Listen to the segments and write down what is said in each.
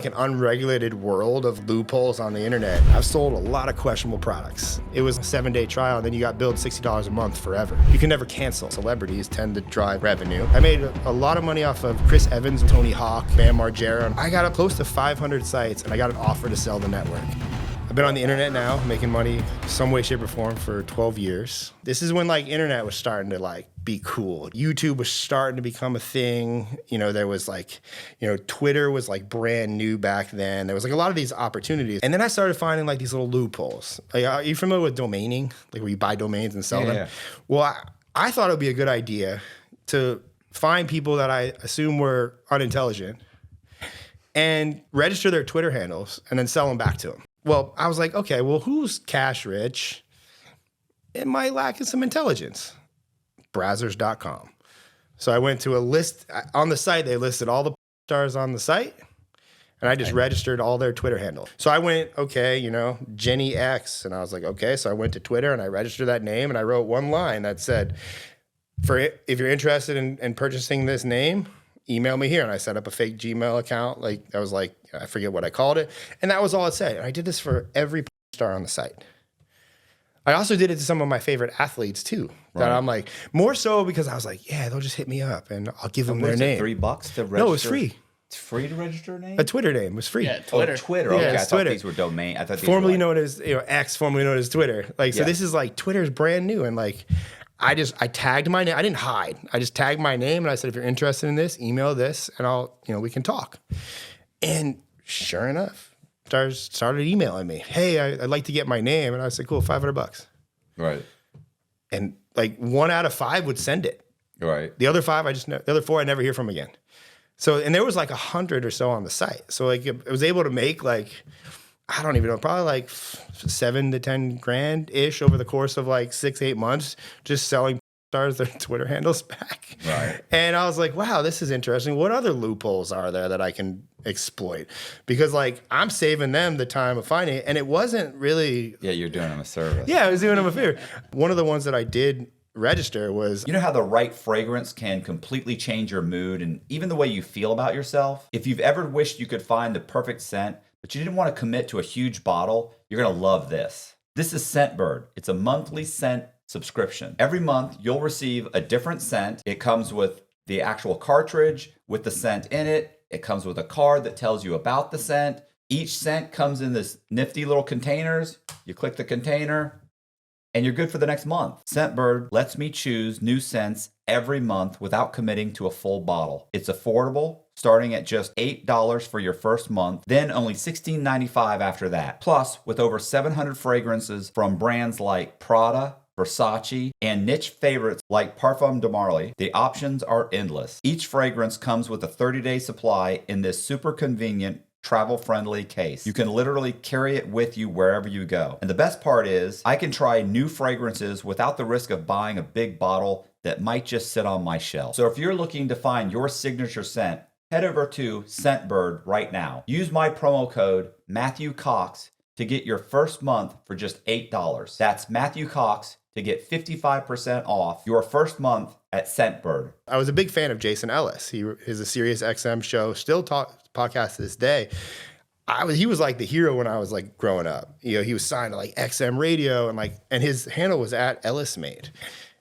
An unregulated world of loopholes on the internet. I've sold a lot of questionable products. It was a 7-day trial, and then you got billed $60 a month forever. You can never cancel. Celebrities tend to drive revenue. I made a lot of money off of Chris Evans, Tony Hawk, Bam Margera. I got up close to 500 sites, and I got an offer to sell the network. I've been on the internet now, making money some way, shape, or form for 12 years. This is when like internet was starting to like be cool. YouTube was starting to become a thing. There was like, Twitter was like brand new back then. There was like a lot of these opportunities. And then I started finding like these little loopholes. Like, are you familiar with domaining? Like where you buy domains and sell them? Yeah. Well, I thought it would be a good idea to find people that I assume were unintelligent and register their Twitter handles and then sell them back to them. Well, I was like, okay, well, who's cash rich? It might lack some intelligence. Brazzers.com. So I went to a list on the site. They listed all the stars on the site, and I just registered all their Twitter handles. So I went, okay, Jenny X, and I was like, okay. So I went to Twitter and I registered that name, and I wrote one line that said, if you're interested in purchasing this name, email me here. And I set up a fake Gmail account. I forget what I called it. And that was all it said. And I did this for every star on the site. I also did it to some of my favorite athletes too. Right. That I'm like, more so because I was like, yeah, they'll just hit me up and I'll give them their name. $3 to register? No, it was free. It's free to register a name? A Twitter name was free. Yeah, Twitter. Oh, Twitter. Okay, I thought these were domain. I thought these formerly known as X, formerly known as Twitter. So this is like Twitter's brand new, and like I tagged my name. I didn't hide. I just tagged my name and I said, if you're interested in this, email this and we can talk. And sure enough, stars started emailing me. Hey, I'd like to get my name. And I said, cool, $500. Right. And like 1 out of 5 would send it. Right. The other 5, the other 4, I never hear from again. So, and there was like 100 or so on the site. So like it was able to make like, I don't even know, probably like 7 to 10 grand ish over the course of like 6-8 months, just selling stars their Twitter handles back. Right. And I was like, wow, this is interesting. What other loopholes are there that I can exploit? Because like I'm saving them the time of finding it, and it wasn't really. Yeah, you're doing them a service. Yeah, I was doing them a favor. One of the ones that I did register was. You know how the right fragrance can completely change your mood and even the way you feel about yourself? If you've ever wished you could find the perfect scent, but you didn't want to commit to a huge bottle, you're going to love this. This is Scentbird. It's a monthly scent subscription. Every month, you'll receive a different scent. It comes with the actual cartridge with the scent in it. It comes with a card that tells you about the scent. Each scent comes in this nifty little containers. You click the container, and you're good for the next month. Scentbird lets me choose new scents every month without committing to a full bottle. It's affordable, starting at just $8 for your first month, then only $16.95 after that. Plus, with over 700 fragrances from brands like Prada, Versace, and niche favorites like Parfum de Marly, the options are endless. Each fragrance comes with a 30-day supply in this super convenient, travel-friendly case. You can literally carry it with you wherever you go. And the best part is, I can try new fragrances without the risk of buying a big bottle that might just sit on my shelf. So if you're looking to find your signature scent, head over to Scentbird right now. Use my promo code Matthew Cox to get your first month for just $8. That's Matthew Cox to get 55% off your first month at Scentbird. I was a big fan of Jason Ellis. He is a Sirius XM show, still podcast to this day. He was like the hero when I was like growing up. He was signed to like XM Radio and his handle was at Ellis Made.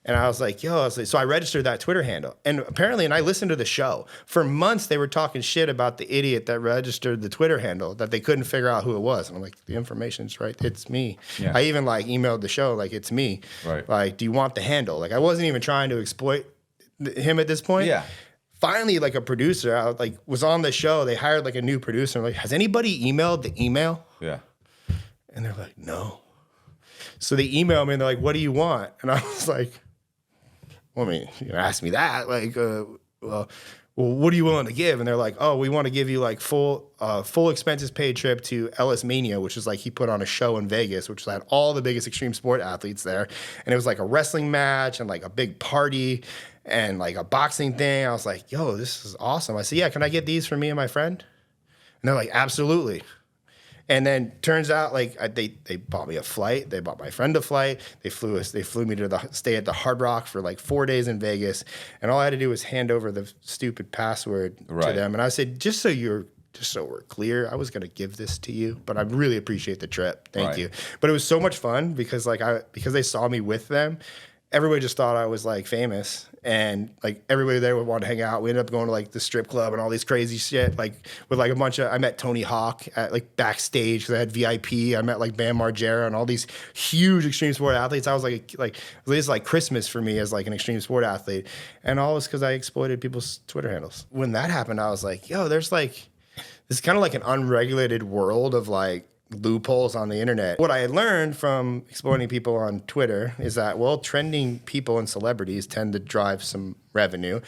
And I was like, so I registered that Twitter handle. And apparently, and I listened to the show. For months, they were talking shit about the idiot that registered the Twitter handle, that they couldn't figure out who it was. And I'm like, the information's right. It's me. Yeah. I even emailed the show, it's me. Right. Do you want the handle? I wasn't even trying to exploit him at this point. Yeah. Finally, a producer was on the show. They hired a new producer. I'm like, has anybody emailed the email? Yeah. And they're like, no. So they emailed me and they're like, what do you want? And I was like, ask me that. Well, what are you willing to give? And they're like, oh, we want to give you full expenses paid trip to Ellis Mania, which is he put on a show in Vegas, which had all the biggest extreme sport athletes there. And it was a wrestling match and a big party and a boxing thing. I was like, yo, this is awesome. I said, yeah, can I get these for me and my friend? And they're like, absolutely. And then turns out they bought me a flight. They bought my friend a flight. They flew me to stay at the Hard Rock for 4 days in Vegas. And all I had to do was hand over the stupid password to them. And I said, just so you're just so we're clear, I was going to give this to you, but I really appreciate the trip. Thank Right. you. But it was so much fun because because they saw me with them, everybody just thought I was like famous, and like everybody there would want to hang out. We ended up going to like the strip club and all these crazy shit, like with like a bunch of, I met Tony Hawk at like backstage because I had VIP. I met like Bam Margera and all these huge extreme sport athletes. I was like it's like Christmas for me as like an extreme sport athlete. And all was because I exploited people's Twitter handles. When that happened, I was like, yo, there's like, this is kind of like an unregulated world of like loopholes on the internet. What I had learned from exploiting people on Twitter is that, well, trending people and celebrities tend to drive some revenue.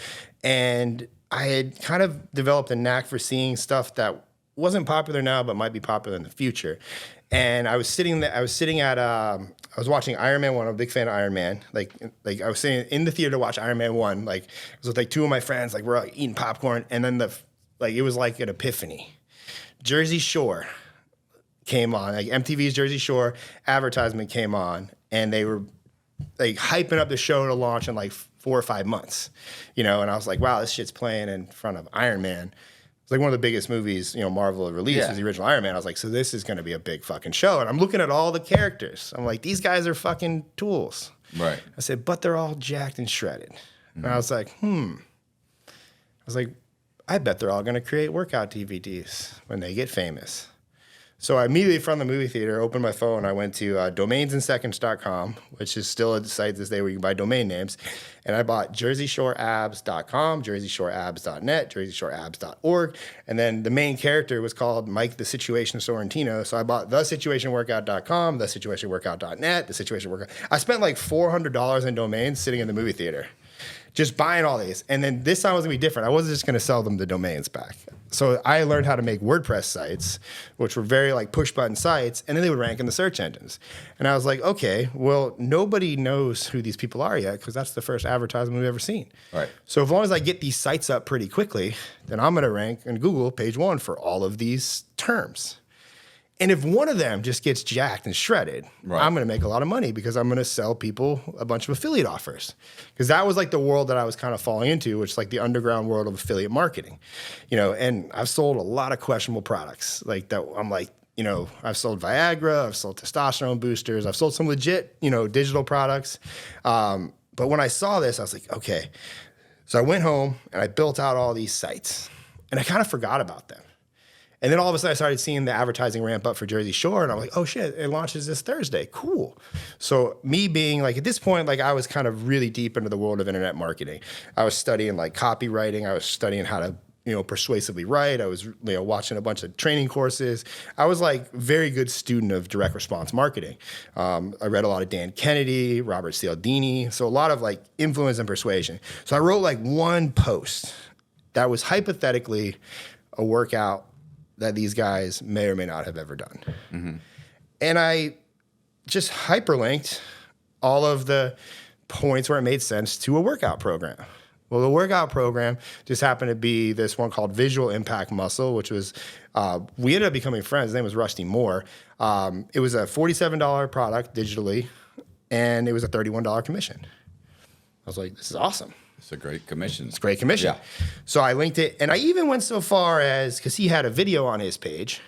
And I had kind of developed a knack for seeing stuff that wasn't popular now, but might be popular in the future. And I was sitting there, I was watching Iron Man 1. I'm a big fan of Iron Man. Like I was sitting in the theater to watch Iron Man 1. Like, it was with like two of my friends, like we're like eating popcorn. And then it was like an epiphany. Jersey Shore came on, like MTV's Jersey Shore advertisement came on, and they were like hyping up the show to launch in like 4 or 5 months, and I was like, wow, this shit's playing in front of Iron Man. It's like one of the biggest movies, Marvel had released was the original Iron Man. I was like, so this is going to be a big fucking show. And I'm looking at all the characters. I'm like, these guys are fucking tools. Right. I said, but they're all jacked and shredded. And I was like, I bet they're all going to create workout DVDs when they get famous. So I immediately from the movie theater opened my phone. I went to domainsinseconds.com, which is still a site this day where you can buy domain names. And I bought jerseyshorabs.com, jerseyshorabs.net, jerseyshorabs.org. And then the main character was called Mike the Situation Sorrentino. So I bought thesituationworkout.com, thesituationworkout.net, thesituationworkout. I spent like $400 in domains sitting in the movie theater, just buying all these. And then this time was gonna be different. I wasn't just gonna sell them the domains back. So I learned how to make WordPress sites, which were very like push button sites, and then they would rank in the search engines. And I was like, okay, well, nobody knows who these people are yet because that's the first advertisement we've ever seen. Right. So as long as I get these sites up pretty quickly, then I'm gonna rank in Google page 1 for all of these terms. And if one of them just gets jacked and shredded, I'm going to make a lot of money because I'm going to sell people a bunch of affiliate offers. Because that was like the world that I was kind of falling into, which is like the underground world of affiliate marketing. And I've sold a lot of questionable products like that. I'm like, I've sold Viagra, I've sold testosterone boosters, I've sold some legit, digital products. But when I saw this, I was like, okay. So I went home and I built out all these sites and I kind of forgot about them. And then all of a sudden I started seeing the advertising ramp up for Jersey Shore, and I'm like, oh shit, it launches this Thursday. Cool. So me being like, at this point, like I was kind of really deep into the world of internet marketing. I was studying like copywriting. I was studying how to, persuasively write. I was, watching a bunch of training courses. I was like very good student of direct response marketing. I read a lot of Dan Kennedy, Robert Cialdini. So a lot of like influence and persuasion. So I wrote like one post that was hypothetically a workout that these guys may or may not have ever done. Mm-hmm. And I just hyperlinked all of the points where it made sense to a workout program. Well, the workout program just happened to be this one called Visual Impact Muscle, which was, we ended up becoming friends. His name was Rusty Moore. It was a $47 product digitally, and it was a $31 commission. I was like, this is awesome. It's a great commission. It's a great commission. Yeah. So I linked it, and I even went so far as, because he had a video on his page,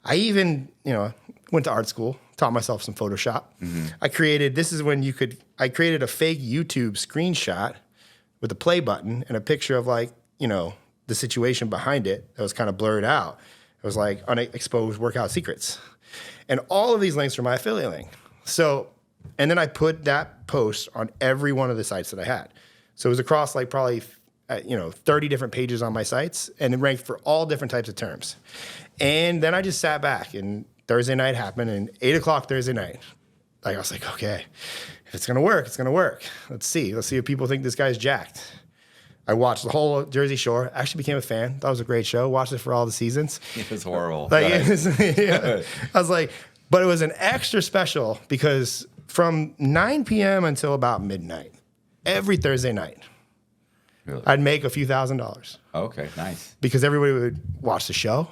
I even, went to art school, taught myself some Photoshop. Mm-hmm. I created a fake YouTube screenshot with a play button and a picture of like, the situation behind it that was kind of blurred out. It was like unexposed workout secrets. And all of these links were my affiliate link. So, and then I put that post on every one of the sites that I had. So it was across like probably, 30 different pages on my sites, and it ranked for all different types of terms. And then I just sat back, and Thursday night happened, and 8 o'clock Thursday night, like I was like, okay, if it's gonna work, it's gonna work. Let's see if people think this guy's jacked. I watched the whole Jersey Shore. Actually became a fan. Thought it was a great show. Watched it for all the seasons. It was horrible. I was like, but it was an extra special because from 9 p.m. until about midnight, every Thursday night, really? I'd make a few $1,000s. Okay, nice. Because everybody would watch the show,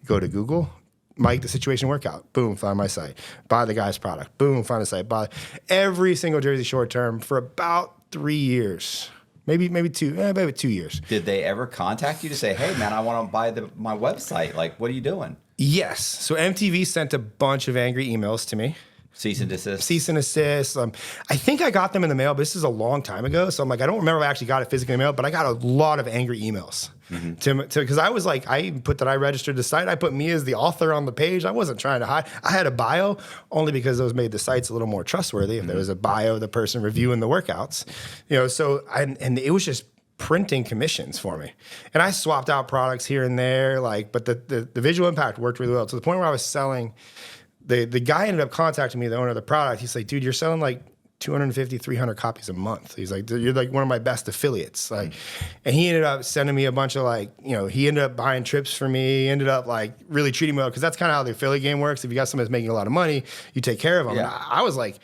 go to Google, Mike the Situation Workout, boom, find my site. Buy the guy's product, boom, find the site. Buy every single Jersey Shore term for about 3 years. maybe 2 years. Did they ever contact you to say, hey, man, I want to buy my website? Like, what are you doing? Yes. So MTV sent a bunch of angry emails to me. Cease and desist. Cease and desist. I think I got them in the mail, but this is a long time ago. So I'm like, I don't remember if I actually got it physically in the mail, but I got a lot of angry emails. Because I was like, I put that I registered the site. I put me as the author on the page. I wasn't trying to hide. I had a bio only because those made the sites a little more trustworthy. If there was a bio of the person reviewing the workouts, and it was just printing commissions for me. And I swapped out products here and there, but the visual impact worked really well to the point where I was selling. The guy ended up contacting me, the owner of the product. He's like, dude, you're selling like 250, 300 copies a month. He's like, you're like one of my best affiliates. And he ended up sending me a bunch of he ended up buying trips for me. He ended up really treating me well, because that's kind of how the affiliate game works. If you got somebody that's making a lot of money, you take care of them. Yeah. And I was like,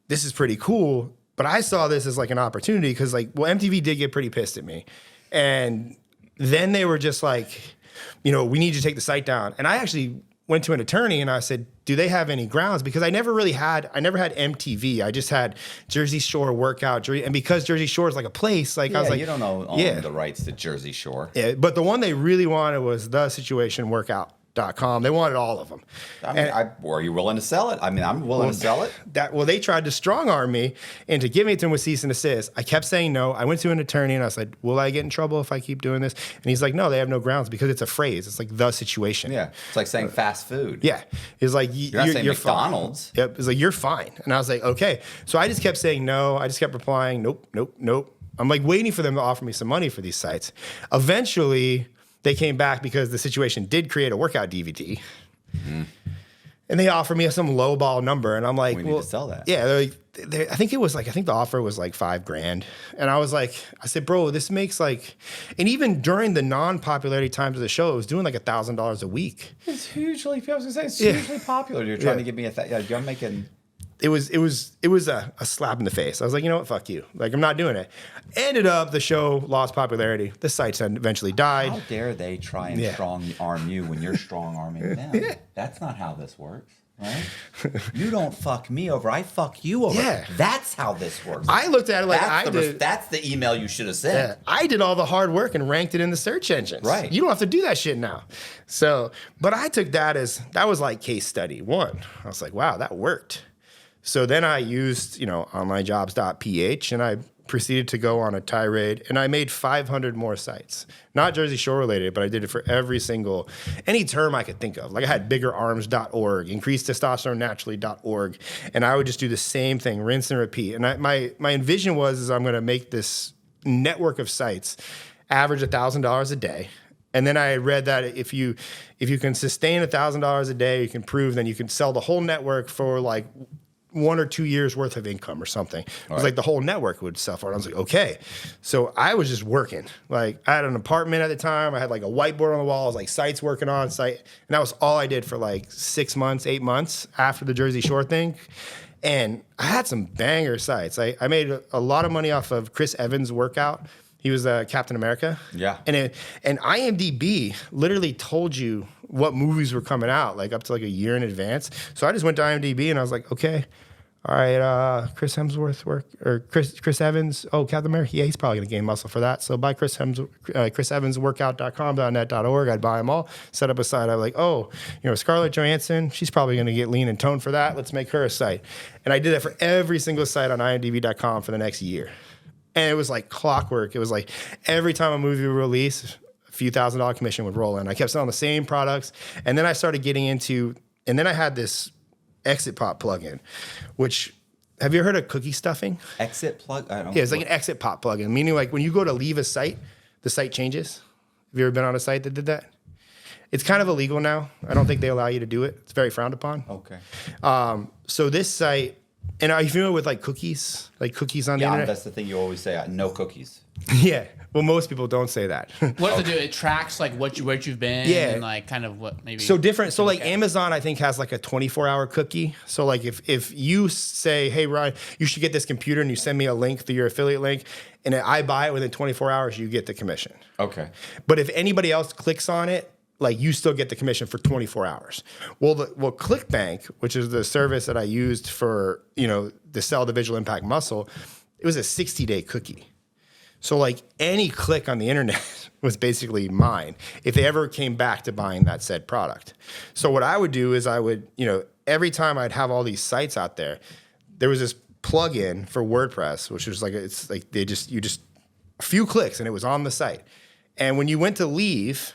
this is pretty cool. But I saw this as an opportunity because MTV did get pretty pissed at me. And then they were just like, we need you to take the site down. And I actually went to an attorney and I said, do they have any grounds? Because I never had MTV. I just had Jersey Shore workout. And because Jersey Shore is like a place, I was like, you don't own the rights to Jersey Shore. Yeah, but the one they really wanted was The Situation Workout.com. They wanted all of them. Were you willing to sell it? I mean, I'm willing to sell it. They tried to strong arm me into giving it to him with cease and desist. I kept saying no. I went to an attorney and I said, will I get in trouble if I keep doing this? And he's like, no, they have no grounds, because it's a phrase. It's like The Situation. Yeah, it's like saying fast food. Yeah. It's like, you're not saying McDonald's. Fine. Yep. It's like, you're fine. And I was like, okay. So I just kept saying no. I just kept replying, nope. I'm waiting for them to offer me some money for these sites. Eventually, they came back because The Situation did create a workout DVD. Mm-hmm. And they offered me some lowball number. And I'm like, we need to sell that. Yeah. I think the offer was like $5,000. And I was like, I said, bro, this makes and even during the non-popularity times of the show, it was doing $1,000 a week. It's hugely, I was going to say, it's hugely popular. You're trying to give me you're making. It was a slap in the face. I was like, you know what, fuck you. I'm not doing it. Ended up, the show lost popularity. The site eventually died. How dare they try and strong arm you when you're strong arming them? Yeah. That's not how this works, right? You don't fuck me over, I fuck you over. Yeah. That's how this works. I looked at it that's the email you should have sent. Yeah, I did all the hard work and ranked it in the search engines. Right. You don't have to do that shit now. So, but I took that was like case study one. I was like, wow, that worked. So then I used, onlinejobs.ph, and I proceeded to go on a tirade, and I made 500 more sites. Not Jersey Shore related, but I did it for any term I could think of. I had biggerarms.org, increasetestosteronenaturally.org, and I would just do the same thing, rinse and repeat. And my envision was I'm going to make this network of sites average $1,000 a day. And then I read that if you can sustain $1,000 a day, you can prove, then you can sell the whole network for 1 or 2 years worth of income or something. It was the whole network would suffer. And I was like, okay. So I was just working. I had an apartment at the time. I had a whiteboard on the wall. I was sites working on site. And that was all I did for 6 months, 8 months after the Jersey Shore thing. And I had some banger sites. I made a lot of money off of Chris Evans' workout. He was Captain America. Yeah. And IMDb literally told you what movies were coming out, up to a year in advance. So I just went to IMDb and I was like, okay, all right, Chris Evans. Oh, Captain America. Yeah, he's probably going to gain muscle for that. So buy Chris Evans workout.com, .net.org. I'd buy them all. Set up a site. I'm like, Scarlett Johansson, she's probably going to get lean and toned for that. Let's make her a site. And I did that for every single site on IMDb.com for the next year. And it was like clockwork. It was every time a movie would release, a few $1,000 commission would roll in. I kept selling the same products. And then I started getting into, and then I had this Exit Pop plugin, which, have you heard of cookie stuffing? Exit plug? I don't Yeah, it's an Exit Pop plugin, meaning when you go to leave a site, the site changes. Have you ever been on a site that did that? It's kind of illegal now. I don't think they allow you to do it. It's very frowned upon. Okay. So this site, and are you familiar with cookies? Cookies on the internet? Yeah, that's the thing you always say, no cookies. Yeah. Well, most people don't say that. What does it do? It tracks where you've been and kind of what maybe. So different. So Amazon, I think, has a 24-hour cookie. So if you say, hey, Ryan, you should get this computer, and you send me a link through your affiliate link, and I buy it within 24 hours, you get the commission. Okay. But if anybody else clicks on it, you still get the commission for 24 hours. Well, ClickBank, which is the service that I used for, to sell the visual impact muscle, it was a 60-day cookie. So like any click on the internet was basically mine if they ever came back to buying that said product. So what I would do is I would, every time I'd have all these sites out there, there was this plugin for WordPress, which was like, it's like you just a few clicks and it was on the site. And when you went to leave,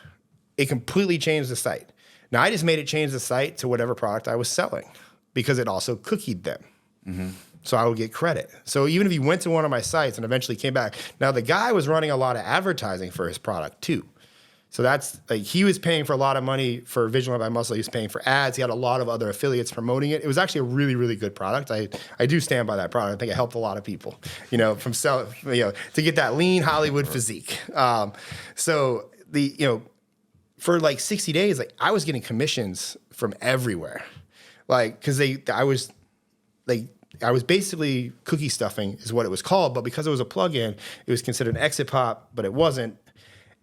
it completely changed the site. Now I just made it change the site to whatever product I was selling because it also cookied them. Mm-hmm. So I would get credit. So even if you went to one of my sites and eventually came back, now the guy was running a lot of advertising for his product too. So that's like, he was paying for a lot of money for Visual by Muscle. He was paying for ads. He had a lot of other affiliates promoting it. It was actually a really, really good product. I do stand by that product. I think it helped a lot of people, from to get that lean Hollywood physique. So for like 60 days, like I was getting commissions from everywhere. Like, cause I was basically cookie stuffing is what it was called, but because it was a plugin, it was considered an exit pop, but it wasn't.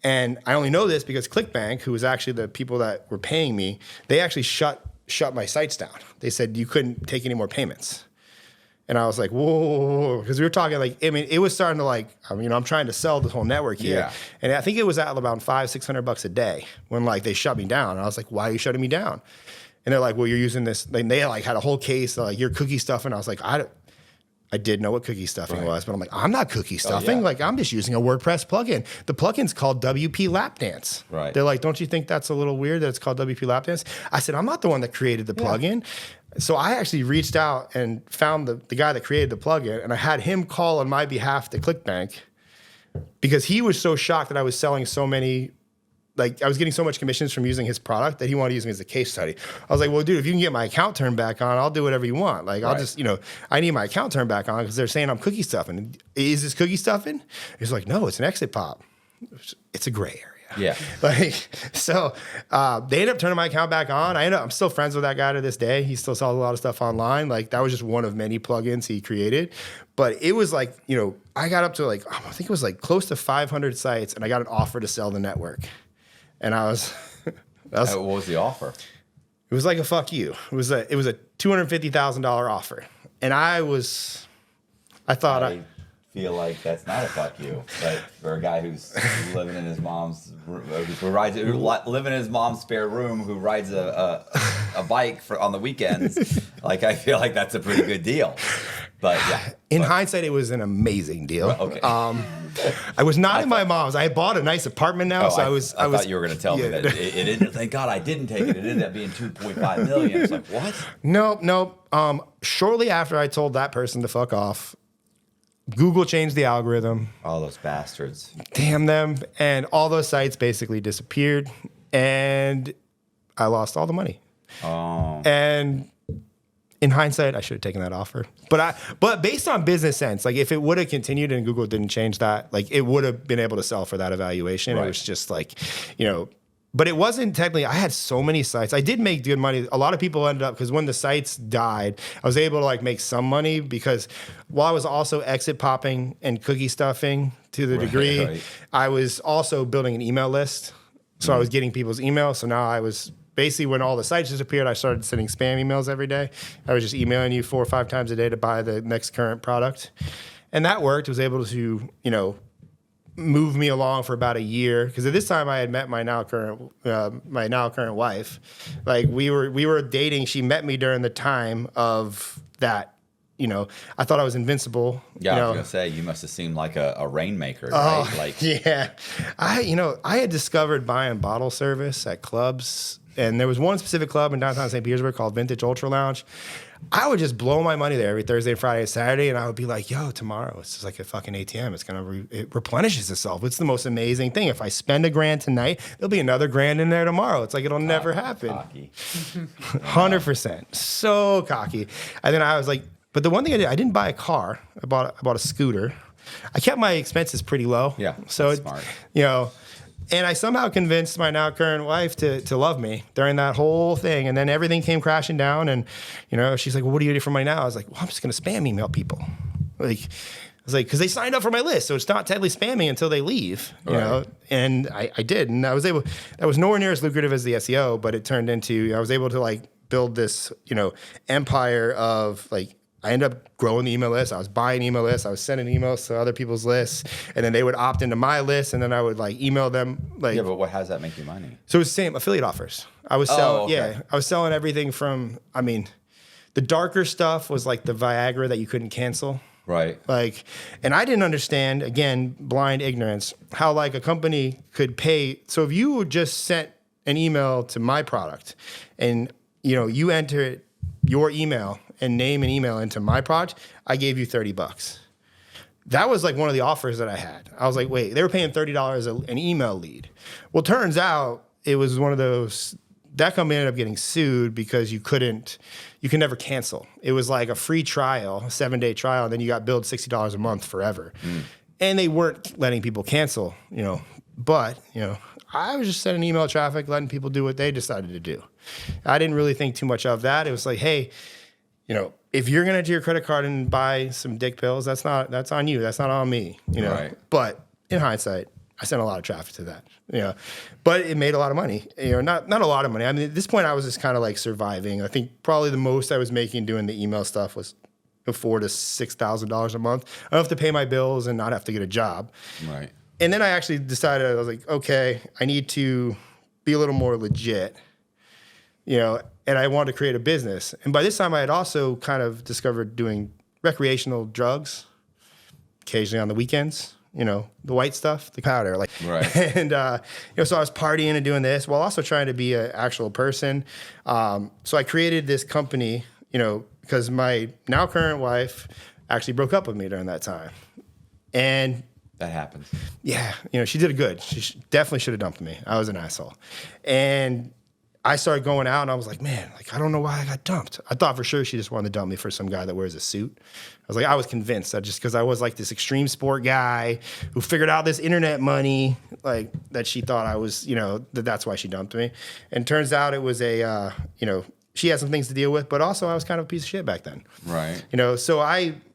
And I only know this because ClickBank, who was actually the people that were paying me, they actually shut my sites down. They said you couldn't take any more payments. And I was like, whoa, because we were talking like, I mean, it was starting to like, I'm trying to sell the whole network here. Yeah. And I think it was at about $500-600 a day when like they shut me down. And I was like, why are you shutting me down? And they're like, well, you're using this. Like, they like had a whole case, like you're cookie stuffing. I was like, I did know what cookie stuffing was, but I'm like, I'm not cookie stuffing. Like, I'm just using a WordPress plugin. The plugin's called WP Lap Dance. Right. They're like, don't you think that's a little weird that it's called WP Lap Dance? I said, I'm not the one that created the plugin. So I actually reached out and found the guy that created the plugin, and I had him call on my behalf to ClickBank because he was so shocked that I was selling so many. Like, I was getting so much commissions from using his product that he wanted to use me as a case study. I was like, well, dude, if you can get my account turned back on, I'll do whatever you want. Like, I'll just, I need my account turned back on because they're saying I'm cookie stuffing. Is this cookie stuffing? He's like, no, it's an exit pop. It's a gray area. Yeah. So they ended up turning my account back on. I'm still friends with that guy to this day. He still sells a lot of stuff online. Like, that was just one of many plugins he created. But it was like, I got up to like, I think it was like close to 500 sites, and I got an offer to sell the network. And what was the offer? It was like a fuck you. It was a $250,000 offer. And I feel like that's not a fuck you, but for a guy who's living in his mom's living in his mom's spare room, who rides a bike on the weekends, like I feel like that's a pretty good deal. But yeah, in hindsight, it was an amazing deal. Okay. I was not in my mom's. I bought a nice apartment now, so I thought you were going to tell me that it ended. Thank God I didn't take it. It ended up being $2.5 million. I was like, what? No. Shortly after I told that person to fuck off, Google changed the algorithm. All those bastards. Damn them. And all those sites basically disappeared. And I lost all the money. Oh. And in hindsight, I should have taken that offer. But based on business sense, like if it would have continued and Google didn't change that, like it would have been able to sell for that evaluation. Right. It was just like, but it wasn't technically, I had so many sites. I did make good money. A lot of people ended up, because when the sites died, I was able to like make some money because while I was also exit popping and cookie stuffing to the degree, I was also building an email list. So I was getting people's emails. So now I was basically, when all the sites disappeared, I started sending spam emails every day. I was just emailing you 4 or 5 times a day to buy the next current product. And that worked. I was able to, move me along for about a year, because at this time I had met my now current wife. Like we were dating. She met me during the time of that. I thought I was invincible. Yeah, I was gonna say you must have seemed like a rainmaker, right? Like, yeah, I had discovered buying bottle service at clubs, and there was one specific club in downtown St. Petersburg called Vintage Ultra Lounge. I would just blow my money there every Thursday, Friday, Saturday, and I would be like, yo, tomorrow, it's just like a fucking ATM. It's it replenishes itself. It's the most amazing thing. If I spend $1,000 tonight, there'll be another $1,000 in there tomorrow. It's like it'll never happen. Cocky. 100%. So cocky. And then I was like, but the one thing I didn't buy a car. I bought a scooter. I kept my expenses pretty low. Yeah, so smart. And I somehow convinced my now current wife to love me during that whole thing. And then everything came crashing down. And, she's like, well, what do you do for money now? I was like, well, I'm just going to spam email people. Like, I was like, because they signed up for my list. So it's not technically spamming until they leave, you know? And I did. And that was nowhere near as lucrative as the SEO, but it turned into, I was able to like build this, empire of like I ended up growing the email list. I was buying email lists. I was sending emails to other people's lists, and then they would opt into my list, and then I would like email them. Like, yeah, but how does that make you money? So it was the same affiliate offers. I was selling, okay. I was selling everything from, I mean, the darker stuff was like the Viagra that you couldn't cancel. Right. Like, and I didn't understand, again, blind ignorance, how like a company could pay. So if you just sent an email to my product and, you know, you enter your email and name an email into my product, I gave you $30. That was like one of the offers that I had. I was like, wait, they were paying $30 an email lead. Well, turns out it was one of those, that company ended up getting sued because you can never cancel. It was like a free trial, a 7-day trial, and then you got billed $60 a month forever. And they weren't letting people cancel, you know, but, you know, I was just sending email traffic, letting people do what they decided to do. I didn't really think too much of that. It was like, hey, you know, if you're gonna do your credit card and buy some dick pills, that's on you. That's not on me. You know. Right. But in hindsight, I sent a lot of traffic to that. You know. But it made a lot of money. You know, not a lot of money. I mean, at this point I was just kind of like surviving. I think probably the most I was making doing the email stuff was $4,000 to $6,000 a month. I don't have to pay my bills and not have to get a job. Right. And then I actually decided, I was like, okay, I need to be a little more legit. You know, and I wanted to create a business. And by this time, I had also kind of discovered doing recreational drugs, occasionally on the weekends, you know, the white stuff, the powder. Like, right. And, you know, so I was partying and doing this while also trying to be an actual person. So I created this company, you know, because my now current wife actually broke up with me during that time. And that happens. Yeah, you know, she did good. She definitely should have dumped me. I was an asshole. And I started going out and I was like, man, like, I don't know why I got dumped. I thought for sure she just wanted to dump me for some guy that wears a suit. I was convinced that just because I was like this extreme sport guy who figured out this internet money, like that she thought I was, you know, that's why she dumped me. And turns out it was a, you know, she had some things to deal with, but also I was kind of a piece of shit back then. Right. You know, so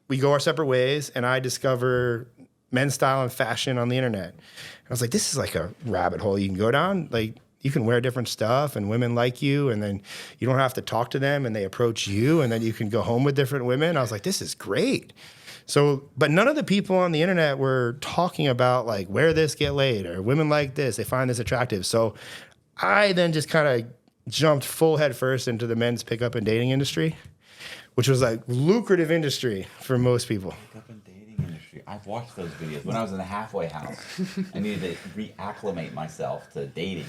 we go our separate ways and I discover men's style and fashion on the internet. And I was like, this is like a rabbit hole you can go down. Like, you can wear different stuff and women like you, and then you don't have to talk to them and they approach you, and then you can go home with different women. I was like, this is great. So, but none of the people on the internet were talking about like, wear this, get laid, or women like this, they find this attractive. So I then just kind of jumped full head first into the men's pickup and dating industry, which was like lucrative industry for most people. Pickup and dating industry. I've watched those videos. When I was in the halfway house, I needed to reacclimate myself to dating.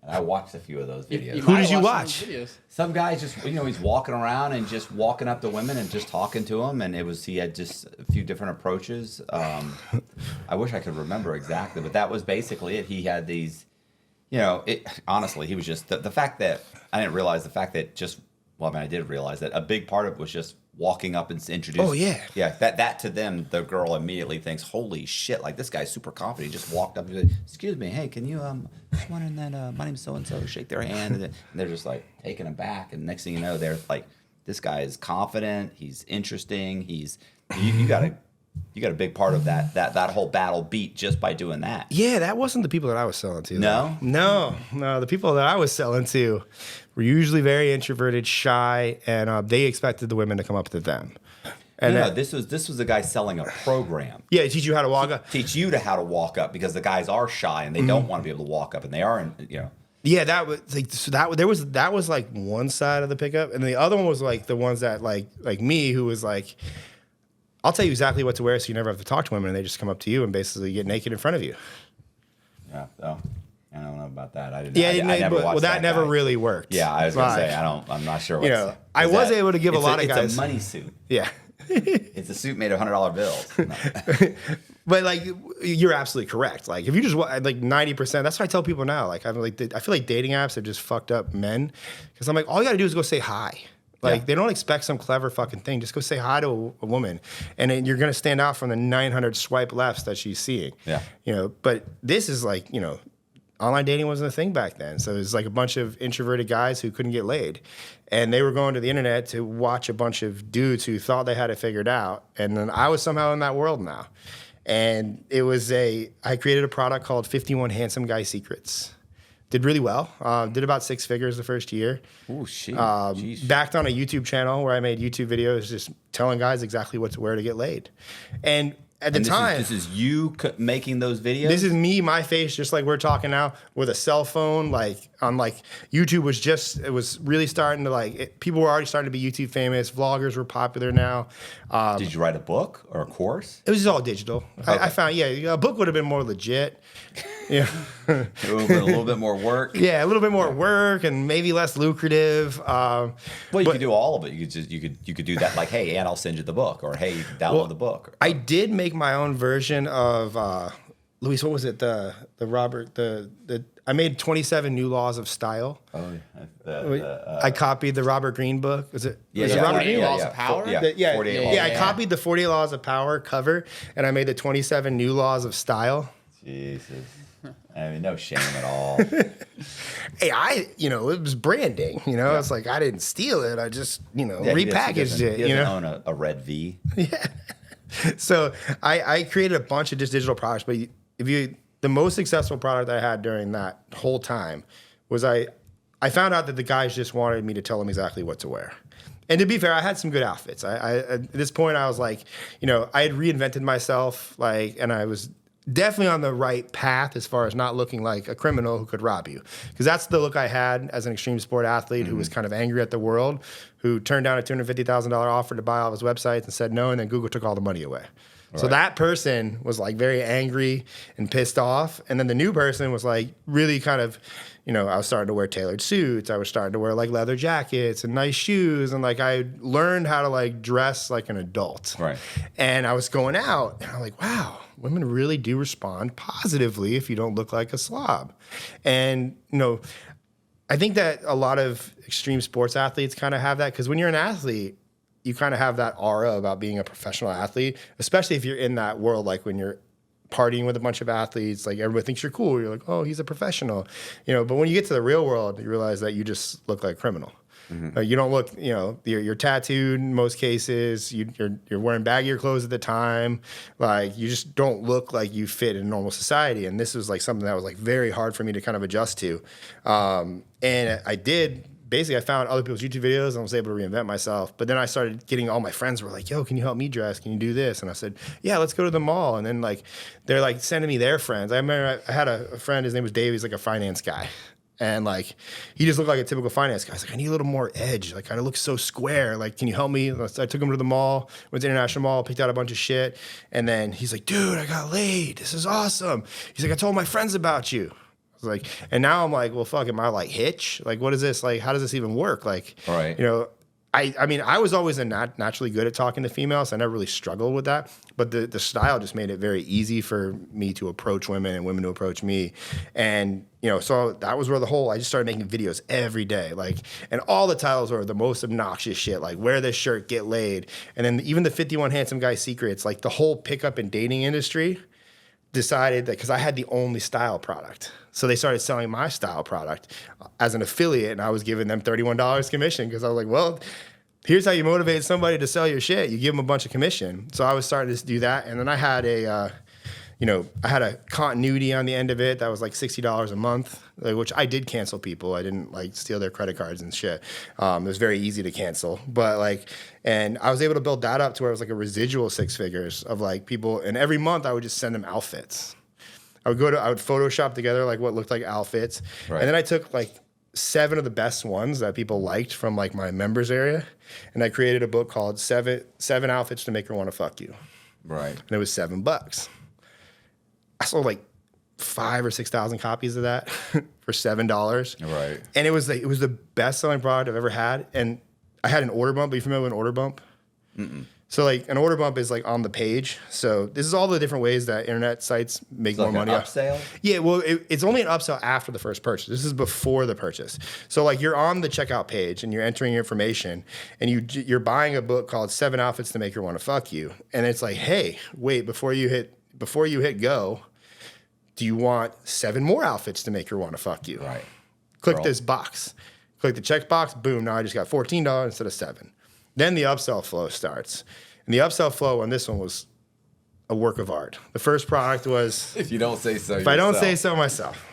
And I watched a few of those videos. Who did you watch? Some guy just, you know, he's walking around and just walking up to women and just talking to them. And he had just a few different approaches. I wish I could remember exactly, but that was basically it. He had these, you know, honestly, he was just, the fact that, I didn't realize the fact that just, well, I mean, I did realize that a big part of it was just walking up and introducing. Oh, yeah. Yeah, that to them, the girl immediately thinks, holy shit, like this guy's super confident. He just walked up and said, excuse me, hey, can you, just wondering that, my name's so-and-so, shake their hand. And they're just like taken aback. And next thing you know, they're like, this guy is confident, he's interesting, you got a big part of that whole battle beat just by doing that. Yeah, that wasn't the people that I was selling to. No? No. The people that I was selling to were usually very introverted, shy, and they expected the women to come up to them. And no, this was a guy selling a program. Yeah, teach you how to walk up. Teach you how to walk up because the guys are shy and they don't want to be able to walk up, and they are, you know. Yeah, that was like so that was like one side of the pickup, and the other one was like the ones that like me, who was like, I'll tell you exactly what to wear so you never have to talk to women, and they just come up to you and basically get naked in front of you. Yeah, so I don't know about that. I never watched that never really worked. Yeah, I was gonna say I'm not sure. You know, I was able to give a lot of guys. It's a money suit. Yeah. It's a suit made of $100 bills. But like, you're absolutely correct. Like, if you just like 90%, that's what I tell people now. Like, I feel like dating apps have just fucked up men, because I'm like, all you got to do is go say hi. Like, they don't expect some clever fucking thing. Just go say hi to a woman, and then you're gonna stand out from the 900 swipe lefts that she's seeing. Yeah, you know. But this is like, you know, online dating wasn't a thing back then. So it was like a bunch of introverted guys who couldn't get laid. And they were going to the internet to watch a bunch of dudes who thought they had it figured out. And then I was somehow in that world now. And I created a product called 51 Handsome Guy Secrets did really well. Did about 6 figures the first year. Oh, shit. Backed on a YouTube channel where I made YouTube videos just telling guys exactly what to wear to get laid. And at the time, this is you making those videos. This is me, my face, just like we're talking now, with a cell phone. Like on like YouTube it was really starting to people were already starting to be YouTube famous. Vloggers were popular now. Did you write a book or a course? It was just all digital. Okay. I found a book would have been more legit. Yeah, a little bit more work. Yeah, a little bit more work and maybe less lucrative. Well, you could do all of it. You could do that. Like, hey, and I'll send you the book, or hey, you can download the book. I did make my own version of Luis. What was it? The Robert I made 27 New Laws of Style. Oh, yeah. I copied the Robert Greene book. Was it? Yeah, was it Robert Greene? 48 Laws of Power? Yeah, 48 Laws. I copied the 48 Laws of Power cover, and I made the 27 New Laws of Style. Jesus. I mean, no shame at all. Hey, it was branding. It's like I didn't steal it. I just, repackaged it. He doesn't own a red V. Yeah. So I created a bunch of just digital products, but the most successful product I had during that whole time was I found out that the guys just wanted me to tell them exactly what to wear. And to be fair, I had some good outfits. I at this point, I was like, I had reinvented myself, and I was definitely on the right path as far as not looking like a criminal who could rob you. Because that's the look I had as an extreme sport athlete who was kind of angry at the world, who turned down a $250,000 offer to buy all of his websites and said no, and then Google took all the money away. Right. So that person was very angry and pissed off. And then the new person was really kind of, I was starting to wear tailored suits. I was starting to wear leather jackets and nice shoes. And I learned how to dress like an adult. Right. And I was going out and I'm like, wow, women really do respond positively if you don't look like a slob. And, I think that a lot of extreme sports athletes kind of have that, because when you're an athlete, you kind of have that aura about being a professional athlete, especially if you're in that world, when you're partying with a bunch of athletes, everybody thinks you're cool. You're like, oh, he's a professional, but when you get to the real world, you realize that you just look like a criminal. Mm-hmm. You don't look, you're tattooed in most cases. You're wearing baggier clothes at the time. You just don't look like you fit in normal society. And this was something that was very hard for me to kind of adjust to. And I did. Basically, I found other people's YouTube videos and I was able to reinvent myself. But then I started getting all my friends were like, yo, can you help me dress? Can you do this? And I said, yeah, let's go to the mall. And then they're sending me their friends. I remember I had a friend, his name was Dave. He's a finance guy. And he just looked like a typical finance guy. I was like, I need a little more edge. I look so square. Can you help me? I took him to the mall, went to International Mall, picked out a bunch of shit. And then he's like, dude, I got laid. This is awesome. He's like, I told my friends about you. I was and now I'm well, fuck, am I Hitch? What is this? How does this even work? Right. I mean, I was always naturally good at talking to females. I never really struggled with that. But the style just made it very easy for me to approach women and women to approach me. And, so that was where I just started making videos every day. And all the titles were the most obnoxious shit. Wear this shirt, get laid. And then even the 51 Handsome Guy secrets, the whole pickup and dating industry decided that because I had the only style product. So they started selling my style product as an affiliate, and I was giving them $31 commission because I was like, well, here's how you motivate somebody to sell your shit. You give them a bunch of commission. So I was starting to do that, and then I had a continuity on the end of it that was $60 a month, which I did cancel people. I didn't steal their credit cards and shit. It was very easy to cancel, but and I was able to build that up to where it was a residual 6 figures of people, and every month I would just send them outfits. I would Photoshop together what looked like outfits, right. And then I took 7 of the best ones that people liked from my members area, and I created a book called Seven Outfits to Make Her Want to Fuck You. Right. And it was $7. I sold 5,000 or 6,000 copies of that for $7. Right. And it was the best selling product I've ever had. And I had an order bump. Are you familiar with an order bump? Mm-mm. So an order bump is on the page. So this is all the different ways that internet sites make more money. An upsell? Yeah, well, it's only an upsell after the first purchase. This is before the purchase. So you're on the checkout page and you're entering your information and you're buying a book called 7 Outfits to Make Her Want to Fuck You. And it's hey, wait, before you hit go, do you want 7 more outfits to make her want to fuck you? Right. Click this box. Click the check box. Boom. Now I just got $14 instead of 7. Then the upsell flow starts. And the upsell flow on this one was a work of art. The first product was... If you don't say so If I don't say so myself.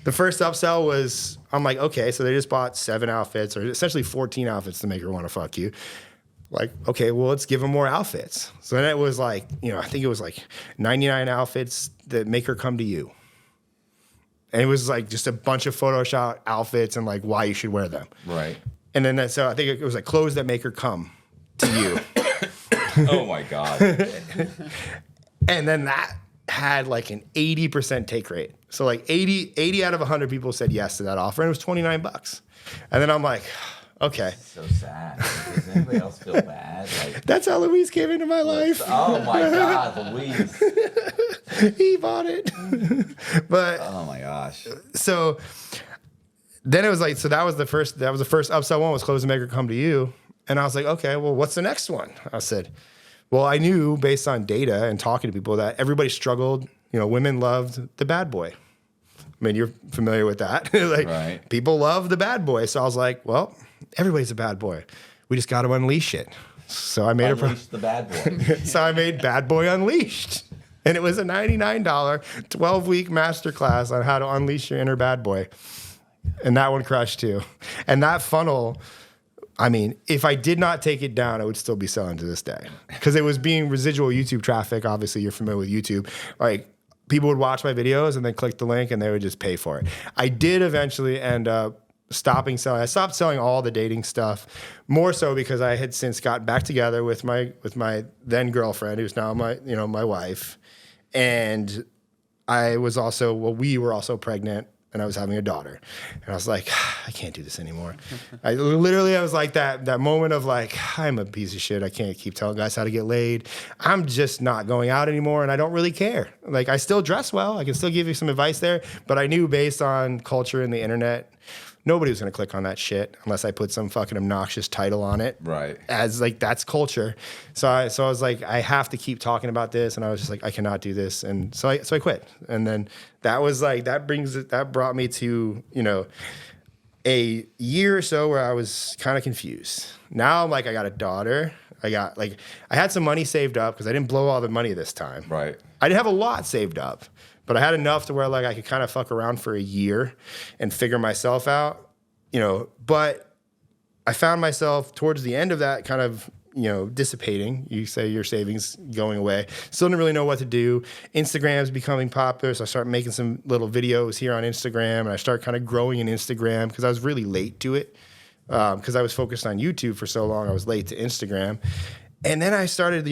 The first upsell was, I'm like, okay, so they just bought 7 outfits, or essentially 14 outfits to make her want to fuck you. Like, okay, well, let's give them more outfits. So then it was like, I think it was like 99 outfits that make her come to you. And it was like just a bunch of Photoshop outfits and like why you should wear them. Right. And then so I think it was like clothes that make her come to you. Oh my God. And then that had like an 80% take rate. So like 80 out of 100 people said yes to that offer, and it was $29. And then I'm like, okay. So sad. Does anybody else feel bad? Like, that's how Luis came into my life. Oh my God, Luis. He bought it. But oh my gosh. So then it was like, so that was the first upsell one, was close to make her come to you. And I was like, okay, well, what's the next one? I said, well, I knew based on data and talking to people that everybody struggled. Women loved the bad boy. I mean, you're familiar with that. Like, right. People love the bad boy. So I was like, well, everybody's a bad boy. We just got to unleash it. So I made Unleash the bad boy. So I made Bad Boy Unleashed. And it was a $99 12-week masterclass on how to unleash your inner bad boy. And that one crushed too. And that funnel, I mean, if I did not take it down, it would still be selling to this day. Because it was being residual YouTube traffic. Obviously, you're familiar with YouTube. Like, people would watch my videos and then click the link and they would just pay for it. I did eventually end up stopping selling. I stopped selling all the dating stuff, more so because I had since got back together with my then girlfriend, who's now my wife. And we were also pregnant, and I was having a daughter. And I was like, I can't do this anymore. I was like that moment of like, I'm a piece of shit. I can't keep telling guys how to get laid. I'm just not going out anymore, and I don't really care. Like, I still dress well. I can still give you some advice there. But I knew based on culture and the internet, nobody was going to click on that shit unless I put some fucking obnoxious title on it. Right. As like, that's culture. So I was like, I have to keep talking about this. And I was just like, I cannot do this. And so I quit. And then that brought me to, a year or so where I was kind of confused. Now I'm like, I got a daughter. I had some money saved up because I didn't blow all the money this time. Right. I didn't have a lot saved up. But I had enough to where like I could kind of fuck around for a year and figure myself out, But I found myself towards the end of that kind of, dissipating. You say your savings going away. Still didn't really know what to do. Instagram's becoming popular, so I started making some little videos here on Instagram, and I started kind of growing in Instagram because I was really late to it. Because I was focused on YouTube for so long, I was late to Instagram. And then I started,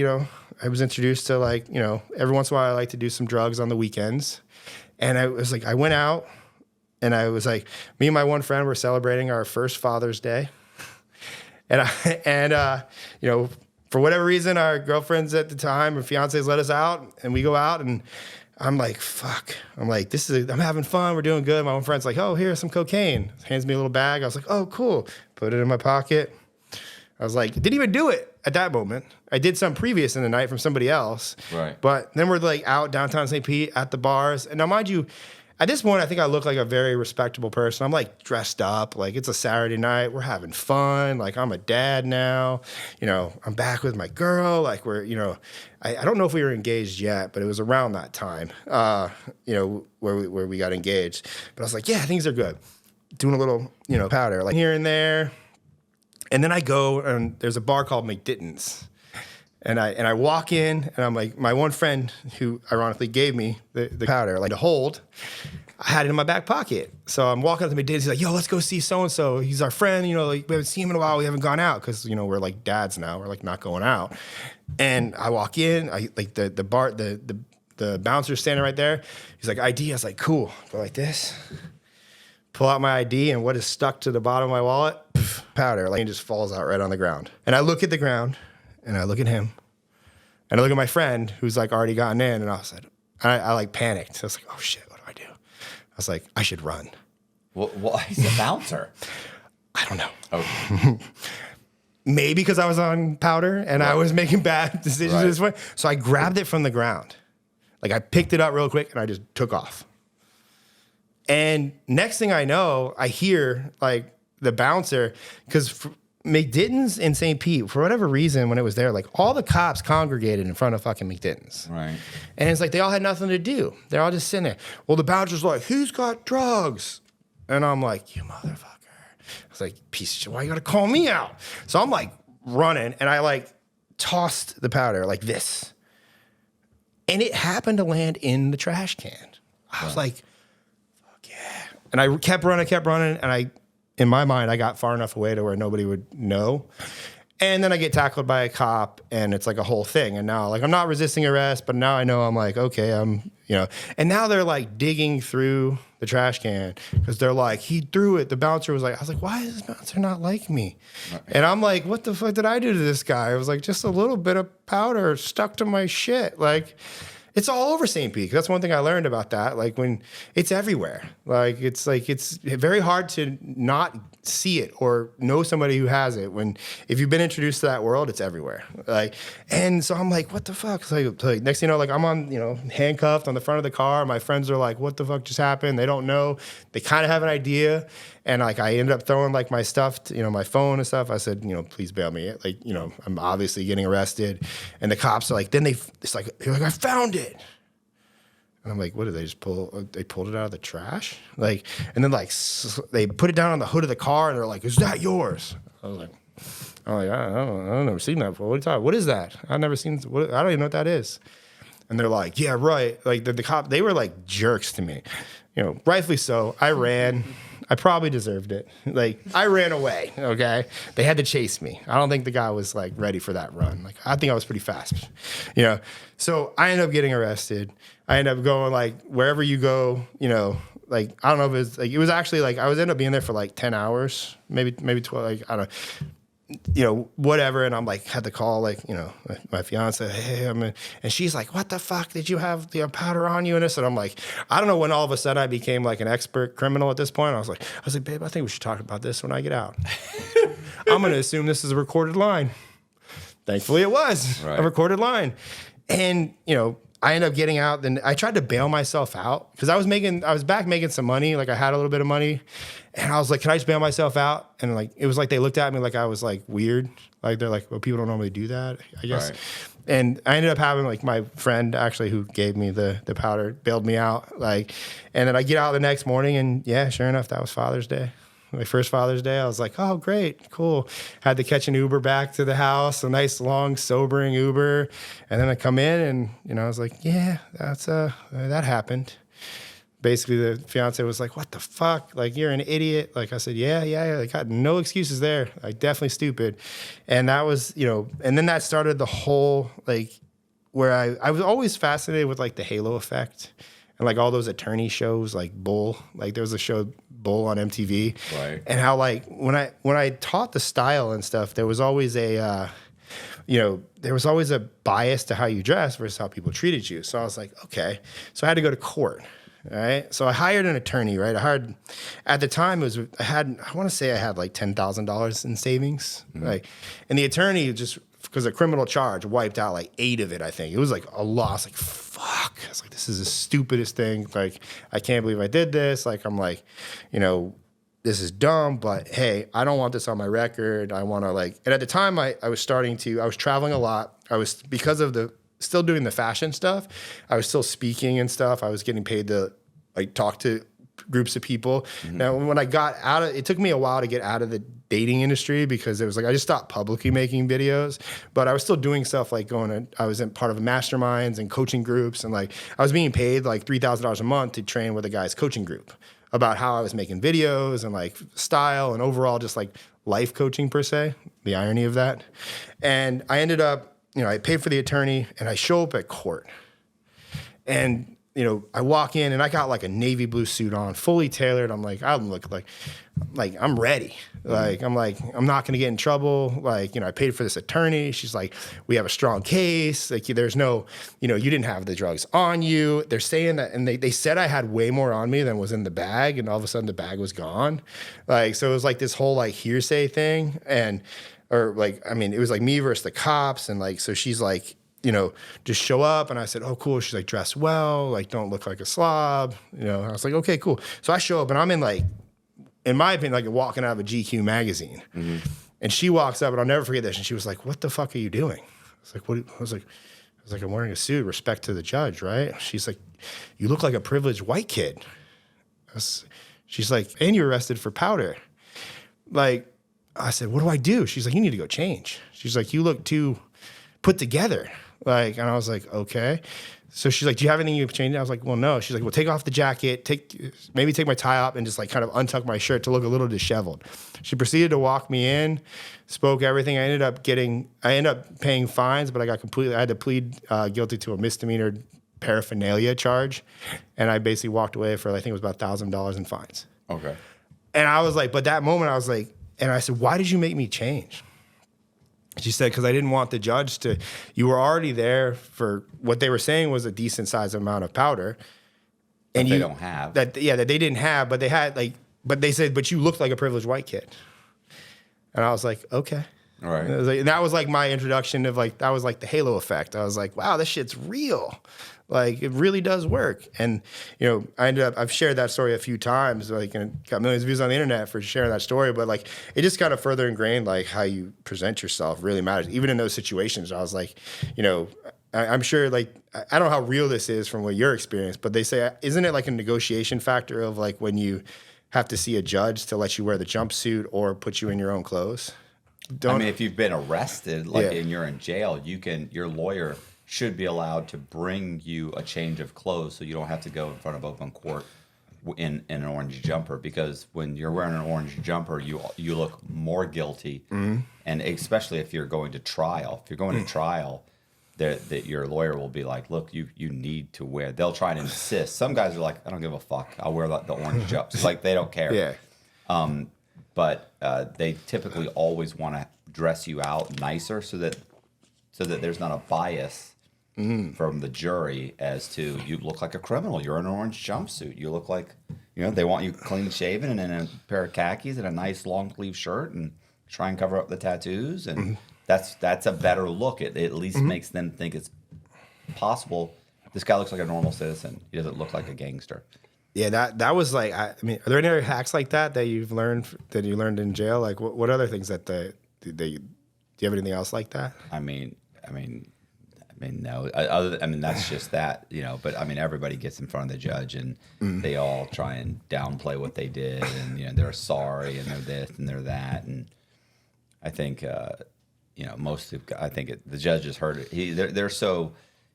I was introduced to like, every once in a while I like to do some drugs on the weekends. And I was like, I went out and I was like, me and my one friend were celebrating our first Father's Day. And for whatever reason, our girlfriends at the time or fiancés let us out, and we go out, and I'm like, fuck. I'm like, I'm having fun. We're doing good. My one friend's like, oh, here's some cocaine. Hands me a little bag. I was like, oh, cool. Put it in my pocket. I was like, didn't even do it at that moment. I did some previous in the night from somebody else. Right. But then we're like out downtown St. Pete at the bars. And now, mind you, at this point, I think I look like a very respectable person. I'm like dressed up. Like, it's a Saturday night. We're having fun. Like, I'm a dad now. I'm back with my girl. Like, we're, I don't know if we were engaged yet, but it was around that time, where we got engaged. But I was like, yeah, things are good. Doing a little, powder, like here and there. And then I go, and there's a bar called McDitton's. And I walk in, and I'm like, my one friend who ironically gave me the powder, like to hold, I had it in my back pocket. So I'm walking up to McDitton's. He's like, yo, let's go see so-and-so. He's our friend. Like, we haven't seen him in a while. We haven't gone out because, we're like dads now. We're like not going out. And I walk in, I like the bouncer's standing right there. He's like, ID. I was like, cool. Go like this. Pull out my ID, and what is stuck to the bottom of my wallet? Powder. Like, it just falls out right on the ground. And I look at the ground, and I look at him, and I look at my friend who's like already gotten in, and I like panicked. I was like, oh shit, what do I do? I was like, I should run. Well, he's a bouncer. I don't know. Okay. Maybe because I was on powder and I was making bad decisions this way. So I grabbed it from the ground. Like, I picked it up real quick, and I just took off. And next thing I know, I hear like the bouncer, because McDitton's in St. Pete, for whatever reason, when it was there, like all the cops congregated in front of fucking McDitton's. Right. And it's like they all had nothing to do. They're all just sitting there. Well, the bouncer's like, "Who's got drugs?" And I'm like, "You motherfucker." I was like, "Piece of shit, why you gotta call me out?" So I'm like running, and I like tossed the powder like this. And it happened to land in the trash can. I was like, "Fuck yeah." And I kept running, and in my mind, I got far enough away to where nobody would know. And then I get tackled by a cop, and it's like a whole thing. And now, like, I'm not resisting arrest, but now I know I'm like, okay, and now they're like digging through the trash can because they're like, he threw it. The bouncer was like, I was like, why is this bouncer not like me? And I'm like, what the fuck did I do to this guy? It was like just a little bit of powder stuck to my shit. Like, it's all over St. Pete. That's one thing I learned about that. Like when it's everywhere. It's very hard to not see it or know somebody who has it. If you've been introduced to that world, it's everywhere. And so I'm like, what the fuck? So next thing you know, like I'm on, handcuffed on the front of the car. My friends are like, what the fuck just happened? They don't know. They kind of have an idea. And like I ended up throwing like my stuff, my phone and stuff. I said, please bail me. I'm obviously getting arrested. And the cops are like, they're like, I found it. And I'm like, what did they just pull? They pulled it out of the trash? And then they put it down on the hood of the car and they're like, is that yours? I was like, I've never seen that before. What are you talking about? What is that? I've never seen, I don't even know what that is. And they're like, yeah, right. Like the cop, they were like jerks to me. Rightfully so. I ran. I probably deserved it. I ran away, okay? They had to chase me. I don't think the guy was, ready for that run. I think I was pretty fast, So I ended up getting arrested. I ended up going, wherever you go, I don't know if it was actually, I was ended up being there for, 10 hours, maybe 12, I don't know. Whatever. And I'm had to call, my fiance, hey, and she's like, what the fuck? Did you have the powder on you and this? And I'm like, I don't know when all of a sudden I became an expert criminal at this point. I was like, babe, I think we should talk about this when I get out. I'm going to assume this is a recorded line. Thankfully it was a recorded line. And, I ended up getting out. Then I tried to bail myself out because I was back making some money. I had a little bit of money. And I was like, can I just bail myself out? And it was they looked at me like I was weird. They're like, well, people don't normally do that, I guess. Right. And I ended up having my friend actually who gave me the powder bailed me out. And then I get out the next morning and yeah, sure enough, that was Father's Day. My first Father's Day, I was like, oh, great, cool. Had to catch an Uber back to the house, a nice, long, sobering Uber. And then I come in and, I was like, yeah, that happened. Basically, the fiance was like, what the fuck? You're an idiot. I said, yeah. I got no excuses there. Definitely stupid. And that was, and then that started the whole, where I was always fascinated with, the halo effect. And all those attorney shows, Bull, there was a show Bull on MTV, right? And how when I taught the style and stuff, there was always a bias to how you dress versus how people treated you. So I was like, okay, so I had to go to court, right? So I hired an attorney, right? At the time I want to say I had $10,000 in savings, right? And the attorney just, because a criminal charge wiped out 8 of it, I think. It was a loss. Fuck. I was like, this is the stupidest thing. I can't believe I did this. I'm this is dumb, but hey, I don't want this on my record. I want to and at the time I was traveling a lot. Because of still doing the fashion stuff, I was still speaking and stuff. I was getting paid to talk to groups of people. Mm-hmm. Now, when I got out of it, took me a while to get out of the dating industry because it was I just stopped publicly making videos, but I was still doing stuff I was in part of masterminds and coaching groups, and I was being paid $3,000 a month to train with a guy's coaching group about how I was making videos and style and overall just life coaching per se, the irony of that. And I ended up, I paid for the attorney and I show up at court and I walk in and I got a navy blue suit on, fully tailored. I'm I look I'm ready. I'm not going to get in trouble. I paid for this attorney. She's like, we have a strong case. There's no, you didn't have the drugs on you. They're saying that, and they said I had way more on me than was in the bag, and all of a sudden the bag was gone. So it was this whole hearsay thing, and it was me versus the cops, and so she's just show up. And I said, oh, cool. She's dress well, don't look like a slob. I was like, okay, cool. So I show up and I'm in my opinion, walking out of a GQ magazine. Mm-hmm. And she walks up, and I'll never forget this. And she was like, "What the fuck are you doing?" I was like, "What?" I was like, "I'm wearing a suit. Respect to the judge, right?" She's like, "You look like a privileged white kid." She's like, "And you're arrested for powder." Like, I said, "What do I do?" She's like, "You need to go change." She's like, "You look too put together." Like, and I was like, "Okay." So she's like, "Do you have anything you've changed?" I was like, "Well, no." She's like, "Well, take off the jacket, maybe take my tie off and just like kind of untuck my shirt to look a little disheveled." She proceeded to walk me in, spoke everything. I ended up paying fines, but I had to plead guilty to a misdemeanor paraphernalia charge. And I basically walked away for, I think it was about $1,000 in fines. Okay. And I was like, but that moment I was like, and I said, "Why did you make me change?" She said, "Because I didn't want the judge to, you were already there for what they were saying was a decent sized amount of powder. And they don't have. That they didn't have, but they had but they said, but you looked like a privileged white kid." And I was like, okay. All right. And that was like my introduction of like, that was like the halo effect. I was like, wow, this shit's real. Like, it really does work. And, I've shared that story a few times, like, and got millions of views on the internet for sharing that story. But like, it just kind of further ingrained, like, how you present yourself really matters. Even in those situations, I was like, I'm sure, like, I don't know how real this is from what your experience, but they say, isn't it like a negotiation factor of like when you have to see a judge to let you wear the jumpsuit or put you in your own clothes? I mean, if you've been arrested, and you're in jail, your lawyer should be allowed to bring you a change of clothes so you don't have to go in front of open court in an orange jumper, because when you're wearing an orange jumper, you look more guilty. Mm-hmm. And especially if you're going to trial. If you're going to trial, that your lawyer will be like, "Look, you need to wear." They'll try and insist. Some guys are like, "I don't give a fuck. I'll wear the orange jumps." Like, they don't care. Yeah. But they typically always want to dress you out nicer so that there's not a bias from the jury as to, you look like a criminal. You're in an orange jumpsuit. You look like, they want you clean shaven and in a pair of khakis and a nice long sleeve shirt and try and cover up the tattoos. And that's a better look. It at least makes them think it's possible. This guy looks like a normal citizen. He doesn't look like a gangster. Yeah, that was like, I mean, are there any other hacks like that you learned in jail? Like, what other things that do you have anything else like that? I mean, no. That's just that, But I mean, everybody gets in front of the judge, and they all try and downplay what they did, and they're sorry, and they're this and they're that, and I think the judges heard it. They're so.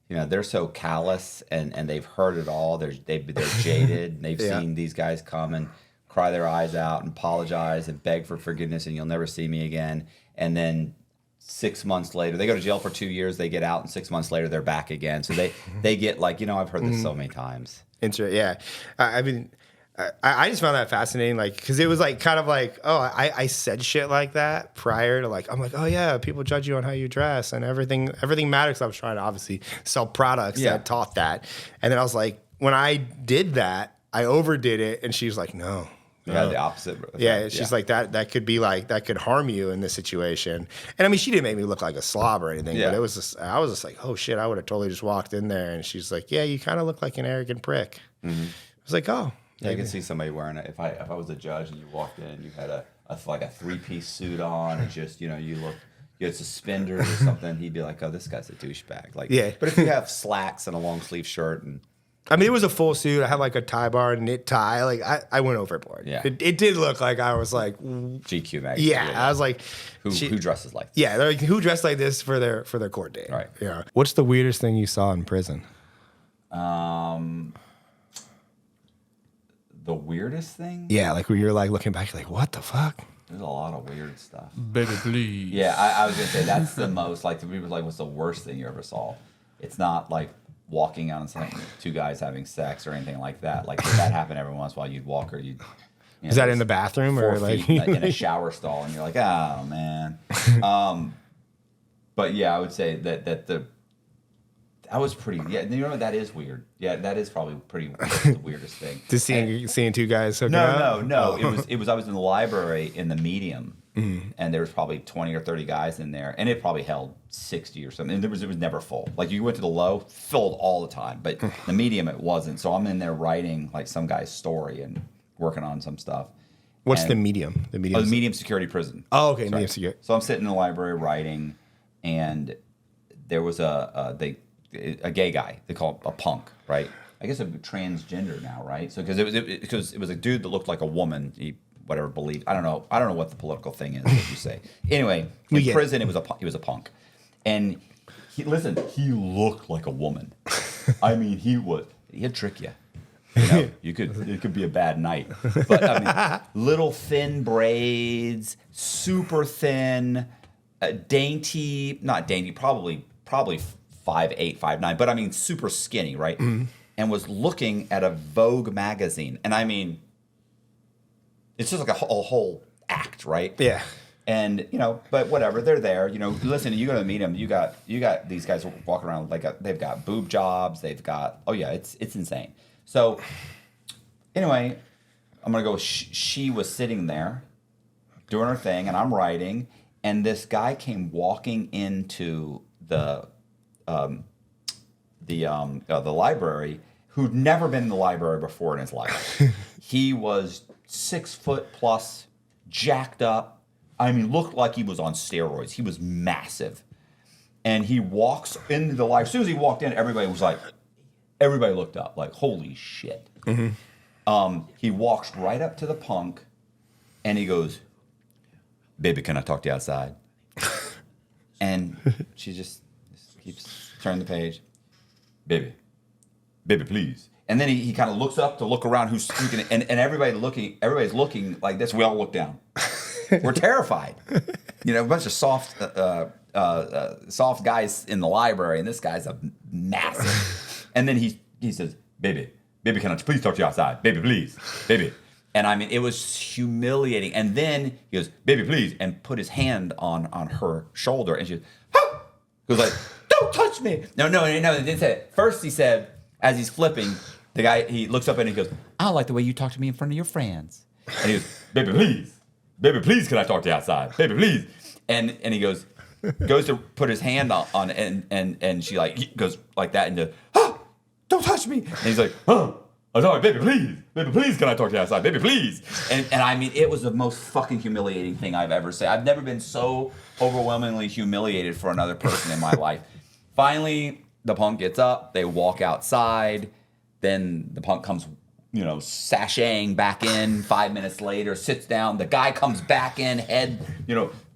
They're so callous, and they've heard it all. They're jaded. They've seen these guys come and cry their eyes out and apologize and beg for forgiveness, and you'll never see me again. And then 6 months later, they go to jail for 2 years. They get out, and 6 months later, they're back again. So they get like, I've heard this so many times. Yeah. I mean, I just found that fascinating, like, because it was like kind of like, oh, I said shit like that prior to, like, I'm like, oh yeah, people judge you on how you dress and everything matters. I was trying to obviously sell products that taught that, and then I was like, when I did that, I overdid it, and she was like, no. Yeah, the opposite. Yeah, she's like, that could be like, that could harm you in this situation. And I mean, she didn't make me look like a slob or anything, but it was just, I was just like, oh shit, I would have totally just walked in there, and she's like, yeah, you kind of look like an arrogant prick. I was like, oh. Yeah, I can see somebody wearing it. If I was a judge and you walked in, you had a 3-piece suit on, and just you had suspenders or something, he'd be like, "Oh, this guy's a douchebag." Like, yeah. But if you have slacks and a long sleeve shirt, and I mean, it was a full suit. I had like a tie bar and knit tie. Like, I went overboard. Yeah, it did look like I was like GQ magazine. Yeah, I was like, who dresses like this? Yeah, they're like, who dressed like this for their court date? Right. Yeah. What's the weirdest thing you saw in prison? The weirdest thing? Yeah, like where you're like looking back, you're like, what the fuck? There's a lot of weird stuff. Baby, please. Yeah, I was gonna say that's the most, like, to people, like, what's the worst thing you ever saw? It's not like walking out and seeing two guys having sex or anything like that. Like, if that happened every once in a while, you'd walk, or you'd. Is that in the bathroom or like in a shower stall, and you're like, oh man. But yeah, I would say that was pretty. Yeah, that is weird. Yeah, that is probably the weirdest thing. Just seeing two guys hooking up? No. It was. I was in the library in the Medium, and there was probably 20 or 30 guys in there, and it probably held 60 or something. And it was never full. Like, you went to the Low, filled all the time, but the Medium it wasn't. So I'm in there writing like some guy's story and working on some stuff, What's the medium? The medium. Oh, the medium security prison. Oh, okay, medium security. So I'm sitting in the library writing, and there was a gay guy. They call him a punk, right? I guess a transgender now, right? So because it was a dude that looked like a woman. He whatever believed. I don't know what the political thing is that you say. Anyway, in prison he was a punk, and he looked like a woman. I mean, he'd trick you. You know, it could be a bad night. But I mean, little thin braids, super thin, not dainty, probably 5'8", 5'9", but I mean super skinny, right? Mm-hmm. And was looking at a Vogue magazine. And I mean, it's just like a whole act, right? Yeah. And, but whatever, they're there. Listen, you go to meet them, you got these guys walking around they've got boob jobs, they've got, it's insane. So, anyway, I'm going to go, she was sitting there doing her thing, and I'm writing, and this guy came walking into the library who'd never been in the library before in his life. He was 6 foot plus, jacked up. I mean, looked like he was on steroids. He was massive. And he walks into the library. As soon as he walked in, everybody looked up, like, holy shit. Mm-hmm. He walks right up to the punk, and he goes, "Baby, can I talk to you outside?" And she just keeps turning the page. Baby, please. And then he kind of looks up to look around who's speaking, and everybody's looking like this. We all look down. We're terrified. A bunch of soft guys in the library, and this guy's a massive. And then he says, baby, can I please talk to you outside? Baby, please. Baby. And I mean, it was humiliating. And then he goes, baby, please, and put his hand on her shoulder. And she goes, "Huh!" He was like, "Don't touch me." No, he didn't say it. First he said, as he's flipping, the guy, he looks up and he goes, "I don't like the way you talk to me in front of your friends." And he goes, "Baby, please, can I talk to you outside? Baby, please." And he goes to put his hand on and she he goes like that and goes, "Oh, don't touch me." And he's like, "Oh, I'm sorry, baby, please, can I talk to you outside? Baby, please." And I mean, it was the most fucking humiliating thing I've ever said. I've never been so overwhelmingly humiliated for another person in my life. Finally, the punk gets up, they walk outside, then the punk comes, sashaying back in 5 minutes later, sits down, the guy comes back in, head,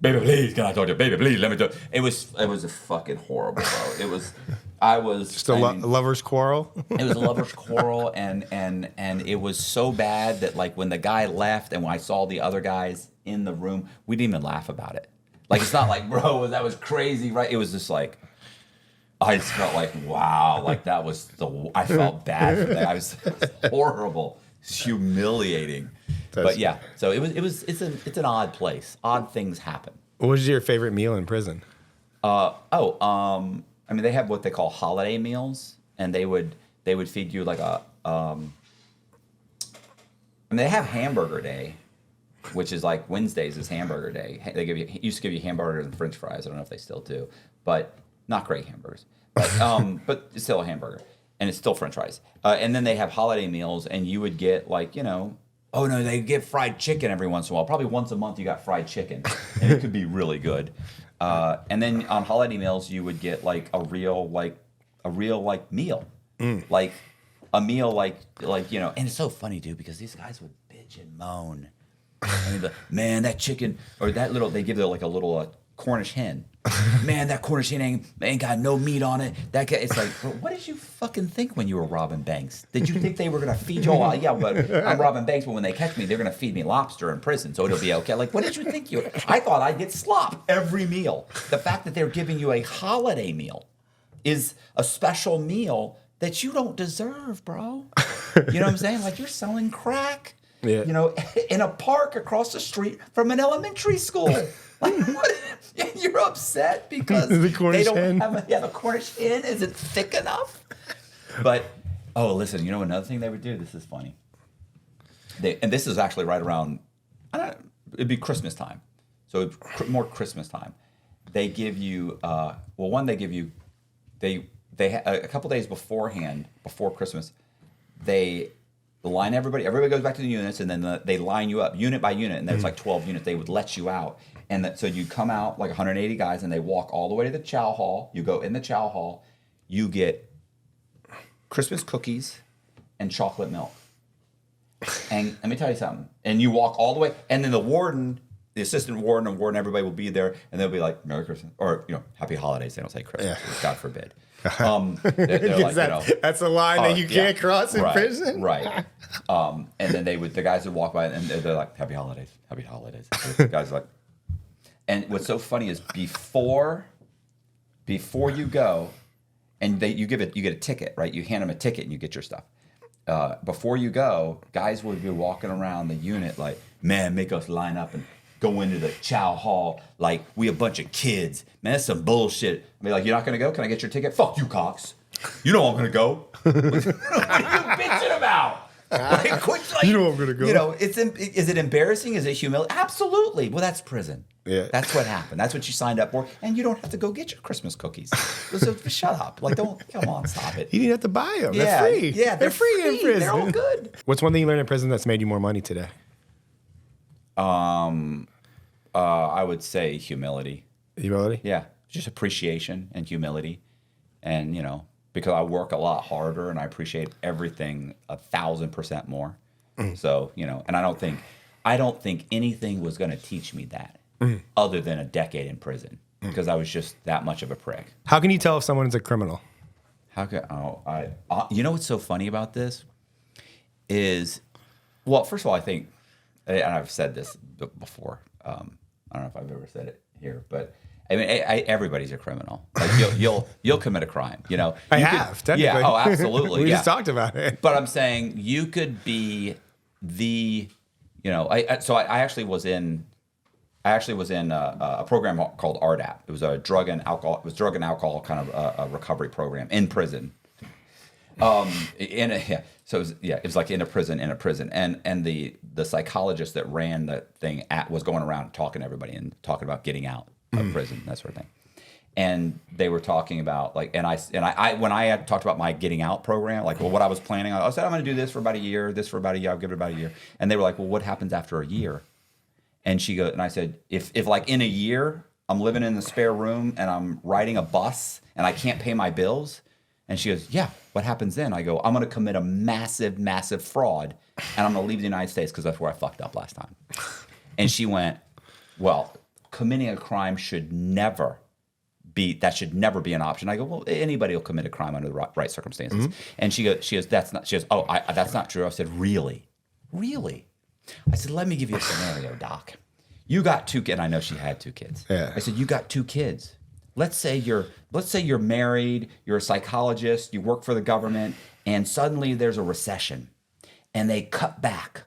"Baby, please, can I talk to you? Baby, please, let me talk." It was a fucking horrible, bro. Just a lover's quarrel. It was a lover's quarrel, and it was so bad that when the guy left and when I saw the other guys in the room, we didn't even laugh about it. It's not like, bro, that was crazy, right? It was just I just felt like, wow, that was I felt bad for that. It was horrible. It's humiliating. But yeah, so it's an odd place. Odd things happen. What was your favorite meal in prison? I mean, they have what they call holiday meals, and they would feed you they have hamburger day, which is Wednesdays is hamburger day. They used to give you hamburgers and French fries. I don't know if they still do, but not great hamburgers. But it's still a hamburger, and it's still French fries. And then they have holiday meals, and you would get oh no, they get fried chicken every once in a while. Probably once a month you got fried chicken, and it could be really good. And then on holiday meals you would get a real meal, a meal and it's so funny, dude, because these guys would bitch and moan. And they'd be like, "Man, that chicken," or that little, they give it a little Cornish hen. "Man, that Cornish hen ain't got no meat on it." That guy, it's bro, what did you fucking think when you were robbing banks? Did you think they were gonna feed you all? Yeah, but I'm robbing banks, but when they catch me, they're gonna feed me lobster in prison, so it'll be okay. What did you think I thought I'd get slop every meal. The fact that they're giving you a holiday meal is a special meal that you don't deserve, bro. You know what I'm saying? You're selling crack. Yeah. In a park across the street from an elementary school. What? You're upset because the Cornish they don't hen. the Cornish hen isn't thick enough. But listen, another thing they would do. This is funny. And this is actually right around. It'd be Christmas time, so more Christmas time. They give you they give you a couple days beforehand, before Christmas, they Everybody goes back to the units, and then they line you up unit by unit, and there's like 12 units. They would let you out, and so you come out like 180 guys, and they walk all the way to the chow hall. You go in the chow hall, you get Christmas cookies and chocolate milk. And let me tell you something. And you walk all the way, and then the warden, the assistant warden and warden, everybody will be there, and they'll be like, "Merry Christmas," or Happy Holidays. They don't say Christmas, God forbid. They're like, that's a line that you can't cross in prison, right? And then the guys would walk by, and they're like, "Happy Holidays, Happy Holidays." The guys are like, and what's so funny is before you go, and you get a ticket, right? You hand them a ticket, and you get your stuff. Before you go, guys would be walking around the unit like, "Man, make us line up and go into the chow hall like we a bunch of kids. Man, that's some bullshit." I mean, like, "You're not going to go? Can I get your ticket?" "Fuck you, Cox. You know I'm going to go." What are you bitching about? You know I'm going to go. Is it embarrassing? Is it humiliating? Absolutely. Well, that's prison. Yeah. That's what happened. That's what you signed up for. And you don't have to go get your Christmas cookies. So shut up. Like, come on, stop it. You didn't have to buy them. Yeah, they're free. Yeah, they're free in prison. They're all good. What's one thing you learned in prison that's made you more money today? I would say humility. Humility? Yeah, just appreciation and humility, and because I work a lot harder and I appreciate everything 1,000% more. So and I don't think anything was going to teach me that other than a decade in prison because I was just that much of a prick. How can you tell if someone's a criminal? What's so funny about this is, well, first of all, I think, and I've said this before. I don't know if I've ever said it here, but I mean, everybody's a criminal. Like you'll commit a crime. I have. Technically. Yeah. Oh, absolutely. We just talked about it. But I'm saying you could be the. I actually was in a program called RDAP. It was a drug and alcohol kind of a recovery program in prison. So it was like in a prison, and the psychologist that ran the thing was going around talking to everybody and talking about getting out of prison, that sort of thing. And they were talking about when I had talked about my getting out program, like, well, what I was planning on, I said I'm going to do this for about a year, I'll give it about a year. And they were like, well, what happens after a year? And she goes, and I said, if like in a year I'm living in the spare room and I'm riding a bus and I can't pay my bills. And she goes, yeah, what happens then? I go, I'm going to commit a massive, massive fraud, and I'm going to leave the United States because that's where I fucked up last time. And she went, well, committing a crime should never be an option. I go, well, anybody will commit a crime under the right circumstances. Mm-hmm. And she goes, that's not true. I said, really? I said, let me give you a scenario, Doc. You got 2 kids. And I know she had 2 kids. Yeah. I said, you got 2 kids. Let's say you're married, you're a psychologist, you work for the government, and suddenly there's a recession, and they cut back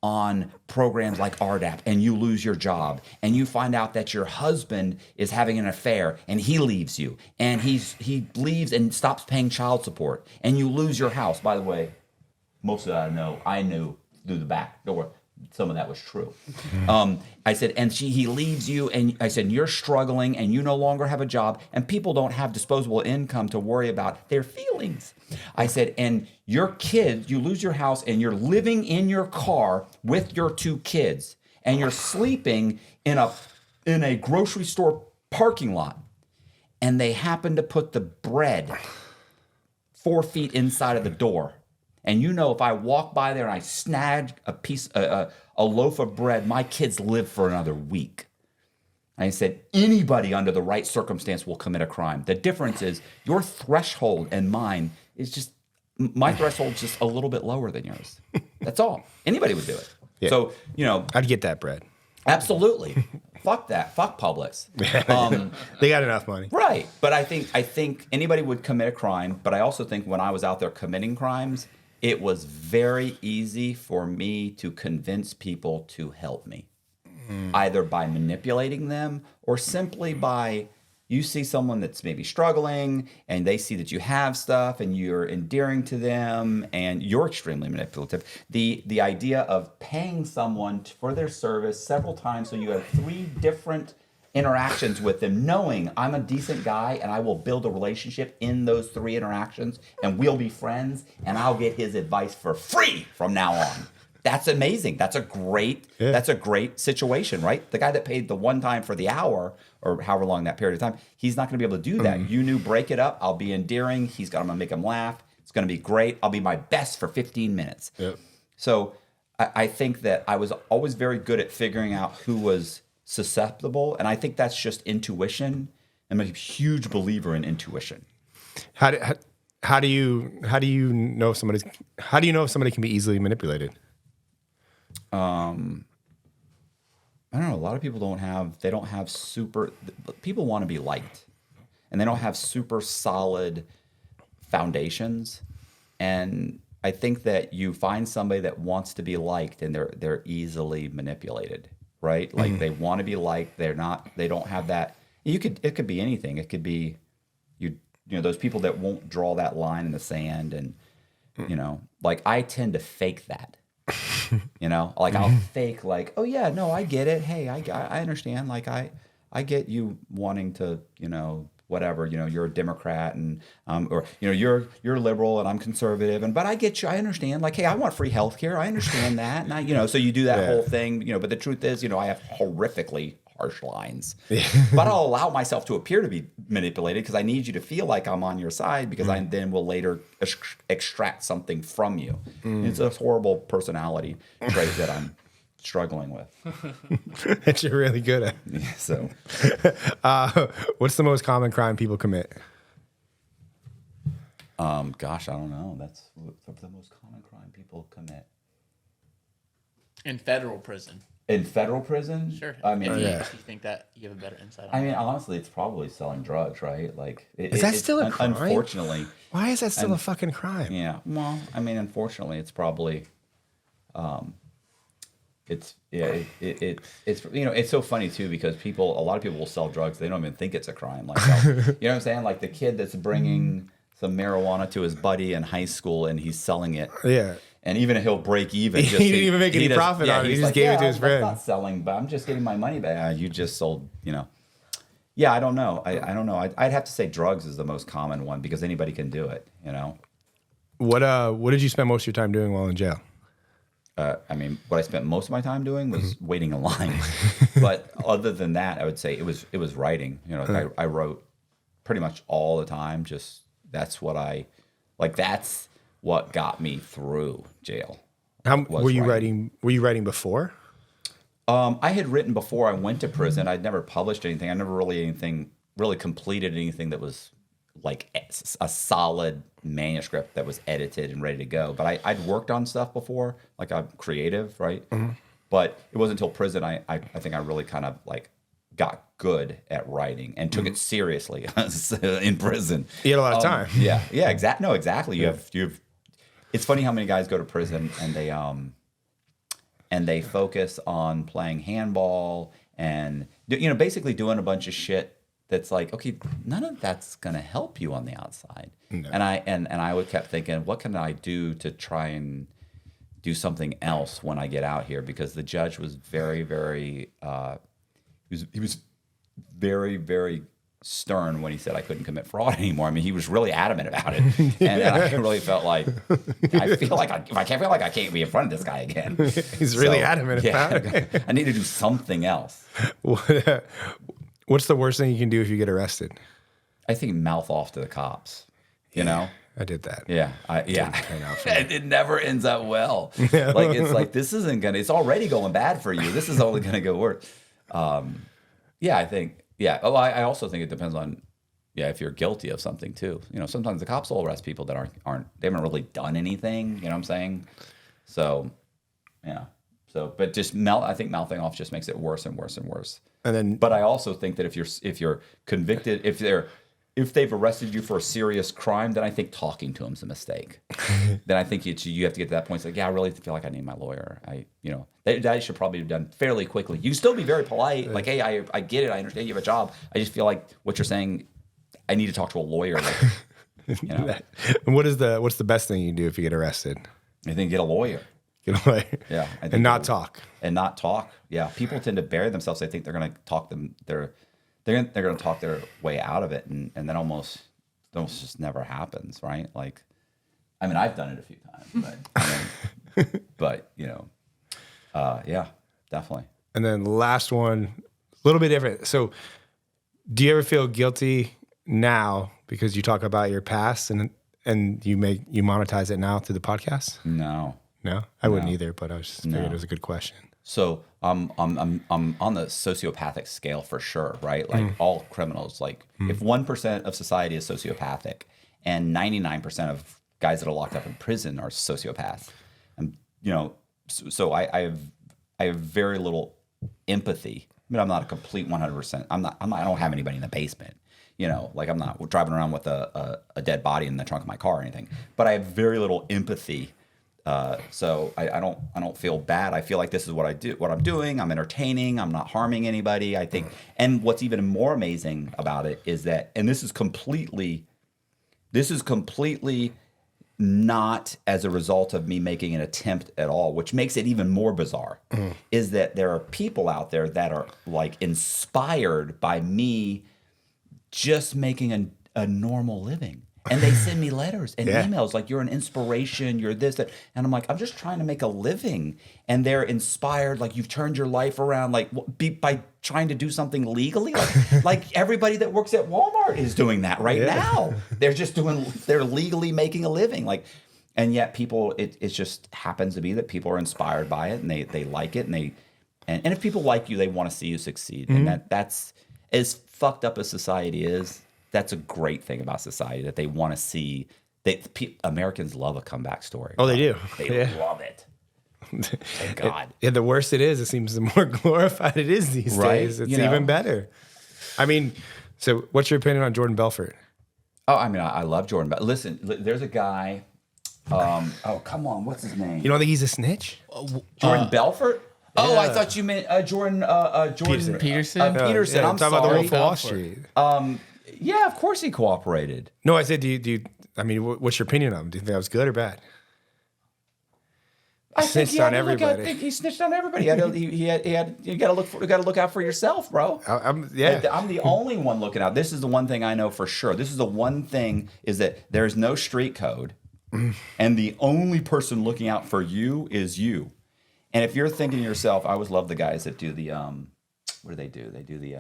on programs like RDAP, and you lose your job, and you find out that your husband is having an affair, and he leaves you, and he leaves and stops paying child support, and you lose your house. By the way, most of that I knew through the back door. Some of that was true. I said, and he leaves you, and I said, you're struggling, and you no longer have a job, and people don't have disposable income to worry about their feelings. I said, and your kids, you lose your house, and you're living in your car with your 2 kids, and you're sleeping in a grocery store parking lot, and they happen to put the bread 4 feet inside of the door. And if I walk by there and I snag a loaf of bread, my kids live for another week. And I said, anybody under the right circumstance will commit a crime. The difference is your threshold and mine is just, my threshold's just a little bit lower than yours. That's all. Anybody would do it. Yeah. So, I'd get that bread. Absolutely. Fuck that. Fuck Publix. They got enough money. Right. But I think anybody would commit a crime. But I also think when I was out there committing crimes, it was very easy for me to convince people to help me, either by manipulating them or simply by, you see someone that's maybe struggling and they see that you have stuff and you're endearing to them and you're extremely manipulative. The idea of paying someone for their service several times, so you have 3 different interactions with them, knowing I'm a decent guy and I will build a relationship in those 3 interactions and we'll be friends and I'll get his advice for free from now on. That's amazing. That's a great situation, right? The guy that paid the one time for the hour or however long that period of time, he's not going to be able to do that. You knew, break it up. I'll be endearing. I'm going to make him laugh. It's going to be great. I'll be my best for 15 minutes. Yep. So I think that I was always very good at figuring out who was susceptible, and I think that's just intuition. I'm a huge believer in intuition. How do you know if somebody can be easily manipulated? I don't know. A lot of people don't have super. People want to be liked, and they don't have super solid foundations. And I think that you find somebody that wants to be liked, and they're easily manipulated. Right? Like they want to be liked. They don't have that. It could be anything. It could be you know, those people that won't draw that line in the sand, and you know, like I tend to fake that. You know, like I'll fake like, oh yeah, no, I get it. Hey, I understand. Like I get you wanting to, you know, whatever, you know, you're a Democrat and or you know, you're liberal and I'm conservative, but I get you. I understand. Like, hey, I want free health care. I understand that. And you know, so you do that whole thing, you know, but the truth is, you know, I have horrifically harsh lines, but I'll allow myself to appear to be manipulated because I need you to feel like I'm on your side because I then will later extract something from you. It's a horrible personality trait that I'm struggling with. That you're really good at. Yeah, so, what's the most common crime people commit? Gosh, I don't know. That's the most common crime people commit. In federal prison. In federal prison? Sure. I mean, if you think that you have a better insight on I mean, honestly, it's probably selling drugs, right? Like, is that still a crime? Unfortunately. Why is that still a fucking crime? Yeah. Well, I mean, unfortunately, it's probably, it's you know, it's so funny too because a lot of people will sell drugs. They don't even think it's a crime. Like, you know what I'm saying? Like the kid that's bringing some marijuana to his buddy in high school and he's selling it. Yeah. And even if he'll break even, he didn't even make any profit on it. He just gave it to his friend. I'm not selling, but I'm just getting my money back. You just sold, you know. Yeah, I don't know. I don't know. I'd have to say drugs is the most common one because anybody can do it, you know. What did you spend most of your time doing while in jail? I mean, what I spent most of my time doing was waiting in line. But other than that, I would say it was writing. You know, I wrote pretty much all the time. Just that's what that's what got me through jail. Were you writing? Were you writing before? I had written before I went to prison. I'd never published anything. I never really completed anything that was like a solid manuscript that was edited and ready to go. But I'd worked on stuff before, like I'm creative, right? But it wasn't until prison I think I really kind of like got good at writing and took it seriously in prison. You had a lot of time. Yeah, exactly. No, exactly. You have. It's funny how many guys go to prison and they focus on playing handball and you know basically doing a bunch of shit that's like, okay, none of that's gonna help you on the outside. No. And I kept thinking, what can I do to try and do something else when I get out here? Because the judge was very, very he was very, very stern when he said I couldn't commit fraud anymore. I mean, he was really adamant about it, and I really felt like I feel like I can't be in front of this guy again. He's really adamant about it. I need to do something else. What's the worst thing you can do if you get arrested? I think mouth off to the cops. You know, I did that. Yeah, it never ends up well. Like it's like this isn't gonna. It's already going bad for you. This is only gonna go worse. Yeah, I think. Yeah. Oh, I also think it depends on, if you're guilty of something too. You know, sometimes the cops will arrest people that they haven't really done anything. You know what I'm saying? So, yeah. So, but just I think mouthing off just makes it worse and worse and worse. And then, but I also think that if you're convicted, if they've arrested you for a serious crime, then I think talking to them is a mistake. Then I think you have to get to that point. It's like, I really feel like I need my lawyer. That should probably be done fairly quickly. You still be very polite, like, hey, I get it, I understand you have a job. I just feel like what you're saying, I need to talk to a lawyer. Like, And what's the best thing you can do if you get arrested? I think get a lawyer. Get away. Yeah. And not talk. And not talk. Yeah. People tend to bury themselves. They think they're going to talk them. They're going to talk their way out of it. And then almost just never happens. Right. Like, I mean, I've done it a few times, but yeah, definitely. And then the last one, a little bit different. So do you ever feel guilty now because you talk about your past and you monetize it now through the podcast? No, I wouldn't either, but I was just figured it was a good question. So I'm on the sociopathic scale for sure, right? Like all criminals, like if 1% of society is sociopathic and 99% of guys that are locked up in prison are sociopaths, and so I have very little empathy. I mean, I'm not a complete 100%. I don't have anybody in the basement. Like I'm not driving around with a dead body in the trunk of my car or anything. But I have very little empathy. So I don't feel bad. I feel like this is what I do, what I'm doing. I'm entertaining. I'm not harming anybody. I think. And what's even more amazing about it is that, and this is completely not as a result of me making an attempt at all, which makes it even more bizarre, is that there are people out there that are like inspired by me just making a normal living. And they send me letters and emails like, you're an inspiration, you're this, that. And I'm like, I'm just trying to make a living. And they're inspired, like you've turned your life around, like by trying to do something legally. Like everybody that works at Walmart is doing that right now. They're legally making a living. Like, and yet people, it just happens to be that people are inspired by it and they like it. And if people like you, they want to see you succeed. And that's as fucked up as society is. That's a great thing about society, that they want to see that Americans love a comeback story. Oh, they do. They love it. Thank God. The worse it is, it seems the more glorified it is these days. It's even better. I mean, so what's your opinion on Jordan Belfort? Oh, I mean, I love Jordan. But listen, there's a guy. Oh, come on. What's his name? You don't think he's a snitch? Jordan Belfort? Yeah. Oh, I thought you meant Jordan Peterson. Peterson. I'm talking sorry. about the Wolf of Wall Street. Yeah, of course he cooperated. No, I said, do you? I mean, what's your opinion on him? Do you think that was good or bad? I think he snitched on everybody. You got to look out for yourself, bro. I'm the only one looking out. This is the one thing I know for sure. This is the one thing, is that there's no street code, and the only person looking out for you is you. And if you're thinking to yourself, I always love the guys that do the what do? They do the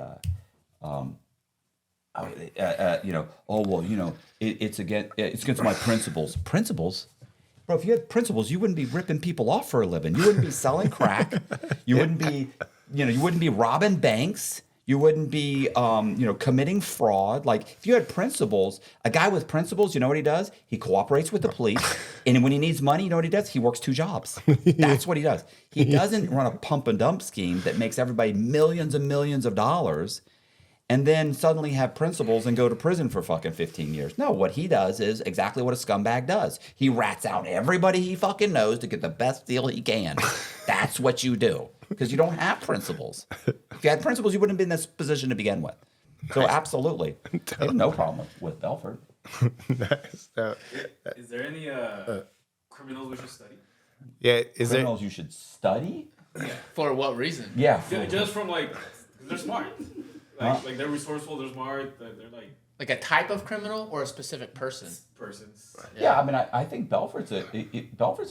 it's against my principles. Principles? Bro, if you had principles, you wouldn't be ripping people off for a living. You wouldn't be selling crack. You wouldn't be robbing banks. You wouldn't be committing fraud. Like, if you had principles, a guy with principles, you know what he does? He cooperates with the police. And when he needs money, you know what he does? He works 2 jobs. That's what he does. He doesn't run a pump and dump scheme that makes everybody millions and millions of dollars and then suddenly have principles and go to prison for fucking 15 years. No, what he does is exactly what a scumbag does. He rats out everybody he fucking knows to get the best deal he can. That's what you do, because you don't have principles. If you had principles, you wouldn't be in this position to begin with. So absolutely. I have no problem with Belfort. Nice. Is there any criminals we should study? Yeah, Criminals you should study? Yeah. For what reason? Yeah, just from they're smart. Like they're resourceful, they're smart, they're like a type of criminal or a specific person? Persons. Yeah, I mean, I think Belfort's a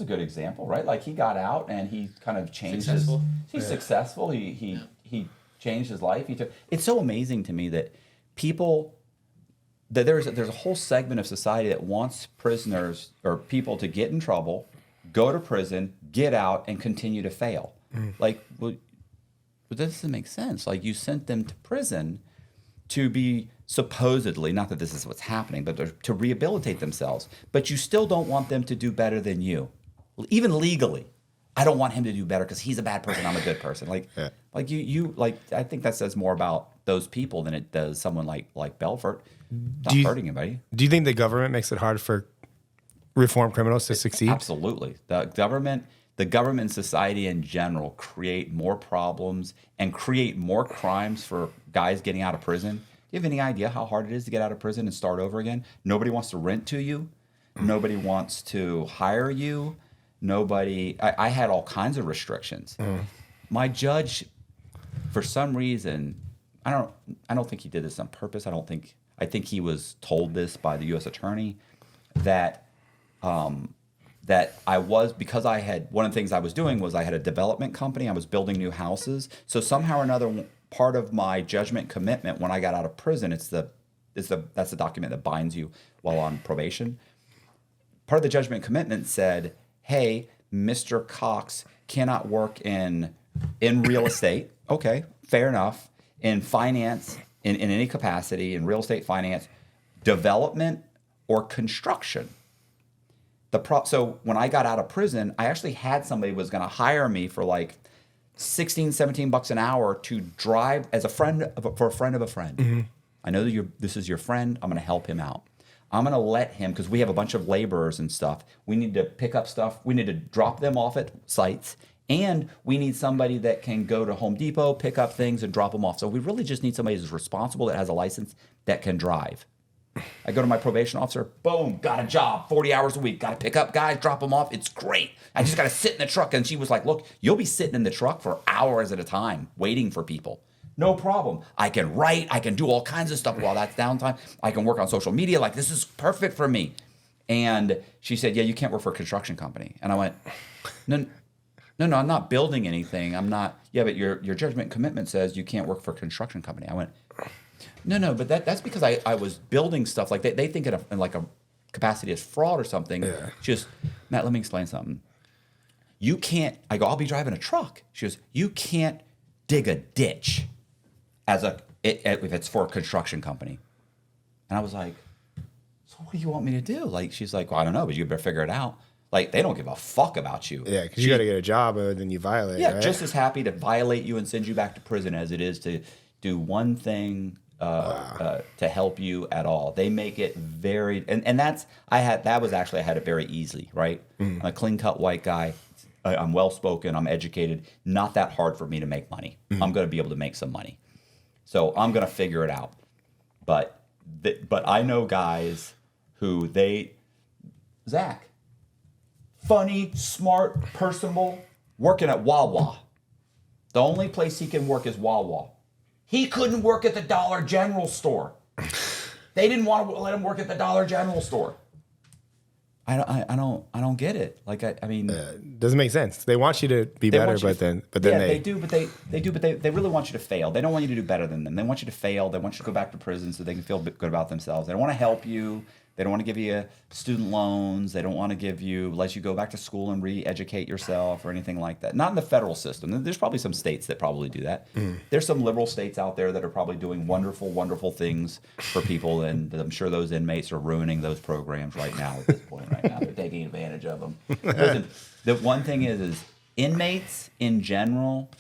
good example, right? Like, he got out and he kind of changed Successful. He's successful. He changed his life. It's so amazing to me that there's a whole segment of society that wants prisoners or people to get in trouble, go to prison, get out, and continue to fail. Like, well, but that doesn't make sense. Like, you sent them to prison to be supposedly, not that this is what's happening, but to rehabilitate themselves. But you still don't want them to do better than you. Even legally. I don't want him to do better because he's a bad person, I'm a good person. Like I think that says more about those people than it does someone like Belfort. Not hurting anybody. Do you think the government makes it hard for reformed criminals to succeed? Absolutely. The government and society in general create more problems and create more crimes for guys getting out of prison. Do you have any idea how hard it is to get out of prison and start over again? Nobody wants to rent to you. Nobody wants to hire you. I had all kinds of restrictions. My judge, for some reason, I don't think he did this on purpose. I think he was told this by the U.S. attorney that because I had, one of the things I was doing was I had a development company. I was building new houses. So somehow or another, part of my judgment commitment when I got out of prison, that's the document that binds you while on probation. Part of the judgment commitment said, hey, Mr. Cox cannot work in real estate. Okay, fair enough. In finance, in any capacity, in real estate finance, development, or construction. So when I got out of prison, I actually had somebody who was going to hire me for like $16-17 an hour to drive as for a friend of a friend. Mm-hmm. I know that this is your friend. I'm going to help him out. I'm going to let him, because we have a bunch of laborers and stuff. We need to pick up stuff. We need to drop them off at sites. And we need somebody that can go to Home Depot, pick up things, and drop them off. So we really just need somebody who's responsible, that has a license, that can drive. I go to my probation officer, boom, got a job, 40 hours a week. Got to pick up guys, drop them off. It's great. I just got to sit in the truck. And she was like, look, you'll be sitting in the truck for hours at a time waiting for people. No problem. I can write. I can do all kinds of stuff while that's downtime. I can work on social media. Like, this is perfect for me. And she said, yeah, you can't work for a construction company. And I went, no, I'm not building anything. I'm not. Yeah, but your judgment commitment says you can't work for a construction company. I went, no, but that's because I was building stuff. Like they think in like a capacity as fraud or something. Yeah. She goes, Matt, let me explain something. You can't. I go, I'll be driving a truck. She goes, you can't dig a ditch if it's for a construction company. And I was like, so what do you want me to do? Like, she's like, well, I don't know, but you better figure it out. Like, they don't give a fuck about you. Yeah, because you got to get a job and then you violate. Yeah, right? Just as happy to violate you and send you back to prison as it is to do one thing to help you at all. They make it very, and I had it very easy, right? I'm a clean cut white guy. I'm well spoken. I'm educated. Not that hard for me to make money. I'm going to be able to make some money, so I'm going to figure it out. But I know guys who Zach. Funny, smart, personable, working at Wawa. The only place he can work is Wawa. He couldn't work at the Dollar General store. They didn't want to let him work at the Dollar General store. I don't get it. Like I mean, doesn't make sense. They want you to be better, but then they do, but they really want you to fail. They don't want you to do better than them. They want you to fail. They want you to go back to prison so they can feel good about themselves. They don't want to help you. They don't want to give you student loans. They don't want to let you go back to school and re-educate yourself or anything like that. Not in the federal system. There's probably some states that probably do that. There's some liberal states out there that are probably doing wonderful, wonderful things for people, and I'm sure those inmates are ruining those programs right now at this point. Right now, they're taking advantage of them. Listen, the one thing is inmates in general,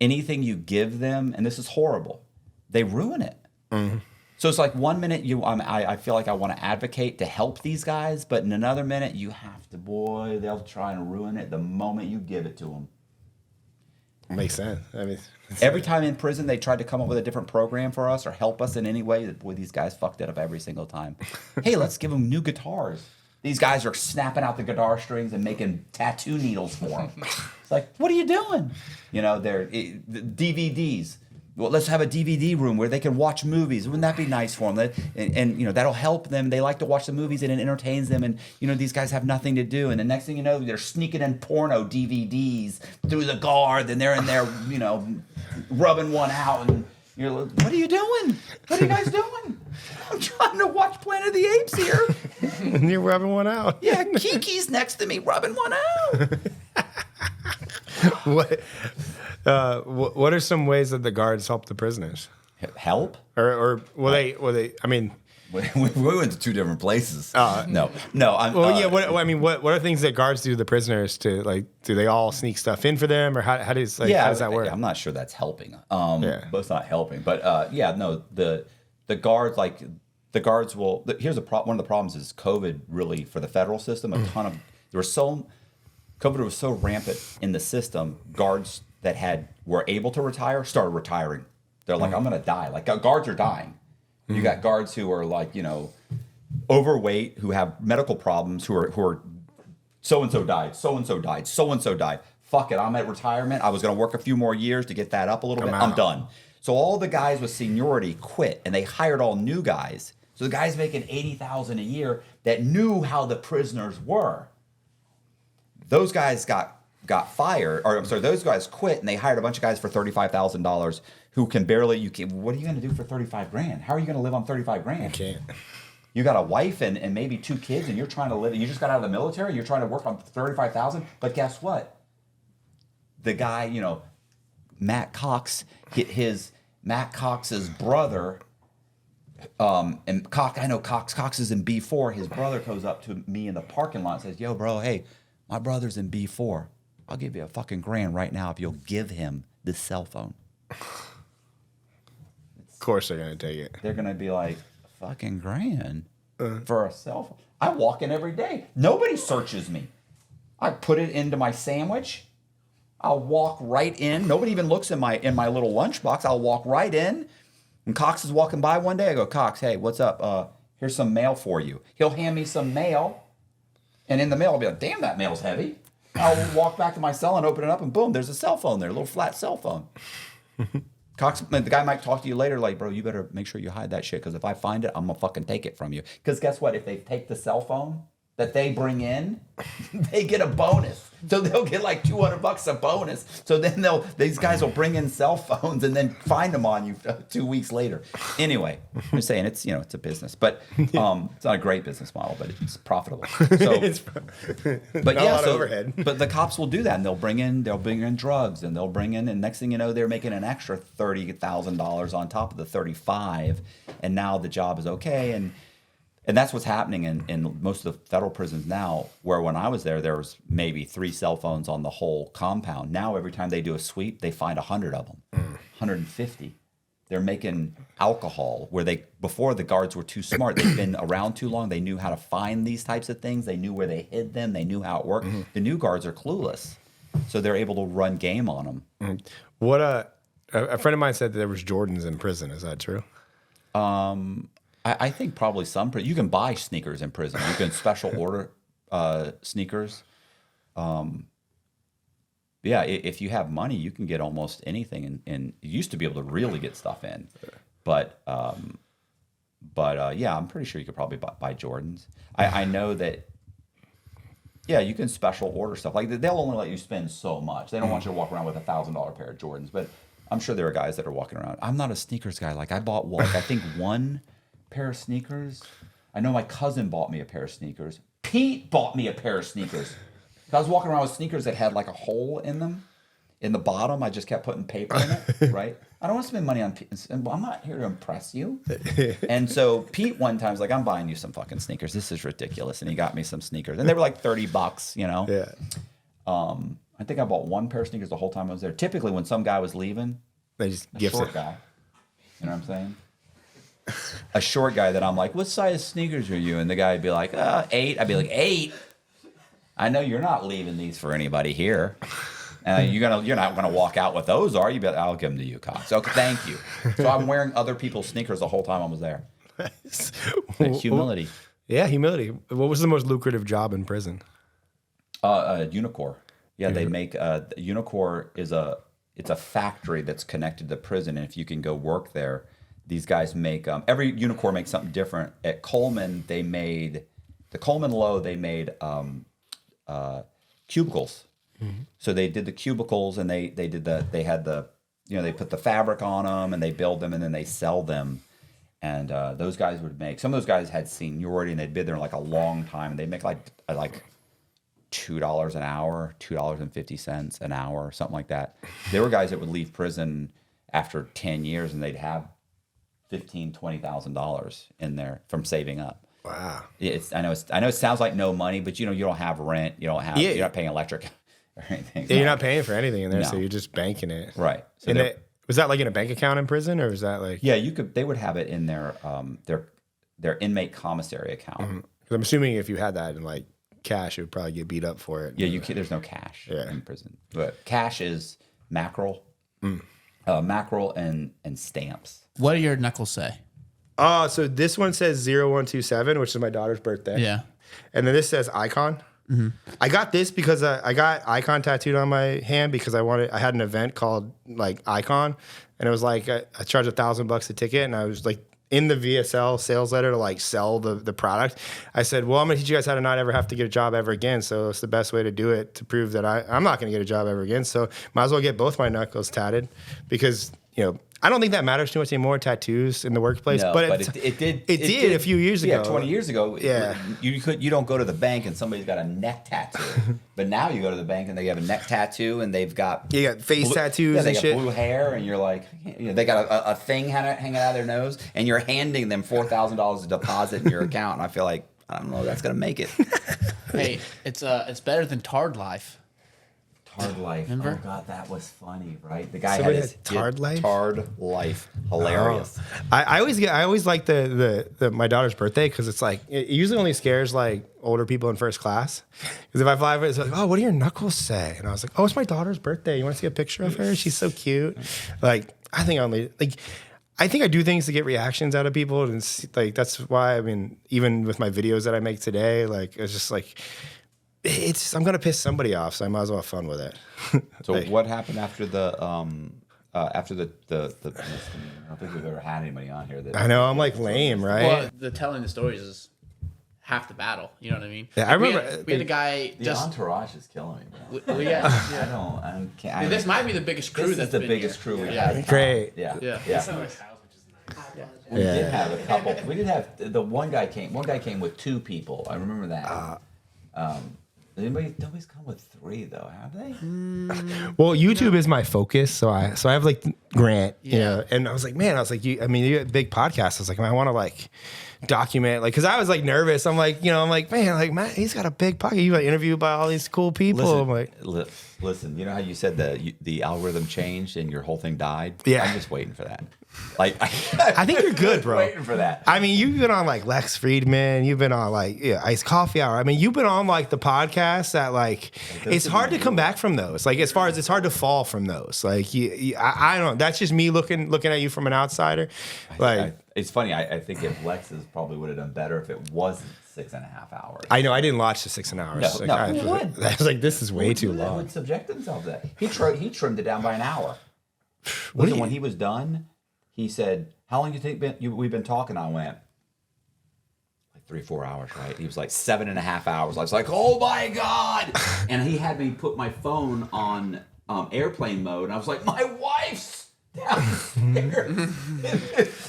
anything you give them, and this is horrible, they ruin it. Mm-hmm. So it's like 1 minute I feel like I want to advocate to help these guys, but in another minute you have to, they'll try and ruin it the moment you give it to them. Makes sense. I mean, every time in prison they tried to come up with a different program for us or help us in any way. These guys fucked it up every single time. Hey, let's give them new guitars. These guys are snapping out the guitar strings and making tattoo needles for them. It's like, what are you doing? They're DVDs. Well, let's have a DVD room where they can watch movies. Wouldn't that be nice for them? And that'll help them. They like to watch the movies and it entertains them. And these guys have nothing to do. And the next thing you know, they're sneaking in porno DVDs through the guard. And they're in there, rubbing one out. And you're like, what are you doing? What are you guys doing? I'm trying to watch Planet of the Apes here. And you're rubbing one out. Yeah, Kiki's next to me rubbing one out. What are some ways that the guards help the prisoners? Help? Or will they? I mean, we went to two different places. No. What are things that guards do to the prisoners to do they all sneak stuff in for them, or how does that work? I'm not sure that's helping. But it's not helping. But the guards will. Here's one of the problems is COVID really for the federal system. COVID was so rampant in the system. Guards that were able to retire started retiring. They're like, I'm gonna die. Like guards are dying. You got guards who are like, overweight, who have medical problems, who are So-and-so died, so-and-so died, so-and-so died. Fuck it, I'm at retirement. I was going to work a few more years to get that up a little bit. I'm done. So all the guys with seniority quit, and they hired all new guys. So the guys making $80,000 a year that knew how the prisoners were. Those guys got fired, or I'm sorry, those guys quit, and they hired a bunch of guys for $35,000 who can barely. What are you going to do for $35,000? How are you going to live on $35,000? You can't. You got a wife and maybe 2 kids, and you're trying to live. You just got out of the military. You're trying to work on $35,000. But guess what? The guy, Matt Cox, Matt Cox's brother. And I know Cox is in B4. His brother goes up to me in the parking lot and says, "Yo, bro, hey, my brother's in B4. I'll give you a fucking grand right now if you'll give him this cell phone." Of course they're gonna take it. They're gonna be like, "Fucking grand for a cell phone." I walk in every day. Nobody searches me. I put it into my sandwich. I'll walk right in. Nobody even looks in my little lunchbox. I'll walk right in. When Cox is walking by one day, I go, "Cox, hey, what's up? Here's some mail for you." He'll hand me some mail, and in the mail, I'll be like, "Damn, that mail's heavy." I'll walk back to my cell and open it up, and boom, there's a cell phone there, a little flat cell phone. Cox, the guy might talk to you later, like, "Bro, you better make sure you hide that shit, because if I find it, I'm gonna fucking take it from you." Because guess what? If they take the cell phone that they bring in, they get a bonus. So they'll get like $200 a bonus. So then these guys will bring in cell phones and then find them on you 2 weeks later. Anyway, I'm just saying it's a business, but it's not a great business model, but it's profitable. So, but yeah, so overhead. But the cops will do that, and they'll bring in drugs, and and next thing you know, they're making an extra $30,000 on top of the 35, and now the job is okay. And that's what's happening in most of the federal prisons now, where when I was there was maybe 3 cell phones on the whole compound. Now, every time they do a sweep, they find 100 of them, 150. They're making alcohol, where before the guards were too smart. They've been around too long. They knew how to find these types of things. They knew where they hid them. They knew how it worked. The new guards are clueless, so they're able to run game on them. What a friend of mine said that there was Jordans in prison. Is that true? I think probably some. You can buy sneakers in prison. You can special order sneakers. Yeah, if you have money, you can get almost anything. And you used to be able to really get stuff in. But yeah, I'm pretty sure you could probably buy Jordans. I know that. Yeah, you can special order stuff. Like, they'll only let you spend so much. They don't want you to walk around with $1,000 pair of Jordans. But I'm sure there are guys that are walking around. I'm not a sneakers guy. Like, I bought I think one pair of sneakers. I know my cousin bought me a pair of sneakers. Pete bought me a pair of sneakers. I was walking around with sneakers that had like a hole in them. In the bottom, I just kept putting paper in it, right? I don't want to spend money on. I'm not here to impress you. And so Pete one time was like, "I'm buying you some fucking sneakers. This is ridiculous." And he got me some sneakers, and they were like $30, Yeah. I think I bought one pair of sneakers the whole time I was there. Typically, when some guy was leaving, They just gift short it. guy. You know what I'm saying? A short guy that I'm like, "What size sneakers are you?" And the guy would be like, 8. I'd be like, 8? I know you're not leaving these for anybody here. You're not gonna walk out with those, are you? But I'll give them to you, Cox. Okay, thank you. So I'm wearing other people's sneakers the whole time I was there. Humility. Yeah, humility. What was the most lucrative job in prison? Unicor. Yeah, they make Unicor is a factory that's connected to prison, and if you can go work there, these guys make every Unicor makes something different. At Coleman, they made cubicles. Mm-hmm. So they did the cubicles, and they put the fabric on them, and they build them, and then they sell them. And those guys would make, some of those guys had seniority, and they'd been there like a long time, and they'd make like $2 an hour, $2.50 an hour, something like that. There were guys that would leave prison after 10 years, and they'd have $15,000, $20,000 in there from saving up. Wow. I know it sounds like no money, but you don't have rent, you're not paying electric or anything. Yeah, you're not paying for anything in there, No. So you're just banking it. Right. So and was that like in a bank account in prison, or was that like? Yeah, they would have it in their inmate commissary account. Mm-hmm. 'Cause I'm assuming if you had that in like cash, it would probably get beat up for it. Yeah, there's no cash in prison. But cash is mackerel, mackerel and stamps. What do your knuckles say? Oh, so this one says 0127, which is my daughter's birthday. Yeah. And then this says icon. I got this because I got Icon tattooed on my hand because I had an event called like Icon, and it was like I charged $1,000 a ticket, and I was like in the VSL sales letter to like sell the product. I said, well, I'm gonna teach you guys how to not ever have to get a job ever again. So it's the best way to do it to prove that I'm not gonna get a job ever again. So might as well get both my knuckles tatted because I don't think that matters too much anymore, tattoos in the workplace. No, but it did a few years ago. Yeah, 20 years ago. Yeah. You don't go to the bank and somebody's got a neck tattoo. But now you go to the bank and they have a neck tattoo and they've got face tattoos they and got shit. blue hair and you're like, they got a thing hanging out of their nose and you're handing them $4,000 to deposit in your account. And I feel like, I don't know if that's going to make it. Hey, it's better than Tard Life. Tard Life. Remember? Oh God, that was funny, right? The guy Somebody had his had Tard Life? Tard Life. Hilarious. I always like the my daughter's birthday because it's like it usually only scares like older people in first class. Because if I fly over, it's like, oh, what do your knuckles say? And I was like, oh, it's my daughter's birthday. You want to see a picture of her? She's so cute. Like I think I do things to get reactions out of people, and like that's why even with my videos that I make today, like it's just like. I'm gonna piss somebody off, so I might as well have fun with it. So what happened after the I don't think we've ever had anybody on here that I know I'm like lame, right? Well, the telling the stories is half the battle. You know what I mean? Yeah, Like, I remember we had a guy. the entourage is killing me, bro. Yeah. I This might be the biggest crew This that's is the been biggest here. crew we Yeah. had. Great. Yeah. Yeah. It's a nice house, which is nice. We did have a couple. We did have the one guy came. One guy came with 2 people. I remember that. Nobody's come with 3 though, have they? Well, YouTube is my focus, so I have like Grant, Yeah. and I was like, you got a big podcast. I was like, man, I want to like document, like, because I was like nervous. I'm like, man, like Matt, he's got a big podcast. You like interviewed by all these cool people. I'm like, Listen. You know how you said the algorithm changed and your whole thing died? Yeah. I'm just waiting for that. Like, I think you're good, bro. Waiting for that. I mean, you've been on like Lex Friedman. You've been on like Iced Coffee Hour. I mean, you've been on like the podcasts that like it's hard to come back from those. Like as far as it's hard to fall from those. Like I don't know. That's just me looking at you from an outsider. Like it's funny. I think if Lex's probably would have done better if it wasn't 6.5 hours. I know I didn't watch the 6 hours. No, I who would? was like, this is way too Who long. would subject themselves to that? He trimmed it down by an hour. What Listen, when he was done, he said, "How long do you think we've been talking?" I went, like 3-4 hours, right? He was like 7.5 hours. I was like, "Oh my God!" And he had me put my phone on airplane mode, and I was like, "My wife's downstairs."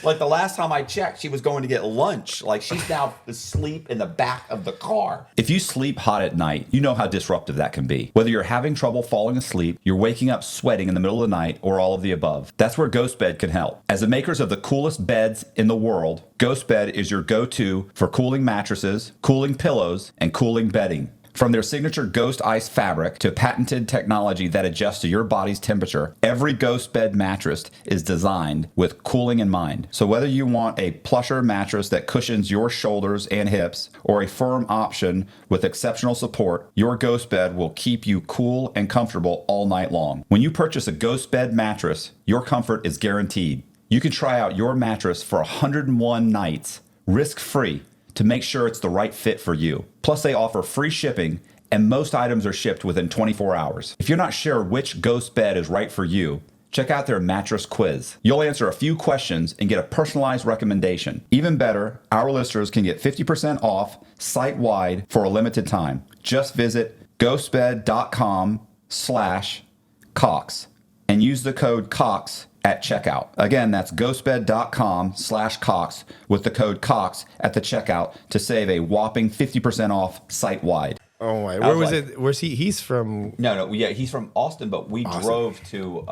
Like the last time I checked, she was going to get lunch. Like she's now asleep in the back of the car. If you sleep hot at night, you know how disruptive that can be. Whether you're having trouble falling asleep, you're waking up sweating in the middle of the night, or all of the above, that's where Ghost Bed can help. As the makers of the coolest beds in the world, Ghost Bed is your go-to for cooling mattresses, cooling pillows, and cooling bedding. From their signature Ghost Ice fabric to patented technology that adjusts to your body's temperature, every Ghost Bed mattress is designed with cooling in mind. So whether you want a plusher mattress that cushions your shoulders and hips, or a firm option with exceptional support, your Ghost Bed will keep you cool and comfortable all night long. When you purchase a Ghost Bed mattress, your comfort is guaranteed. You can try out your mattress for 101 nights, risk-free, to make sure it's the right fit for you. Plus, they offer free shipping, and most items are shipped within 24 hours. If you're not sure which Ghost Bed is right for you, check out their mattress quiz. You'll answer a few questions and get a personalized recommendation. Even better, our listeners can get 50% off site-wide for a limited time. Just visit ghostbed.com/Cox and use the code COX at checkout. Again, that's ghostbed.com/Cox with the code COX at the checkout to save a whopping 50% off site-wide. Oh my! Where was it? Where's he? He's from. No, yeah, he's from Austin, but we drove to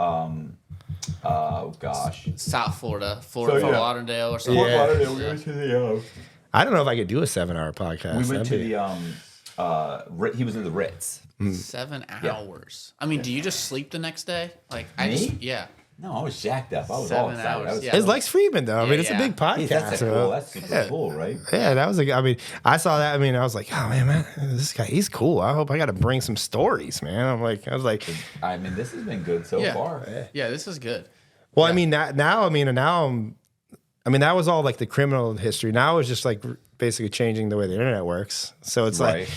South Florida, Fort Lauderdale or something. Yeah. We went to the I don't know if I could do a 7-hour podcast. we went to the he was in the Ritz. 7 hours. I mean, do you just sleep the next day? Like Me? yeah. No, I was jacked up. I was 7 all excited. hours, I was yeah. It's Lex Friedman though. I mean, it's a big podcast. That's so- cool. That's super cool, right? Yeah, that was I mean, I saw that. I mean, I was like, oh man, this guy, he's cool. I hope I got to bring some stories, man. I was like, I mean, this has been good so far. Yeah, this is good. well, I mean, now that was all like the criminal history. Now it's just like basically changing the way the internet works. So it's Right.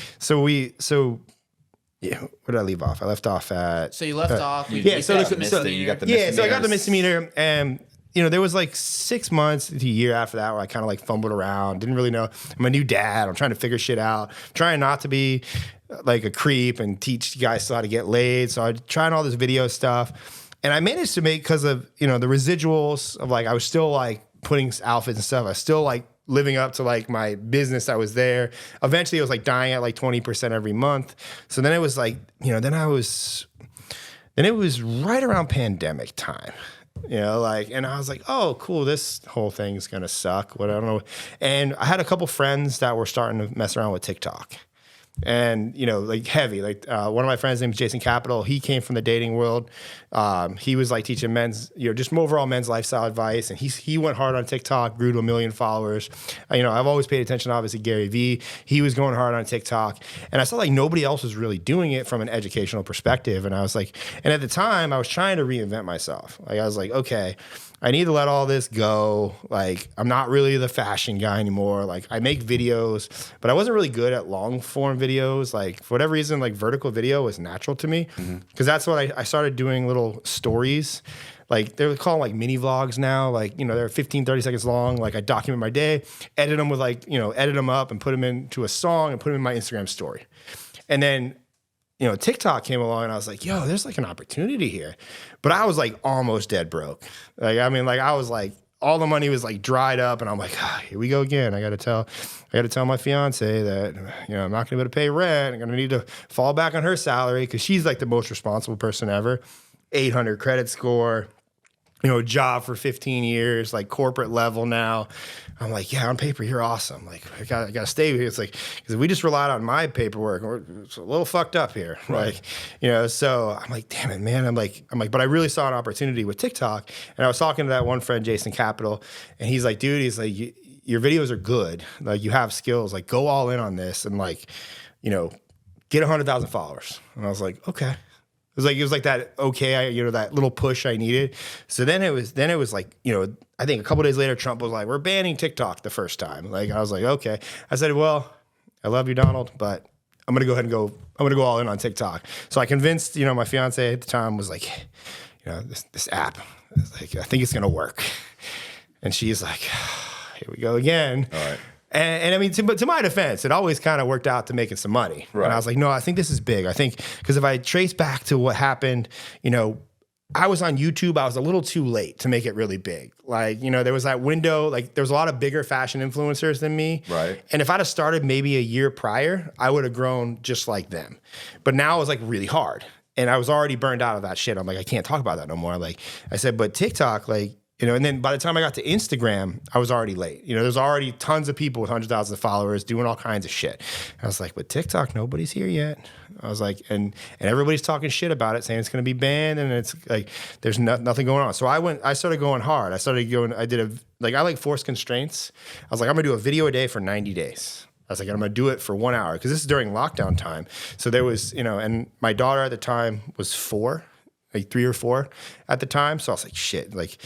yeah, where did I leave off? I left off at. So you left off. You Yeah, so got the misdemeanor. misdemeanor. You got the Yeah, so I got the misdemeanors. misdemeanor, and there was like 6 months to a year after that where I kind of like fumbled around, didn't really know. I'm a new dad. I'm trying to figure shit out. Trying not to be like a creep and teach guys how to get laid. So I'm trying all this video stuff, and I managed to make, because of the residuals of like I was still like putting outfits and stuff. I was still like living up to like my business that was there. Eventually, it was like dying at like 20% every month. So then it was like then it was right around pandemic time. And I was like, oh, cool, this whole thing's gonna suck. What, I don't know. And I had a couple friends that were starting to mess around with TikTok. And, like heavy, like one of my friends named Jason Capital. He came from the dating world. He was like teaching men's, just overall men's lifestyle advice. And he went hard on TikTok, grew to 1 million followers. I've always paid attention to, obviously, Gary Vee. He was going hard on TikTok. And I saw like nobody else was really doing it from an educational perspective. And I was like, and at the time I was trying to reinvent myself. Like I was like, okay, I need to let all this go. Like, I'm not really the fashion guy anymore. Like, I make videos, but I wasn't really good at long form videos. Like, for whatever reason, like vertical video was natural to me, because that's what I started doing, little stories. Like, they're called like mini vlogs now. Like, they're 15, 30 seconds long. Like, I document my day, edit them with like, edit them up and put them into a song and put them in my Instagram story. And then TikTok came along and I was like, yo, there's like an opportunity here. But I was like almost dead broke. Like, I was like, all the money was like dried up, and I'm like, here we go again. I got to tell my fiance that, I'm not going to be able to pay rent. I'm going to need to fall back on her salary, because she's like the most responsible person ever. 800 credit score, job for 15 years, like corporate level now. I'm like, yeah, on paper, you're awesome. Like, I gotta stay with you. It's like, because if we just relied on my paperwork, it's a little fucked up here. Right. Like, so I'm like, damn it, man. I'm like, but I really saw an opportunity with TikTok. And I was talking to that one friend, Jason Capital, and he's like, dude, he's like, your videos are good. Like, you have skills. Like, go all in on this and like, get 100,000 followers. And I was like, okay. It was like that, okay, that little push I needed. So then it was like, I think a couple days later, Trump was like, we're banning TikTok the first time. Like, I was like, okay. I said, well, I love you, Donald, but I'm going to go all in on TikTok. So I convinced, my fiance at the time was like, this app, like, I think it's going to work. And she's like, here we go again. All right. And I mean, to my defense, it always kind of worked out to making some money. Right. And I was like, no, I think this is big. I think, because if I trace back to what happened, I was on YouTube. I was a little too late to make it really big. Like, there was that window, like there was a lot of bigger fashion influencers than me. Right. And if I'd have started maybe a year prior, I would have grown just like them. But now it was like really hard. And I was already burned out of that shit. I'm like, I can't talk about that no more. Like I said, but TikTok, like, and then by the time I got to Instagram, I was already late. There's already tons of people with hundreds of thousands of followers doing all kinds of shit. I was like, but TikTok, nobody's here yet. I was like, and everybody's talking shit about it, saying it's going to be banned, and it's like there's nothing going on. So I started going hard. I like force constraints. I was like, I'm going to do a video a day for 90 days. I was like, I'm going to do it for 1 hour, because this is during lockdown time. So there was, and my daughter at the time was 4, like 3 or 4 at the time. So I was like, shit, like,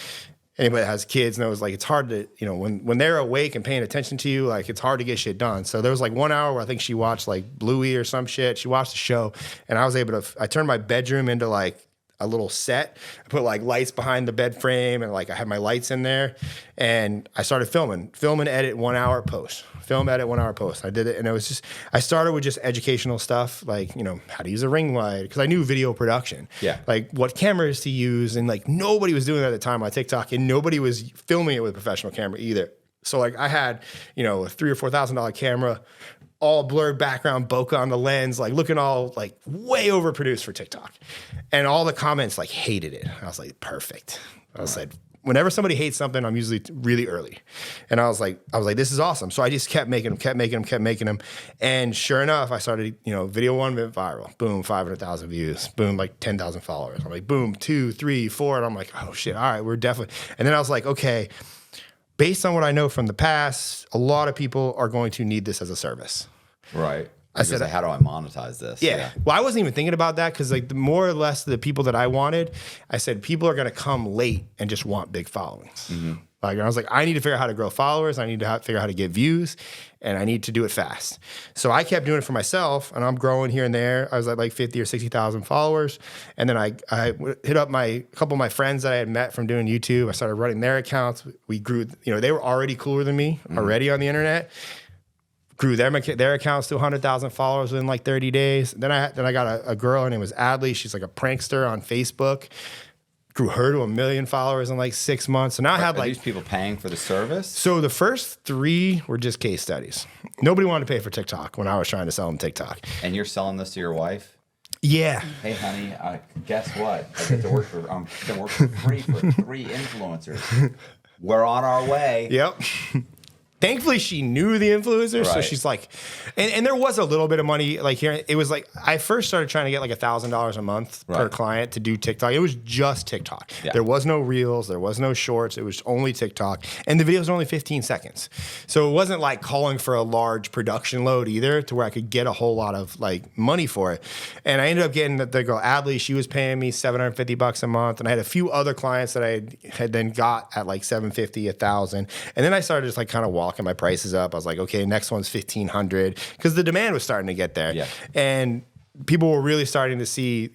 anybody that has kids knows, like, it's hard to, when they're awake and paying attention to you, like, it's hard to get shit done. So there was like 1 hour where I think she watched like Bluey or some shit. She watched the show, and I was able to, I turned my bedroom into like a little set. I put like lights behind the bed frame, and like I had my lights in there, and I started film and edit 1 hour post. Film, edit, 1 hour post. I did it, and it was just, I started with just educational stuff, like, how to use a ring light, because I knew video production. Yeah. Like what cameras to use, and like nobody was doing that at the time on TikTok, and nobody was filming it with a professional camera either. So like I had, a $3,000 or $4,000 camera, all blurred background, bokeh on the lens, like looking all like way overproduced for TikTok. And all the comments like hated it. I was like, perfect. I was like, whenever somebody hates something, I'm usually really early. And I was like, this is awesome. So I just kept making them. And sure enough, I started, video 1 went viral. Boom, 500,000 views. Boom, like 10,000 followers. I'm like, boom, 2, 3, 4. And I'm like, oh shit, all right, we're definitely. And then I was like, okay, based on what I know from the past, a lot of people are going to need this as a service. Right. I said, how do I monetize this? Yeah. Well, I wasn't even thinking about that, because like the more or less the people that I wanted, I said people are going to come late and just want big followings. Mm-hmm. Like, I was like, I need to figure out how to grow followers. I need to figure out how to get views, and I need to do it fast. So I kept doing it for myself, and I'm growing here and there. I was at like 50 or 60,000 followers. And then I hit up a couple of my friends that I had met from doing YouTube. I started running their accounts. We grew, they were already cooler than me already on the internet. Grew their accounts to 100,000 followers within like 30 days. Then I got a girl, her name was Adley. She's like a prankster on Facebook. Grew her to 1 million followers in like 6 months. So now I had Are these people paying for the service? So the first 3 were just case studies. Nobody wanted to pay for TikTok when I was trying to sell them TikTok. And you're selling this to your wife? Yeah. Hey, honey, guess what? I get to work for free for 3 influencers. We're on our way. Yep. Thankfully, she knew the influencers, so Right. she's like, and there was a little bit of money. Like here, it was like I first started trying to get like $1,000 a month per Right. client to do TikTok. It was just TikTok. Yeah. There was no reels, there was no shorts. It was only TikTok, and the videos were only 15 seconds. So it wasn't like calling for a large production load either, to where I could get a whole lot of like money for it. And I ended up getting the girl Adley. She was paying me $750 a month, and I had a few other clients that I had then got at like $750, $1,000, and then I started just like kind of walking my prices up. I was like, okay, next one's $1,500, because the demand was starting to get there. Yeah. And people were really starting to see,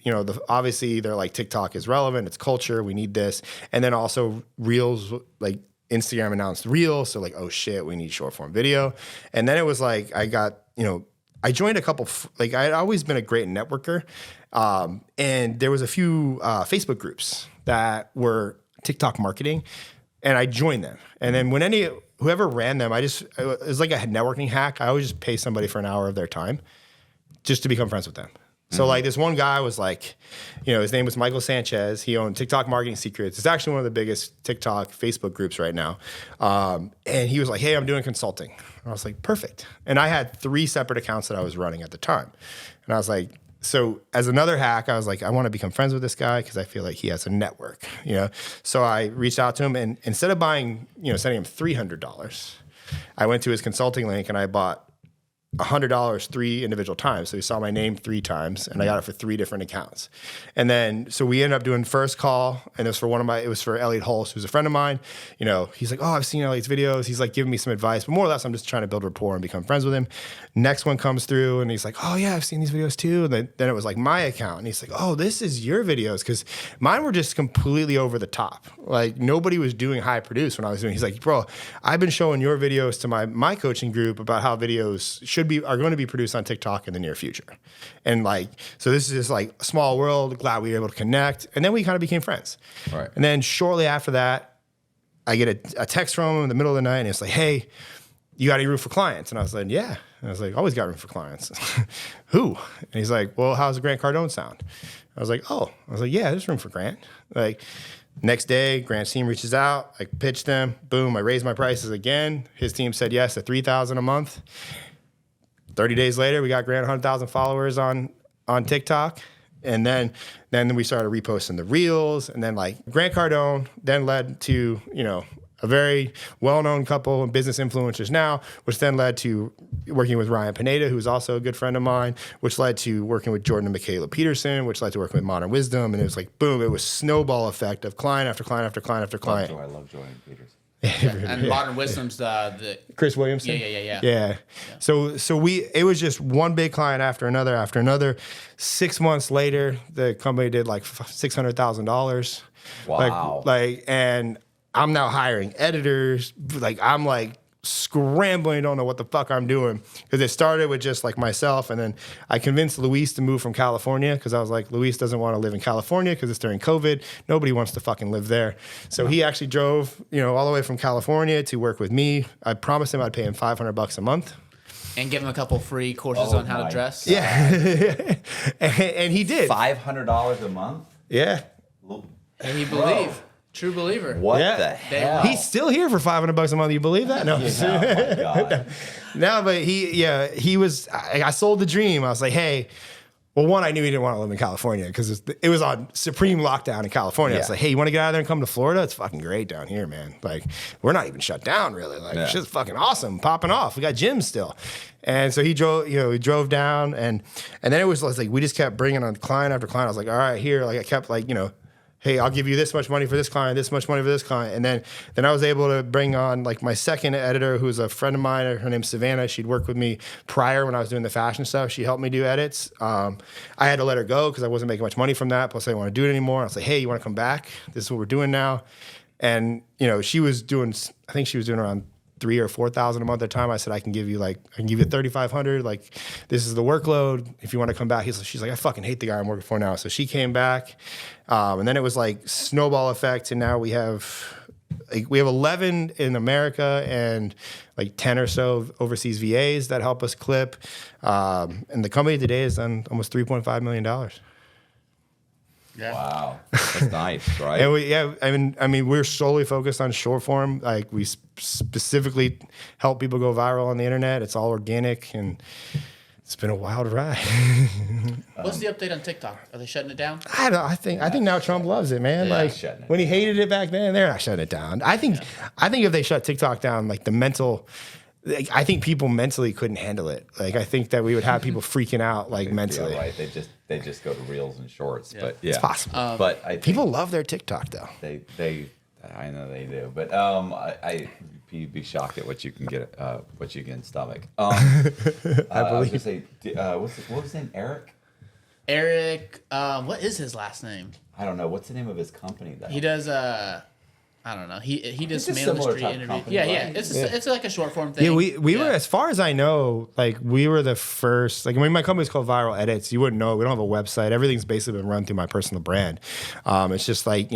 obviously they're like, TikTok is relevant, it's culture, we need this. And then also Reels, like Instagram announced Reels, so like, oh shit, we need short form video. And then it was like, I joined a couple, I'd always been a great networker. And there was a few Facebook groups that were TikTok marketing, and I joined them. And then when whoever ran them, it was like a networking hack. I always just pay somebody for an hour of their time just to become friends with them. So like this one guy was like, his name was Michael Sanchez. He owned TikTok Marketing Secrets. It's actually one of the biggest TikTok Facebook groups right now. And he was like, hey, I'm doing consulting. And I was like, perfect. And I had 3 separate accounts that I was running at the time. And I was like, so as another hack, I was like, I want to become friends with this guy because I feel like he has a network, So I reached out to him, and instead of buying, sending him $300, I went to his consulting link and I bought $100 3 individual times. So he saw my name 3 times, and I got it for 3 different accounts. And then, so we ended up doing first call, and it was for Elliot Hulse, who's a friend of mine. He's like, oh, I've seen Elliot's videos. He's like giving me some advice, but more or less, I'm just trying to build rapport and become friends with him. Next one comes through, and he's like, oh yeah, I've seen these videos too. And then it was like my account, and he's like, oh, this is your videos, because mine were just completely over the top. Like nobody was doing high produce when I was doing. He's like, bro, I've been showing your videos to my coaching group about how videos are going to be produced on TikTok in the near future. And like, so this is just like a small world. Glad we were able to connect. And then we kind of became friends. Right. And then shortly after that, I get a text from him in the middle of the night, and it's like, hey, you got any room for clients? And I was like, yeah. And I was like, always got room for clients. Who? And he's like, well, how's the Grant Cardone sound? I was like, oh. I was like, yeah, there's room for Grant. Like, next day, Grant's team reaches out. I pitched them. Boom, I raised my prices again. His team said yes at $3,000 a month. 30 days later, we got Grant 100,000 followers on TikTok. And then we started reposting the reels. And then like Grant Cardone then led to, a very well-known couple of business influencers now, which then led to working with Ryan Pineda, who's also a good friend of mine, which led to working with Jordan and Michaela Peterson, which led to working with Modern Wisdom. And it was like, boom, it was snowball effect of client after client after client after client. I love Jordan Peterson. And Modern Wisdom's the Chris Williamson. Yeah. So it was just one big client after another. 6 months later, the company did like $600,000. Wow. And I'm now hiring editors. Like I'm like scrambling, don't know what the fuck I'm doing, because it started with just like myself, and then I convinced Luis to move from California, because I was like, Luis doesn't want to live in California because it's during COVID. Nobody wants to fucking live there. So he actually drove, all the way from California to work with me. I promised him I'd pay him $500 a month. And give him a couple free courses on how to dress. Yeah. and he did. $500 a month? Yeah. And he believed. True believer. What the hell? He's still here for $500 a month. You believe that? No. Oh my God. No, but he was. I sold the dream. I was like, hey. Well, one, I knew he didn't want to live in California because it was on supreme lockdown in California. I was like, hey, you want to get out of there and come to Florida? It's fucking great down here, man. Like, we're not even shut down, really. Like, shit's fucking awesome, popping off. We got gyms still. And so he drove down, and then it was like, we just kept bringing on client after client. I was like, all right, here. Like, I kept like, hey, I'll give you this much money for this client, this much money for this client. And then I was able to bring on like my second editor, who's a friend of mine. Her name's Savannah. She'd worked with me prior when I was doing the fashion stuff. She helped me do edits. I had to let her go because I wasn't making much money from that. Plus I didn't want to do it anymore. I was like, hey, you want to come back? This is what we're doing now. And, she was doing, I think she was doing around $3,000 or $4,000 a month at the time. I said, I can give you $3,500. Like, this is the workload. If you want to come back, she's like, I fucking hate the guy I'm working for now. So she came back. And then it was like snowball effect. And now we have 11 in America and like 10 or so overseas VAs that help us clip. And the company today has done almost $3.5 million. Yeah. Wow, that's nice, right? And I mean, we're solely focused on short form. Like, we specifically help people go viral on the internet. It's all organic, and it's been a wild ride. What's the update on TikTok? Are they shutting it down? I think now Trump loves it, man. Yeah, like, shutting it when he hated it back then, they're not shutting it down. I think if they shut TikTok down, like I think people mentally couldn't handle it. Like, I think that we would have people freaking out, like, mentally. Yeah, right. They just go to reels and shorts, but yeah, It's possible. but I think People love their TikTok though. they I know they do, but you'd be shocked at what you can get, what you can stomach. I was gonna say, what was his name? Eric, what is his last name? I don't know. What's the name of his company though? He does I don't know. He does It's a mail in the similar street type interviews. company, Yeah, right? It's like a short form thing. Yeah, we were, as far as I know, like, we were the first. Like, I mean, my company's called Viral Edits. You wouldn't know. We don't have a website. Everything's basically been run through my personal brand. It's just like,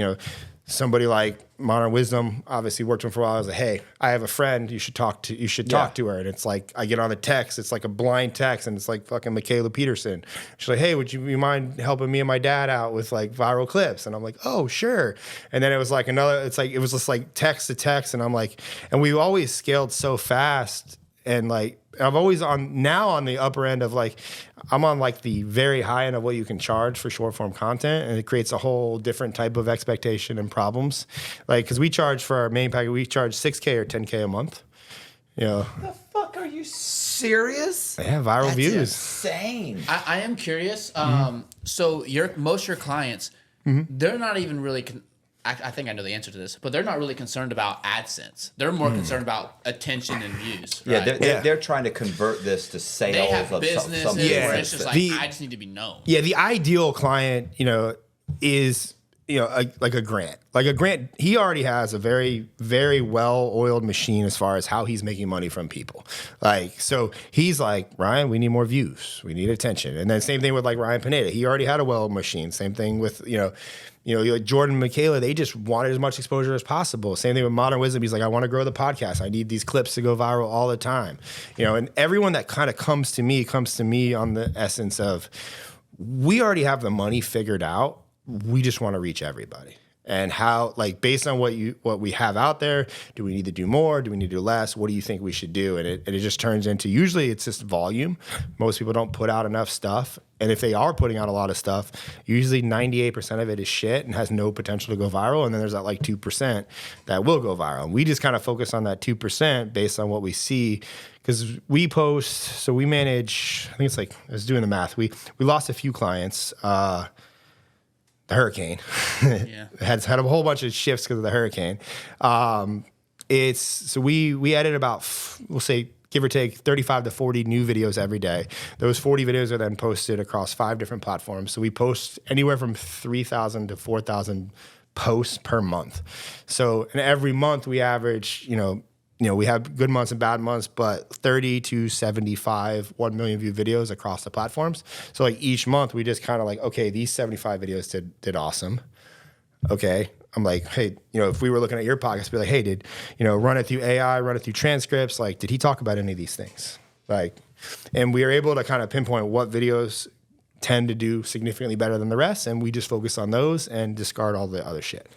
somebody like Modern Wisdom obviously worked with him for a while. I was like, hey, I have a friend. You should talk to her. And it's like, I get on the text. It's like a blind text, and it's like fucking Michaela Peterson. She's like, hey, would you mind helping me and my dad out with like viral clips? And I'm like, oh, sure. And then it was like it was just like text to text. And I'm like, and we always scaled so fast. And like, I'm always on the upper end of like, I'm on like the very high end of what you can charge for short form content. And it creates a whole different type of expectation and problems. Like, cause we charge for our main package, we charge $6K or $10K a month. The fuck, are you serious? Yeah, viral That's views. Insane. I am curious. So most of your clients, they're not even really. I think I know the answer to this, but they're not really concerned about AdSense. They're more concerned about attention and views. Yeah, Right? they're trying to convert this to sales. They have of businesses some where it's just like, The- I just need to be known. Yeah, the ideal client, is like a Grant. Like a Grant, he already has a very, very well-oiled machine as far as how he's making money from people. Like, so he's like, Ryan, we need more views. We need attention. And then same thing with like Ryan Pineda. He already had a well-oiled machine. Same thing with, like Jordan and Michaela, they just wanted as much exposure as possible. Same thing with Modern Wisdom. He's like, I want to grow the podcast. I need these clips to go viral all the time. And everyone that kind of comes to me on the essence of, we already have the money figured out. We just want to reach everybody. And how, like, based on what we have out there, do we need to do more? Do we need to do less? What do you think we should do? And it just turns into, usually it's just volume. Most people don't put out enough stuff. And if they are putting out a lot of stuff, usually 98% of it is shit and has no potential to go viral. And then there's that like 2% that will go viral. And we just kind of focus on that 2% based on what we see. Because we post, so we manage, I think it's like, I was doing the math. We lost a few clients. The hurricane had a whole bunch of shifts because of the hurricane. So we edit about, we'll say, give or take 35 to 40 new videos every day. Those 40 videos are then posted across 5 different platforms. So we post anywhere from 3,000 to 4,000 posts per month. So and every month we average, we have good months and bad months, but 30 to 75, 1 million view videos across the platforms. So like each month we just kind of like, okay, these 75 videos did awesome. Okay. I'm like, hey, if we were looking at your podcast, be like, hey, run it through AI, run it through transcripts. Like, did he talk about any of these things? Like, and we are able to kind of pinpoint what videos tend to do significantly better than the rest. And we just focus on those and discard all the other shit.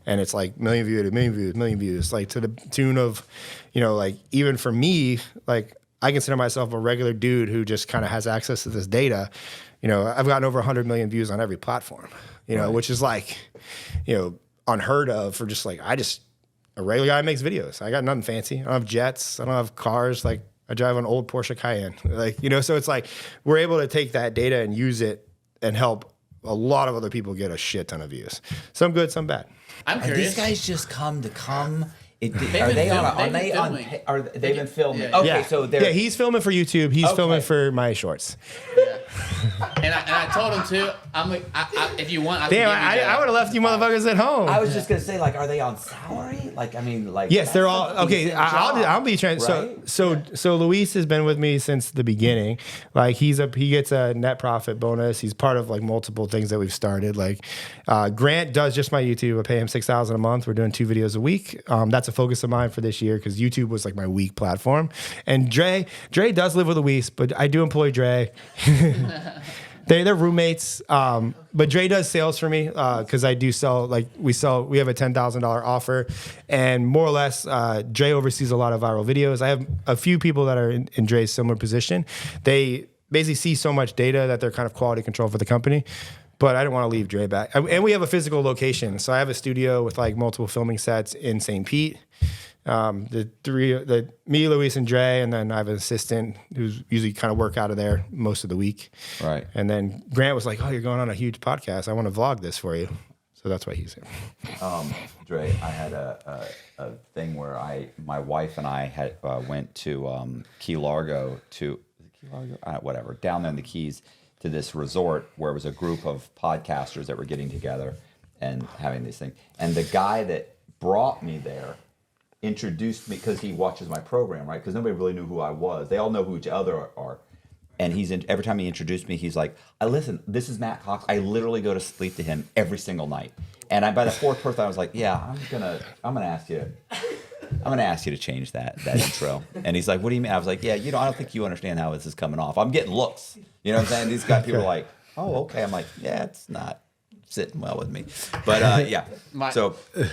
And it's like million views, like to the tune of, like even for me, like I consider myself a regular dude who just kind of has access to this data. I've gotten over 100 million views on every platform, right. Which is like, unheard of for just like, a regular guy makes videos. I got nothing fancy. I don't have jets. I don't have cars. Like I drive an old Porsche Cayenne, like, so it's like, we're able to take that data and use it and help a lot of other people get a shit ton of views. Some good, some bad. I'm Are curious. these guys just come to come? Are been they on? filming. Are they on? Filming. Are they've been filming? Yeah. Okay, Yeah. so they're he's filming for YouTube. He's filming for my shorts. And I told him too. If you want, I Damn, can give you I would have left you motherfuckers at home. I was just gonna say, like, are they on salary? Like, I mean, like. Yes, they're that's all a okay. decent I'll job, be trans. right? So Luis has been with me since the beginning. Like he gets a net profit bonus. He's part of like multiple things that we've started. Like Grant does just my YouTube. I pay him $6,000 a month. We're doing 2 videos a week. That's a focus of mine for this year because YouTube was like my weak platform. And Dre does live with Luis, but I do employ Dre. They're roommates, but Dre does sales for me because I do sell. Like we have a $10,000 offer, and more or less, Dre oversees a lot of viral videos. I have a few people that are in Dre's similar position. They basically see so much data that they're kind of quality control for the company. But I didn't want to leave Dre back, and we have a physical location. So I have a studio with like multiple filming sets in St. Pete. Me, Luis, and Dre, and then I have an assistant who's usually kind of work out of there most of the week. Right. And then Grant was like, "Oh, you're going on a huge podcast. I want to vlog this for you." So that's why he's here. Dre, I had a thing where my wife and I had went to Key Largo whatever, down there in the Keys to this resort where it was a group of podcasters that were getting together and having this thing. And the guy that brought me there introduced me because he watches my program, right? Because nobody really knew who I was. They all know who each other are. And every time he introduced me, he's like, listen, this is Matt Cox. I literally go to sleep to him every single night. And by the fourth person, I was like, yeah, I'm gonna ask you to change that intro. And he's like, what do you mean? I was like, yeah, I don't think you understand how this is coming off. I'm getting looks. You know what I'm saying? These guys, people are like, oh, okay. I'm like, yeah, it's not sitting well with me. But yeah.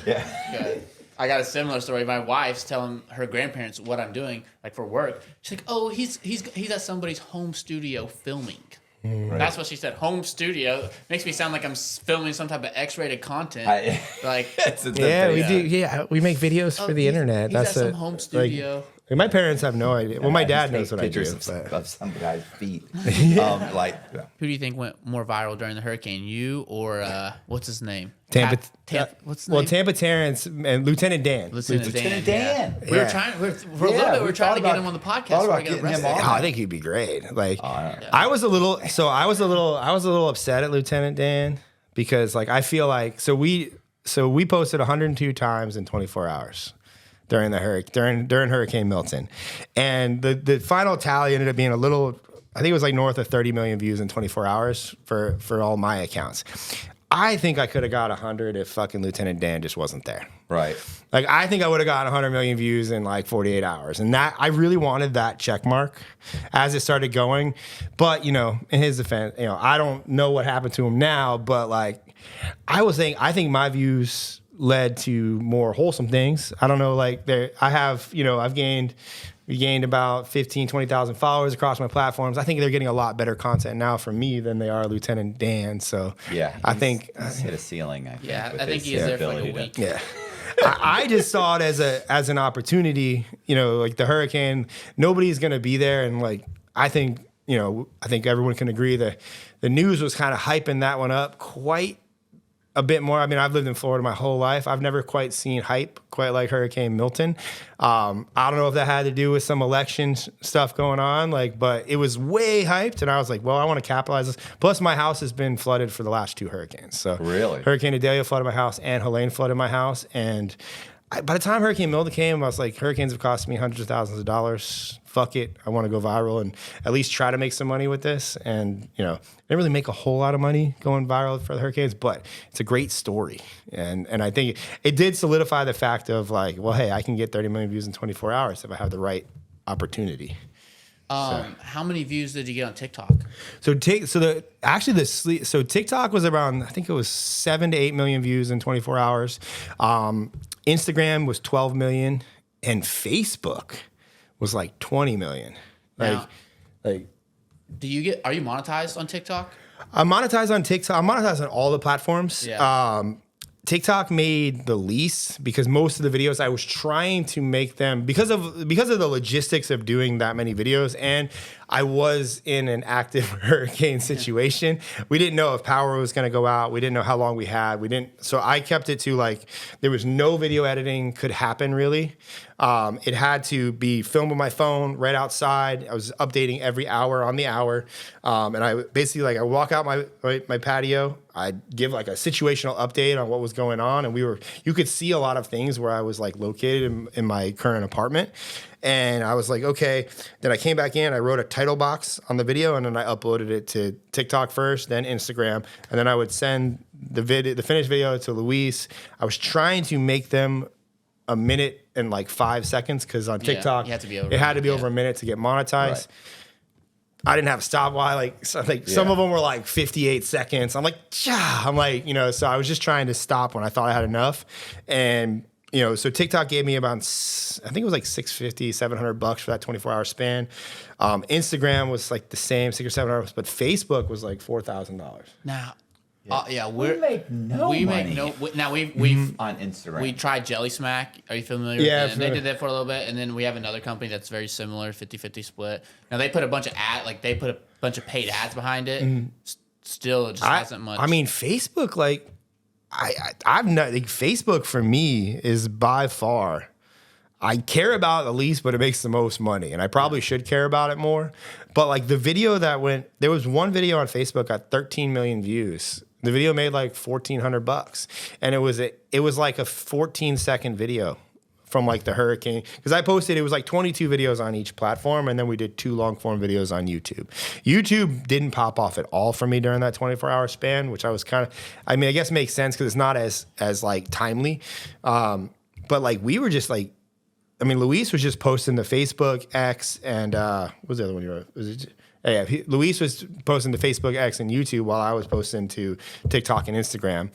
Yeah. I got a similar story. My wife's telling her grandparents what I'm doing, like for work. She's like, "Oh, he's at somebody's home studio filming." Right. That's what she said. Home studio makes me sound like I'm filming some type of X-rated content. We do. Yeah, we make videos for the internet. He's at some home studio. Like, my parents have no idea. Well, my dad knows what I do. Pictures of some guy's feet. Who do you think went more viral during the hurricane? You or what's his name? Tampa. What's his name? Tampa Terrence and Lieutenant Dan. Lieutenant Dan. We were trying for a little bit. We were trying to get him on the podcast. About getting him on. I think he'd be great. Like I was a little upset at Lieutenant Dan because like I feel like we posted 102 times in 24 hours. During Hurricane Milton, and the final tally ended up being I think it was like north of 30 million views in 24 hours for all my accounts. I think I could have got 100 if fucking Lieutenant Dan just wasn't there. Right. Like I think I would have got 100 million views in like 48 hours, and that I really wanted that check mark as it started going. But in his defense, I don't know what happened to him now, but like I think my views led to more wholesome things. I don't know, like we gained about 15, 20,000 followers across my platforms. I think they're getting a lot better content now from me than they are Lieutenant Dan. So yeah, I think he's hit a ceiling. I think he's there for like a week. Yeah. I just saw it as an opportunity, like the hurricane, nobody's going to be there. And like, I think everyone can agree that the news was kind of hyping that one up quite a bit more. I mean, I've lived in Florida my whole life. I've never quite seen hype quite like Hurricane Milton. I don't know if that had to do with some election stuff going on, but it was way hyped. And I was like, well, I want to capitalize this. Plus, my house has been flooded for the last 2 hurricanes. So really, Hurricane Idalia flooded my house and Helene flooded my house. And by the time Hurricane Milton came, I was like, hurricanes have cost me hundreds of thousands of dollars. Fuck it. I want to go viral and at least try to make some money with this. And, I didn't really make a whole lot of money going viral for the hurricanes, but it's a great story. And I think it did solidify the fact of like, well, hey, I can get 30 million views in 24 hours if I have the right opportunity. How many views did you get on TikTok? So TikTok was around, I think it was 7 to 8 million views in 24 hours. Instagram was 12 million, and Facebook was like 20 million. Are you monetized on TikTok? I'm monetized on TikTok. I'm monetized on all the platforms. Yeah. TikTok made the least because most of the videos I was trying to make them because of the logistics of doing that many videos, and I was in an active hurricane situation. We didn't know if power was going to go out. We didn't know how long we had. So I kept it to like there was no video editing could happen really. It had to be filmed with my phone right outside. I was updating every hour on the hour, and I basically I walk out my patio. I'd give like a situational update on what was going on, and you could see a lot of things where I was like located in my current apartment. And I was like, okay. Then I came back in, I wrote a title box on the video, and then I uploaded it to TikTok first, then Instagram. And then I would send the finished video to Luis. I was trying to make them a minute and like 5 seconds because on TikTok, it had to be over a minute to get monetized. Right. I didn't have a stopwatch. Some of them were like 58 seconds. I'm like, so I was just trying to stop when I thought I had enough. And, so TikTok gave me about, I think it was like $650, $700 for that 24-hour span. Instagram was like the same, $600 or $700, but Facebook was like $4,000. Now, we make no money. Now we've on Instagram. We tried Jelly Smack. Are you familiar with that? And they did that for a little bit, and then we have another company that's very similar, 50-50 split. Now they put a bunch of paid ads behind it. Still, it just hasn't much. I mean, Facebook, I've not Facebook for me is by far. I care about it the least, but it makes the most money, and I probably should care about it more. But like the video there was one video on Facebook got 13 million views. The video made like $1,400, and it was like a 14-second video from like the hurricane because I posted it was like 22 videos on each platform, and then we did 2 long-form videos on YouTube. YouTube didn't pop off at all for me during that 24-hour span, which I was I guess it makes sense because it's not as like timely. But like we were just like. Luis was just posting to Facebook, X, and what was the other one you wrote? Luis was posting to Facebook, X, and YouTube while I was posting to TikTok and Instagram.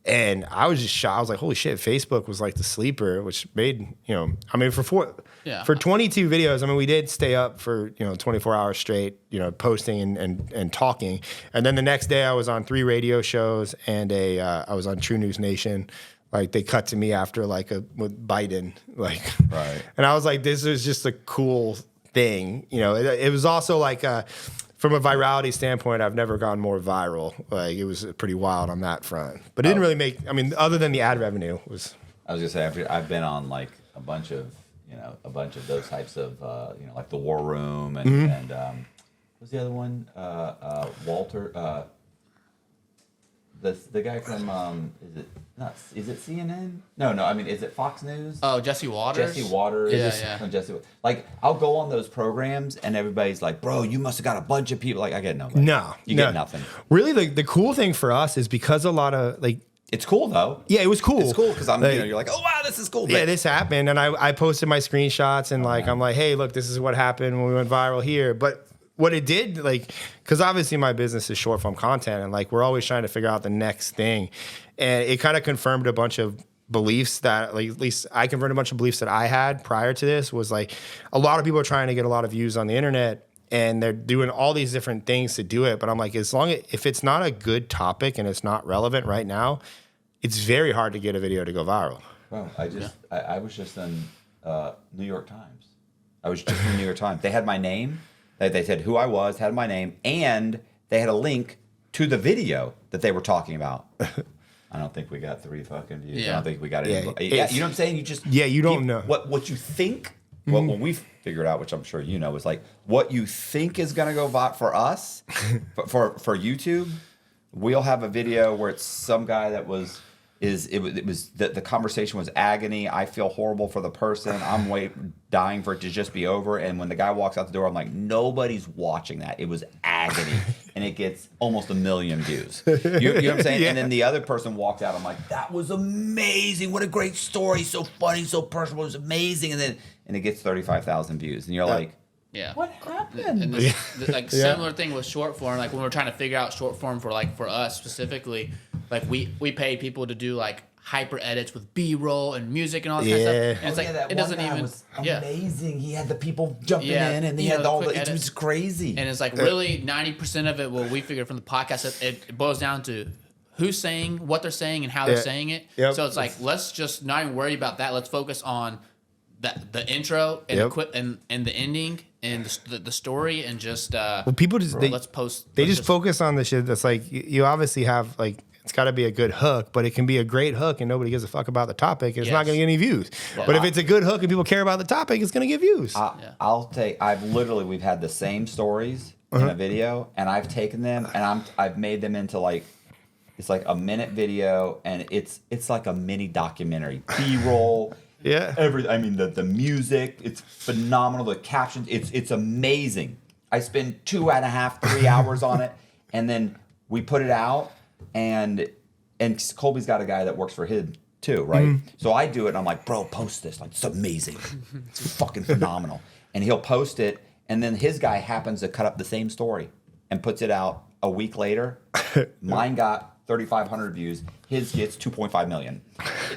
And I was just shocked. I was like, holy shit, Facebook was like the sleeper, which made, for 22 videos, we did stay up for, 24 hours straight, posting and talking. And then the next day I was on 3 radio shows and I was on True News Nation. Like they cut to me after with Biden, right. And I was like, this is just a cool thing. It was also from a virality standpoint, I've never gone more viral. Like it was pretty wild on that front, but it didn't really make, other than the ad revenue was. I was gonna say, I've been on like a bunch of those types of, like the War Room and what's the other one? Walter, the guy from is it CNN? No. Is it Fox News? Oh, Jesse Waters. Jesse Waters. Yeah. Jesse. I'll go on those programs and everybody's like, "Bro, you must have got a bunch of people." Like I get nobody. No, you get nothing. Really, the cool thing for us is because a lot of it's cool though. Yeah, it was cool. It's cool because you're like, oh wow, this is cool. Yeah, this happened, and I posted my screenshots and I'm like, hey, look, this is what happened when we went viral here, but. What it did, because obviously my business is short form content, and we're always trying to figure out the next thing, and it kind of confirmed a bunch of beliefs that, at least I confirmed a bunch of beliefs that I had prior to this. Was a lot of people are trying to get a lot of views on the internet, and they're doing all these different things to do it. But I'm like, if it's not a good topic and it's not relevant right now, it's very hard to get a video to go viral. Well, I was just in New York Times. I was just in the New York Times. They had my name. They said who I was, had my name, and they had a link to the video that they were talking about. I don't think we got 3 fucking views. I don't think we got any. Yeah, you know what I'm saying? You don't know. What you think, when we figured out, which I'm sure you know, is what you think is going to go viral for us, for YouTube, we'll have a video where it's some guy that was... It was the conversation was agony. I feel horrible for the person. I'm dying for it to just be over. And when the guy walks out the door, I'm like, nobody's watching that. It was agony, and it gets almost 1 million views. You know what I'm saying? Yeah. And then the other person walks out. I'm like, that was amazing. What a great story. So funny. So personal. It was amazing. And it gets 35,000 views, and you're like. Yeah. What happened? And this, similar thing with short form. When we're trying to figure out short form for us specifically, we paid people to do hyper edits with B-roll and music and all this kind of stuff. And it's it doesn't even. Was amazing. He had the people jumping in, and he had all the. It was crazy. And it's really 90% of it. What we figured from the podcast, it boils down to who's saying what they're saying and how they're saying it. Yep. So it's like, let's just not even worry about that. Let's focus on the intro and and the ending and the story and just Well, people just let's post. They let's just focus on the shit that's like you obviously have like it's got to be a good hook, but it can be a great hook and nobody gives a fuck about the topic. It's not going to get any views. Yeah. But if it's a good hook and people care about the topic, it's going to get views. We've had the same stories in a video, and I've taken them and I've made them into like, it's like a minute video, and it's like a mini documentary, B-roll. Yeah. The music, it's phenomenal. The captions, it's amazing. I spend 2.5, 3 hours on it, and then we put it out, and Colby's got a guy that works for him too, right? So I do it, and I'm like, bro, post this. Like, it's amazing. It's fucking phenomenal. And he'll post it, and then his guy happens to cut up the same story and puts it out a week later. Mine got 3,500 views. His gets 2.5 million.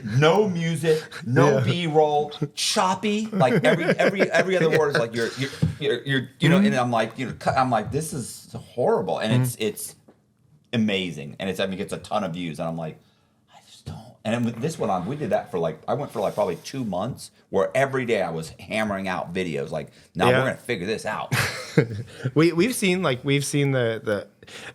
No music, no B-roll, choppy. Like every other word is like you're And I'm like this is horrible, and it's amazing, and it gets a ton of views, and I'm like, I just don't. And then with this one we did that for I went for probably 2 months where every day I was hammering out videos like, we're gonna figure this out. We've seen the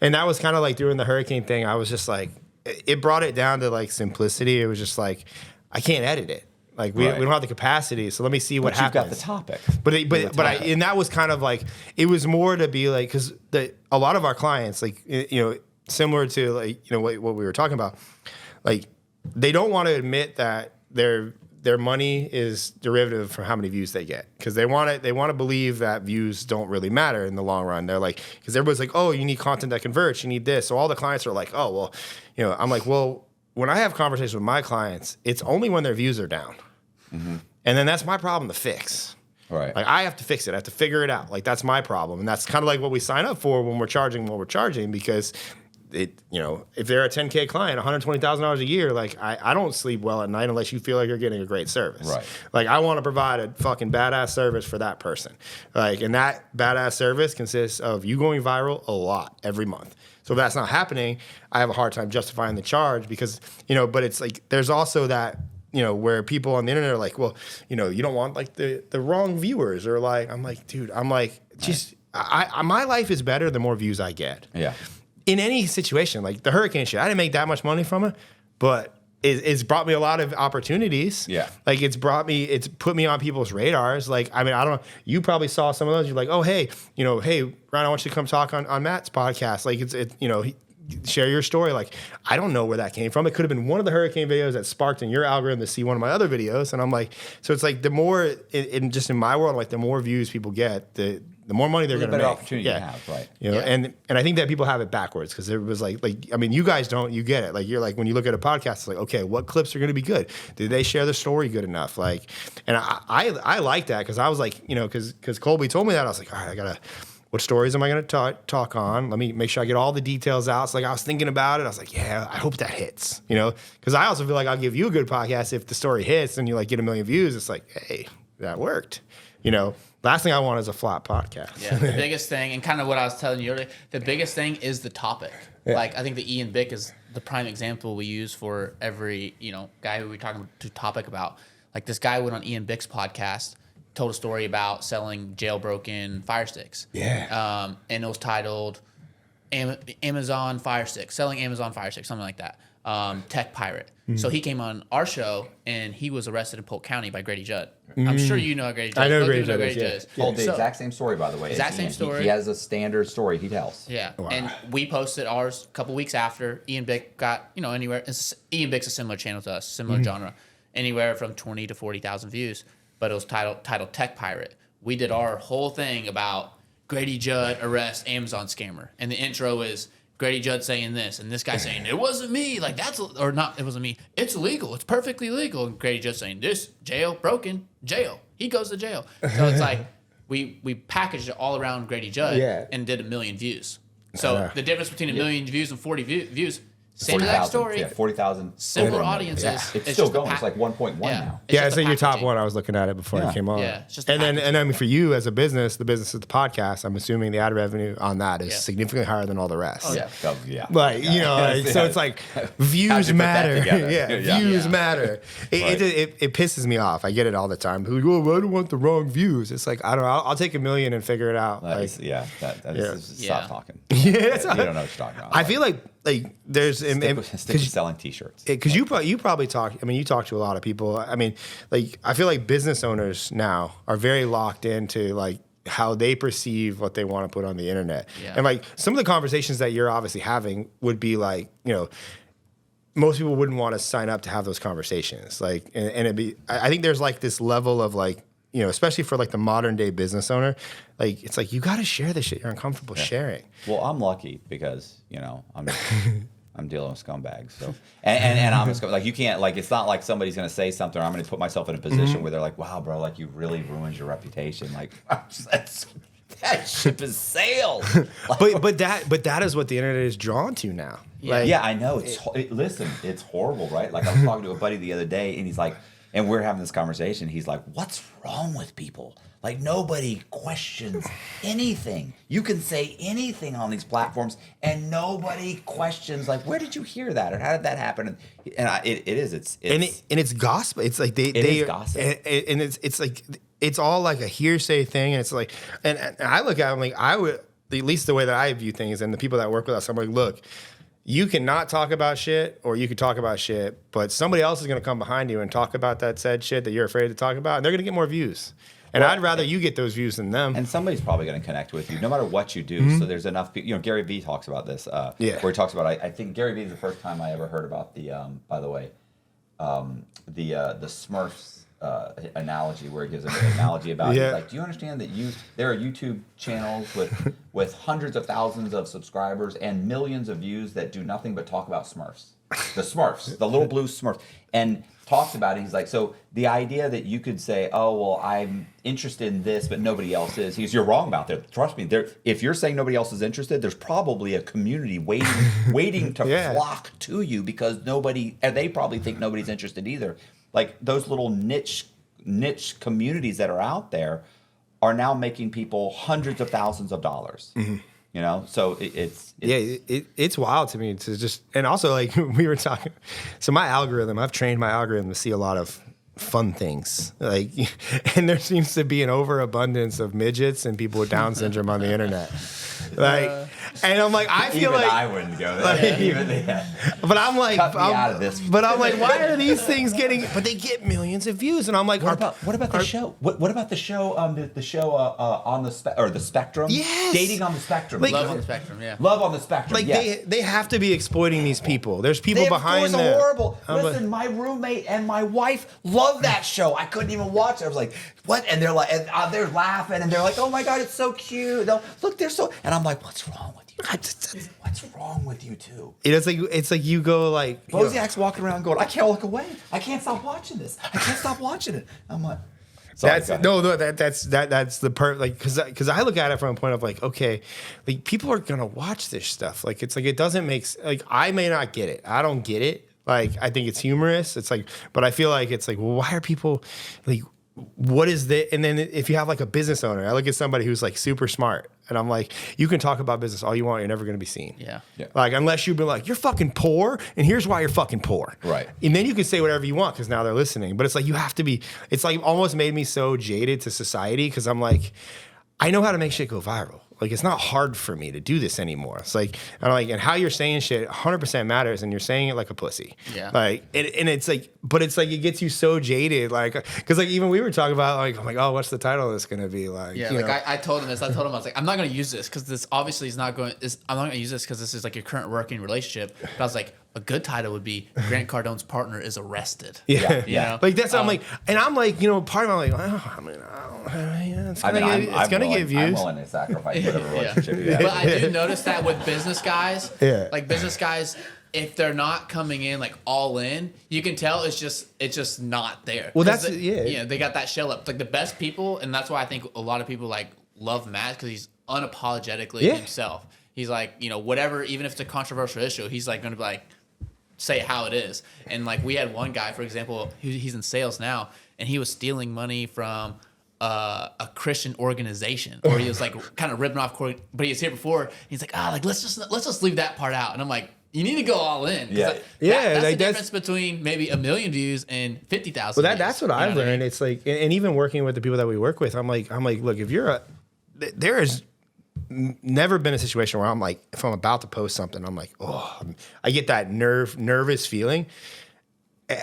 and that was kind of like during the hurricane thing. I was just like, it brought it down to like simplicity. It was just like, I can't edit it. Like we don't have the capacity, so let me see what happens. You've got the topic. And that was kind of like, it was more to be like, because a lot of our clients, like similar to like what we were talking about, like they don't want to admit that their money is derivative from how many views they get, because they want to believe that views don't really matter in the long run. They're like, because everybody's like, oh, you need content that converts, you need this. So all the clients are like, oh, well, I'm like, well, when I have conversations with my clients, it's only when their views are down. And then that's my problem to fix. Right. Like I have to fix it. I have to figure it out. Like that's my problem. And that's kind of like what we sign up for when we're charging what we're charging, because if they're a 10K client, $120,000 a year, like I don't sleep well at night unless you feel like you're getting a great service. Right. Like I want to provide a fucking badass service for that person. Like, and that badass service consists of you going viral a lot every month. So if that's not happening, I have a hard time justifying the charge, because, but it's like, there's also that, where people on the internet are like, well, you don't want like the wrong viewers, or like, I'm like, dude, just, my life is better the more views I get. Yeah. In any situation, like the hurricane shit, I didn't make that much money from it, but it's brought me a lot of opportunities. Yeah. Like it's put me on people's radars. Like, I mean, I don't know, you probably saw some of those. You're like, oh, hey, hey, Ryan, I want you to come talk on Matt's podcast. Like share your story. Like, I don't know where that came from. It could have been one of the hurricane videos that sparked in your algorithm to see one of my other videos. And I'm like, so it's like the more in my world, like the more views people get, the more money they're going to make. The better opportunity you have, right? And I think that people have it backwards, because it was like I mean, you guys don't, you get it. Like you're like, when you look at a podcast, it's like, okay, what clips are going to be good? Did they share the story good enough? Like, and I like that, because I was like, because Colby told me that, I was like, all right, what stories am I going to talk on? Let me make sure I get all the details out. So like I was thinking about it. I was like, yeah, I hope that hits, because I also feel like I'll give you a good podcast if the story hits and you like get 1 million views. It's like, hey, that worked, Last thing I want is a flop podcast. Yeah, the biggest thing, and kind of what I was telling you earlier, the biggest thing is the topic. Yeah. Like, I think the Ian Bick is the prime example we use for every, guy who we're talking to topic about. Like, this guy went on Ian Bick's podcast, told a story about selling jailbroken Fire Sticks. Yeah. And it was titled Amazon Fire Sticks, selling Amazon Fire Sticks, something like that. Tech Pirate. So he came on our show, and he was arrested in Polk County by Grady Judd. I'm sure you know how Grady Judd is. I know Grady Judd is. Told the exact same story, by the way. Exact same story. He has a standard story he tells. Yeah. Wow. And we posted ours a couple weeks after. Ian Bick got, anywhere. Ian Bick's a similar channel to us, similar genre. Anywhere from 20 to 40,000 views. But it was titled Tech Pirate. We did our whole thing about Grady Judd arrests Amazon scammer. And the intro is Grady Judd saying this, and this guy saying, it wasn't me, like it wasn't me, it's illegal, it's perfectly legal. And Grady Judd saying, this, jail, broken, jail, he goes to jail. So it's like, we packaged it all around Grady Judd and did 1 million views. So the difference between 1 million views and 40 views, Same exact story. Yeah, 40,000. Similar audiences. Yeah. It's still going. It's like 1.1 now. Yeah, just so the your top packaging. one. I was looking at it before it came on. Yeah, it's just the and then packaging. I mean for you as a business, the business of the podcast, I'm assuming the ad revenue on that is significantly higher than all the rest. Oh, Yeah. Yeah. Like so it's like views you put that matter. together? Yeah, views Yeah. matter. Right. It pisses me off. I get it all the time. Like, oh, I don't want the wrong views. It's like I don't know. I'll take $1 million and figure it out. Like, Stop talking. Yeah, You don't know what you're talking about. I feel like there's stick with selling T-shirts. because you probably talk. I mean, you talk to a lot of people. I mean, like I feel like business owners now are very locked into like how they perceive what they want to put on the internet. Yeah. And like some of the conversations that you're obviously having would be like, most people wouldn't want to sign up to have those conversations. Like, and it'd be. I think there's like this level of like. Especially for like the modern day business owner, like it's like you got to share the shit you're uncomfortable sharing. Well, I'm lucky because I'm dealing with scumbags. So and I'm a scumbag. Like you can't like it's not like somebody's gonna say something. Or I'm gonna put myself in a position where they're like, "Wow, bro, like you really ruined your reputation." Like that ship has sailed. Like, But that is what the internet is drawn to now. Like, yeah, I know. Listen, it's horrible, right? Like I was talking to a buddy the other day, and he's like, and we're having this conversation. He's like, "What's wrong with people? Like nobody questions anything. You can say anything on these platforms, and nobody questions. Like, where did you hear that, or how did that happen?" And it is. It's it's gospel. It's like they is gossip. and it's like it's all like a hearsay thing, and it's like and I look at it like I would at least the way that I view things, and the people that work with us, I'm like, look. You cannot talk about shit, or you can talk about shit, but somebody else is going to come behind you and talk about that said shit that you're afraid to talk about, and they're going to get more views. And I'd rather you get those views than them. And somebody's probably going to connect with you, no matter what you do. So there's enough people. Gary Vee talks about this. Where he talks about. I think Gary Vee is the first time I ever heard about the. By the way, the Smurfs analogy, where he gives an analogy about. He's like, do you understand that there are YouTube channels with hundreds of thousands of subscribers and millions of views that do nothing but talk about Smurfs, the Smurfs, the little blue Smurfs, and talks about it. He's like, so the idea that you could say, oh well, I'm interested in this, but nobody else is. You're wrong about that. Trust me. If you're saying nobody else is interested, there's probably a community waiting to flock to you because they probably think nobody's interested either. Like those little niche communities that are out there are now making people hundreds of thousands of dollars. So it's wild to me to just, and also like we were talking. So I've trained my algorithm to see a lot of fun things, like, and there seems to be an overabundance of midgets and people with Down syndrome on the internet. Like, and I'm like, I feel even like I wouldn't go there. But I'm like, Cut me out of this. But I'm like, why are these things getting? But they get millions of views, and I'm like, What about the show? What about the show? The show on the Spectrum. Yes. Dating on the Spectrum. Like, Love on the Spectrum, yeah. Love on the Spectrum. like yes. they have to be exploiting these people. There's people They, behind of course, them. are horrible. I'm Listen, my roommate and my wife love that show. I couldn't even watch it. I was like, what? And they're like, they're laughing, and they're like, oh my god, it's so cute. Look, they're so. And I'm like, what's wrong with you? What's wrong with you two? It's like you go like Boziak's walking around going, I can't look away. I can't stop watching this. I can't stop watching it. I'm like, sorry, that's the part, like, because I look at it from a point of like, okay, like people are gonna watch this stuff. Like it's like it doesn't make like I may not get it. I don't get it. Like I think it's humorous. It's like, but I feel like it's like, well, why are people like? What is that? And then if you have like a business owner, I look at somebody who's like super smart, and I'm like, you can talk about business all you want, you're never going to be seen. Yeah. Like unless you've been like, you're fucking poor, and here's why you're fucking poor. Right. And then you can say whatever you want because now they're listening. But it's like you have to be. It's like almost made me so jaded to society because I'm like, I know how to make shit go viral. Like it's not hard for me to do this anymore. It's like I'm like, and how you're saying shit 100% matters, and you're saying it like a pussy. Yeah. Like and it's like, but it's like it gets you so jaded, like because like even we were talking about like I'm like, oh, what's the title of this gonna be like? Yeah, like I told him this. I told him I was like, I'm not gonna use this because this obviously is not going. I'm not gonna use this because this is like your current working relationship. But I was like, a good title would be Grant Cardone's partner is arrested. Yeah. You know? Like that's what I'm like, and I'm like, part of me I'm like, oh, I mean, it's gonna get views. I'm willing to sacrifice whatever relationship you have. But I do notice that with business guys, Yeah. like business guys, if they're not coming in like all in, you can tell it's just not there. Well, 'Cause that's they got that shell up. Like the best people, and that's why I think a lot of people like love Matt because he's unapologetically himself. He's like, whatever, even if it's a controversial issue, he's like going to be like, say how it is. And like we had one guy, for example, he's in sales now, and he was stealing money from a Christian organization, or he was like kind of ripping off, but he was here before. He's like, like let's just leave that part out. And I'm like, you need to go all in. Yeah. That's the difference between maybe 1 million views and 50,000. Well, that's what I've learned. It's like, and even working with the people that we work with, I'm like, look, if you're there is never been a situation where I'm like, if I'm about to post something, I'm like, I get that nervous feeling.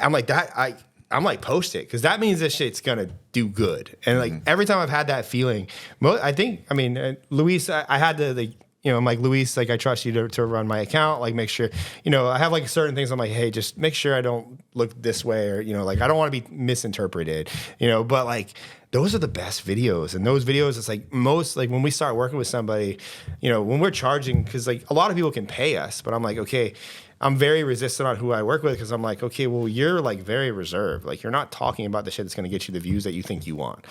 I'm like that. I'm like, post it, because that means this shit's gonna do good. And like every time I've had that feeling, Luis, I had to I'm like, Luis, like I trust you to run my account, like make sure, I have like certain things. I'm like, hey, just make sure I don't look this way, or like I don't want to be misinterpreted, but like those are the best videos. And those videos, it's like most, like when we start working with somebody, when we're charging, because like a lot of people can pay us, but I'm like, okay, I'm very resistant on who I work with, because I'm like, okay, well, you're like very reserved. Like you're not talking about the shit that's going to get you the views that you think you want.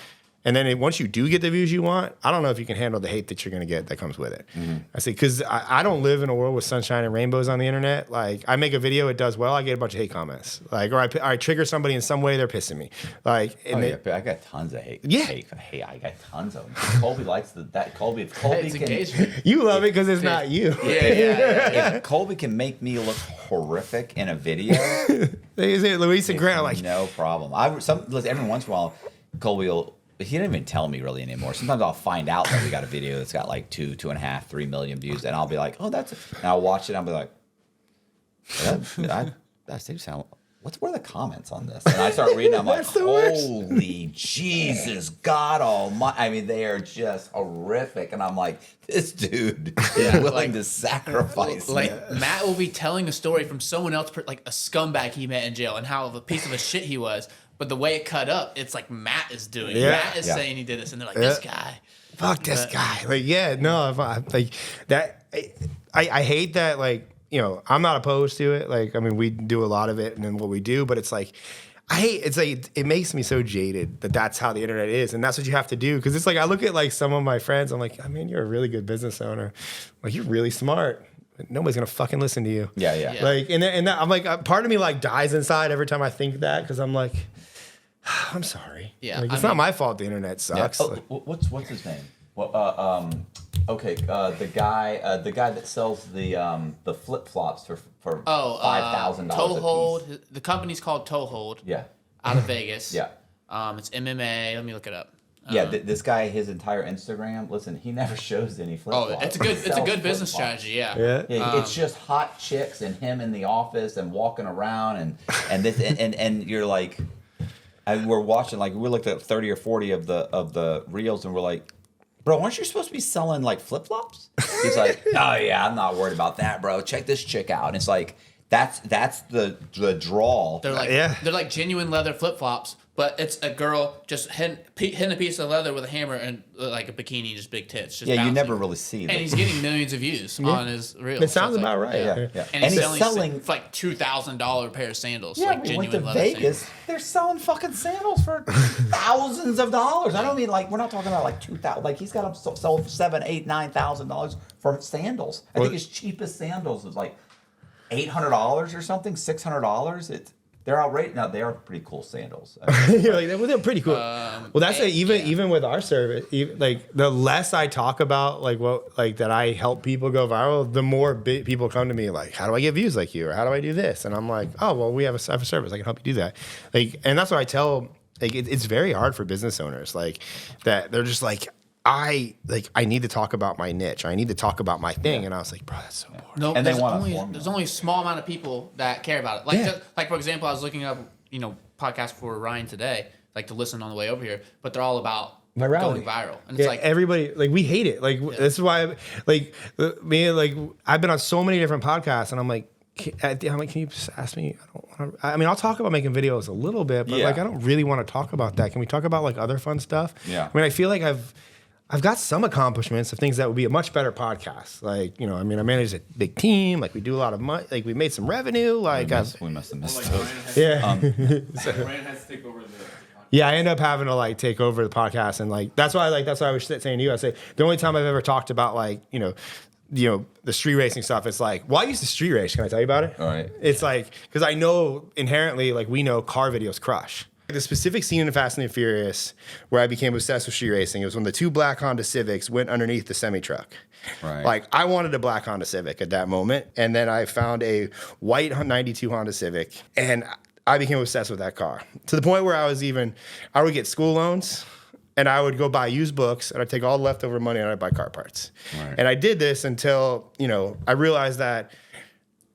And then once you do get the views you want, I don't know if you can handle the hate that you're going to get that comes with it. I say, because I don't live in a world with sunshine and rainbows on the internet. Like I make a video, it does well, I get a bunch of hate comments. Like, or I trigger somebody in some way, they're pissing me. Like, I got tons of hate. Yeah. Hey, I got tons of them. Colby likes that. Colby, if Colby It's can, engagement. you love it because it's not you. Yeah. if Colby can make me look horrific in a video, Luis and Grant are like, no problem. Listen, every once in a while, Colby will. He didn't even tell me really anymore. Sometimes I'll find out that we got a video that's got like 2.5, 3 million views, and I'll be like, oh, and I'll watch it, and I'll be like, that seems sound. What are the comments on this? And I start reading, I'm like, holy Jesus, God Almighty! I mean, they are just horrific, and I'm like, this dude is willing to sacrifice. Like Matt will be telling a story from someone else, like a scumbag he met in jail, and how of a piece of a shit he was. But the way it cut up, it's like Matt is doing. Yeah. Matt is saying he did this, and they're like, this guy. Fuck this guy. Like, yeah, no, like that. I hate that. Like, I'm not opposed to it. Like, I mean, we do a lot of it, and then what we do, but it's like, it's like, it makes me so jaded that that's how the internet is, and that's what you have to do. Because it's like, I look at like some of my friends, I'm like, I mean, you're a really good business owner. Like, you're really smart. Nobody's gonna fucking listen to you. Yeah. Like, and that, I'm like, part of me like dies inside every time I think that, because I'm like, I'm sorry. Yeah, like, it's not my fault. The internet sucks. Yeah. Oh, what's his name? Well, okay, the guy that sells the flip flops for $5,000. Toehold. The company's called Toehold. Yeah. Out of Vegas. Yeah. It's MMA. Let me look it up. Yeah, this guy, his entire Instagram. Listen, he never shows any flip flops. It's a good business strategy. Yeah. It's just hot chicks and him in the office and walking around and this and you're like, we're watching, like, we looked at 30 or 40 of the reels, and we're like, bro, aren't you supposed to be selling like flip flops? He's like, oh yeah, I'm not worried about that, bro. Check this chick out. And it's like, that's the draw. They're like genuine leather flip flops, but it's a girl just hitting a piece of leather with a hammer and like a bikini, just big tits. Just bouncing. You never really see And that. he's getting millions of views on his reels. It sounds about right. Yeah. And he's selling for like $2,000 pair of sandals. Yeah, like we went genuine to leather Vegas. sandals. They're selling fucking sandals for thousands of dollars. I don't mean like, we're not talking about like $2,000. Like, he's got them sold $7,000, $8,000, $9,000 for sandals. I think his cheapest sandals is like $800 or something, $600. They're outrageous. Now, they are pretty cool sandals. You're like, they're pretty cool. Well, that's even with our service, like the less I talk about that I help people go viral, the more people come to me like, how do I get views like you, or how do I do this? And I'm like, oh, well, we have a service, I can help you do that. Like, and that's what I tell. Like, it's very hard for business owners, like that. They're just like, I need to talk about my niche. I need to talk about my thing. And I was like, bro, that's so boring. No, And there's they only a small amount of people that care about it. Like, like for example, I was looking up, podcast for Ryan today, like to listen on the way over here, but they're all about virality. going viral. And it's like everybody, like, we hate it. Like, this is why, I've been on so many different podcasts, and I'm like, can you just ask me? I'll talk about making videos a little bit, but I don't really want to talk about that. Can we talk about like other fun stuff? Yeah. I feel like I've got some accomplishments of things that would be a much better podcast. Like, I manage a big team. Like, we do a lot of money. Like, we made some revenue. Like, we must have missed Like those. Ryan has to take over the yeah, I end up having to like take over the podcast, and like that's why I was saying to you, I say the only time I've ever talked about the street racing stuff, it's like, well, I used to street race. Can I tell you about it? All right. It's like, because I know inherently, like we know car videos crush. The specific scene in Fast and the Furious where I became obsessed with street racing, it was when the 2 black Honda Civics went underneath the semi-truck. Right. Like, I wanted a black Honda Civic at that moment, and then I found a white 92 Honda Civic, and I became obsessed with that car. To the point where I would get school loans, and I would go buy used books, and I'd take all the leftover money, and I'd buy car parts. Right. And I did this until, I realized that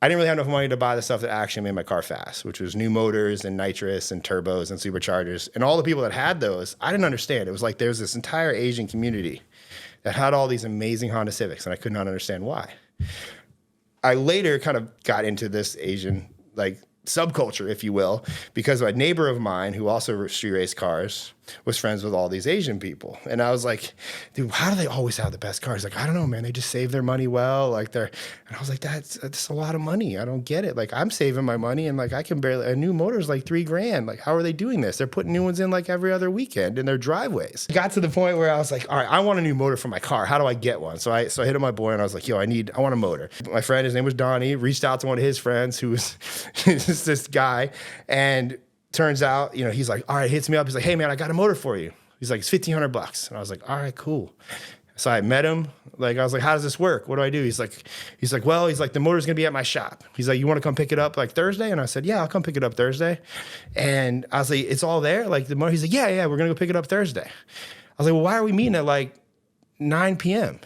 I didn't really have enough money to buy the stuff that actually made my car fast, which was new motors and nitrous and turbos and superchargers. And all the people that had those, I didn't understand. It was like there was this entire Asian community that had all these amazing Honda Civics, and I could not understand why. I later kind of got into this Asian, subculture, if you will, because a neighbor of mine who also street raced cars was friends with all these Asian people. And I was like, dude, how do they always have the best cars? Like, I don't know, man. They just save their money well. And I was like, that's a lot of money. I don't get it. Like, I'm saving my money, and I can barely, a new motor is like $3,000. Like, how are they doing this? They're putting new ones in every other weekend in their driveways. It got to the point where I was like, all right, I want a new motor for my car. How do I get one? So I hit up my boy, and I was like, I want a motor. My friend, his name was Donnie, reached out to one of his friends who was this guy, and turns out, he's like, all right, hits me up. He's like, hey man, I got a motor for you. He's like, it's $1,500. And I was like, all right, cool. So I met him. I was like, how does this work? What do I do? He's like, the motor's gonna be at my shop. He's like, you want to come pick it up Thursday? And I said, yeah, I'll come pick it up Thursday. And I was like, it's all there? The motor? He's like, yeah, we're gonna go pick it up Thursday. I was like, well, why are we meeting at 9 p.m.?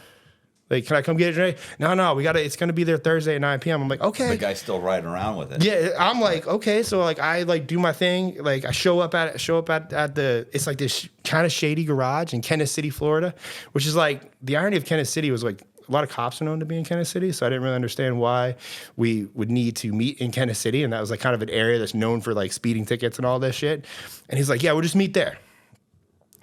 Can I come get it today? No, it's going to be there Thursday at 9 p.m. I'm like, okay. The guy's still riding around with it. Yeah, I'm like, okay. So I do my thing. I show up at the, it's this kind of shady garage in Kenneth City, Florida, which is the irony of Kenneth City was a lot of cops are known to be in Kenneth City. So I didn't really understand why we would need to meet in Kenneth City. And that was kind of an area that's known for speeding tickets and all this shit. And he's like, yeah, we'll just meet there.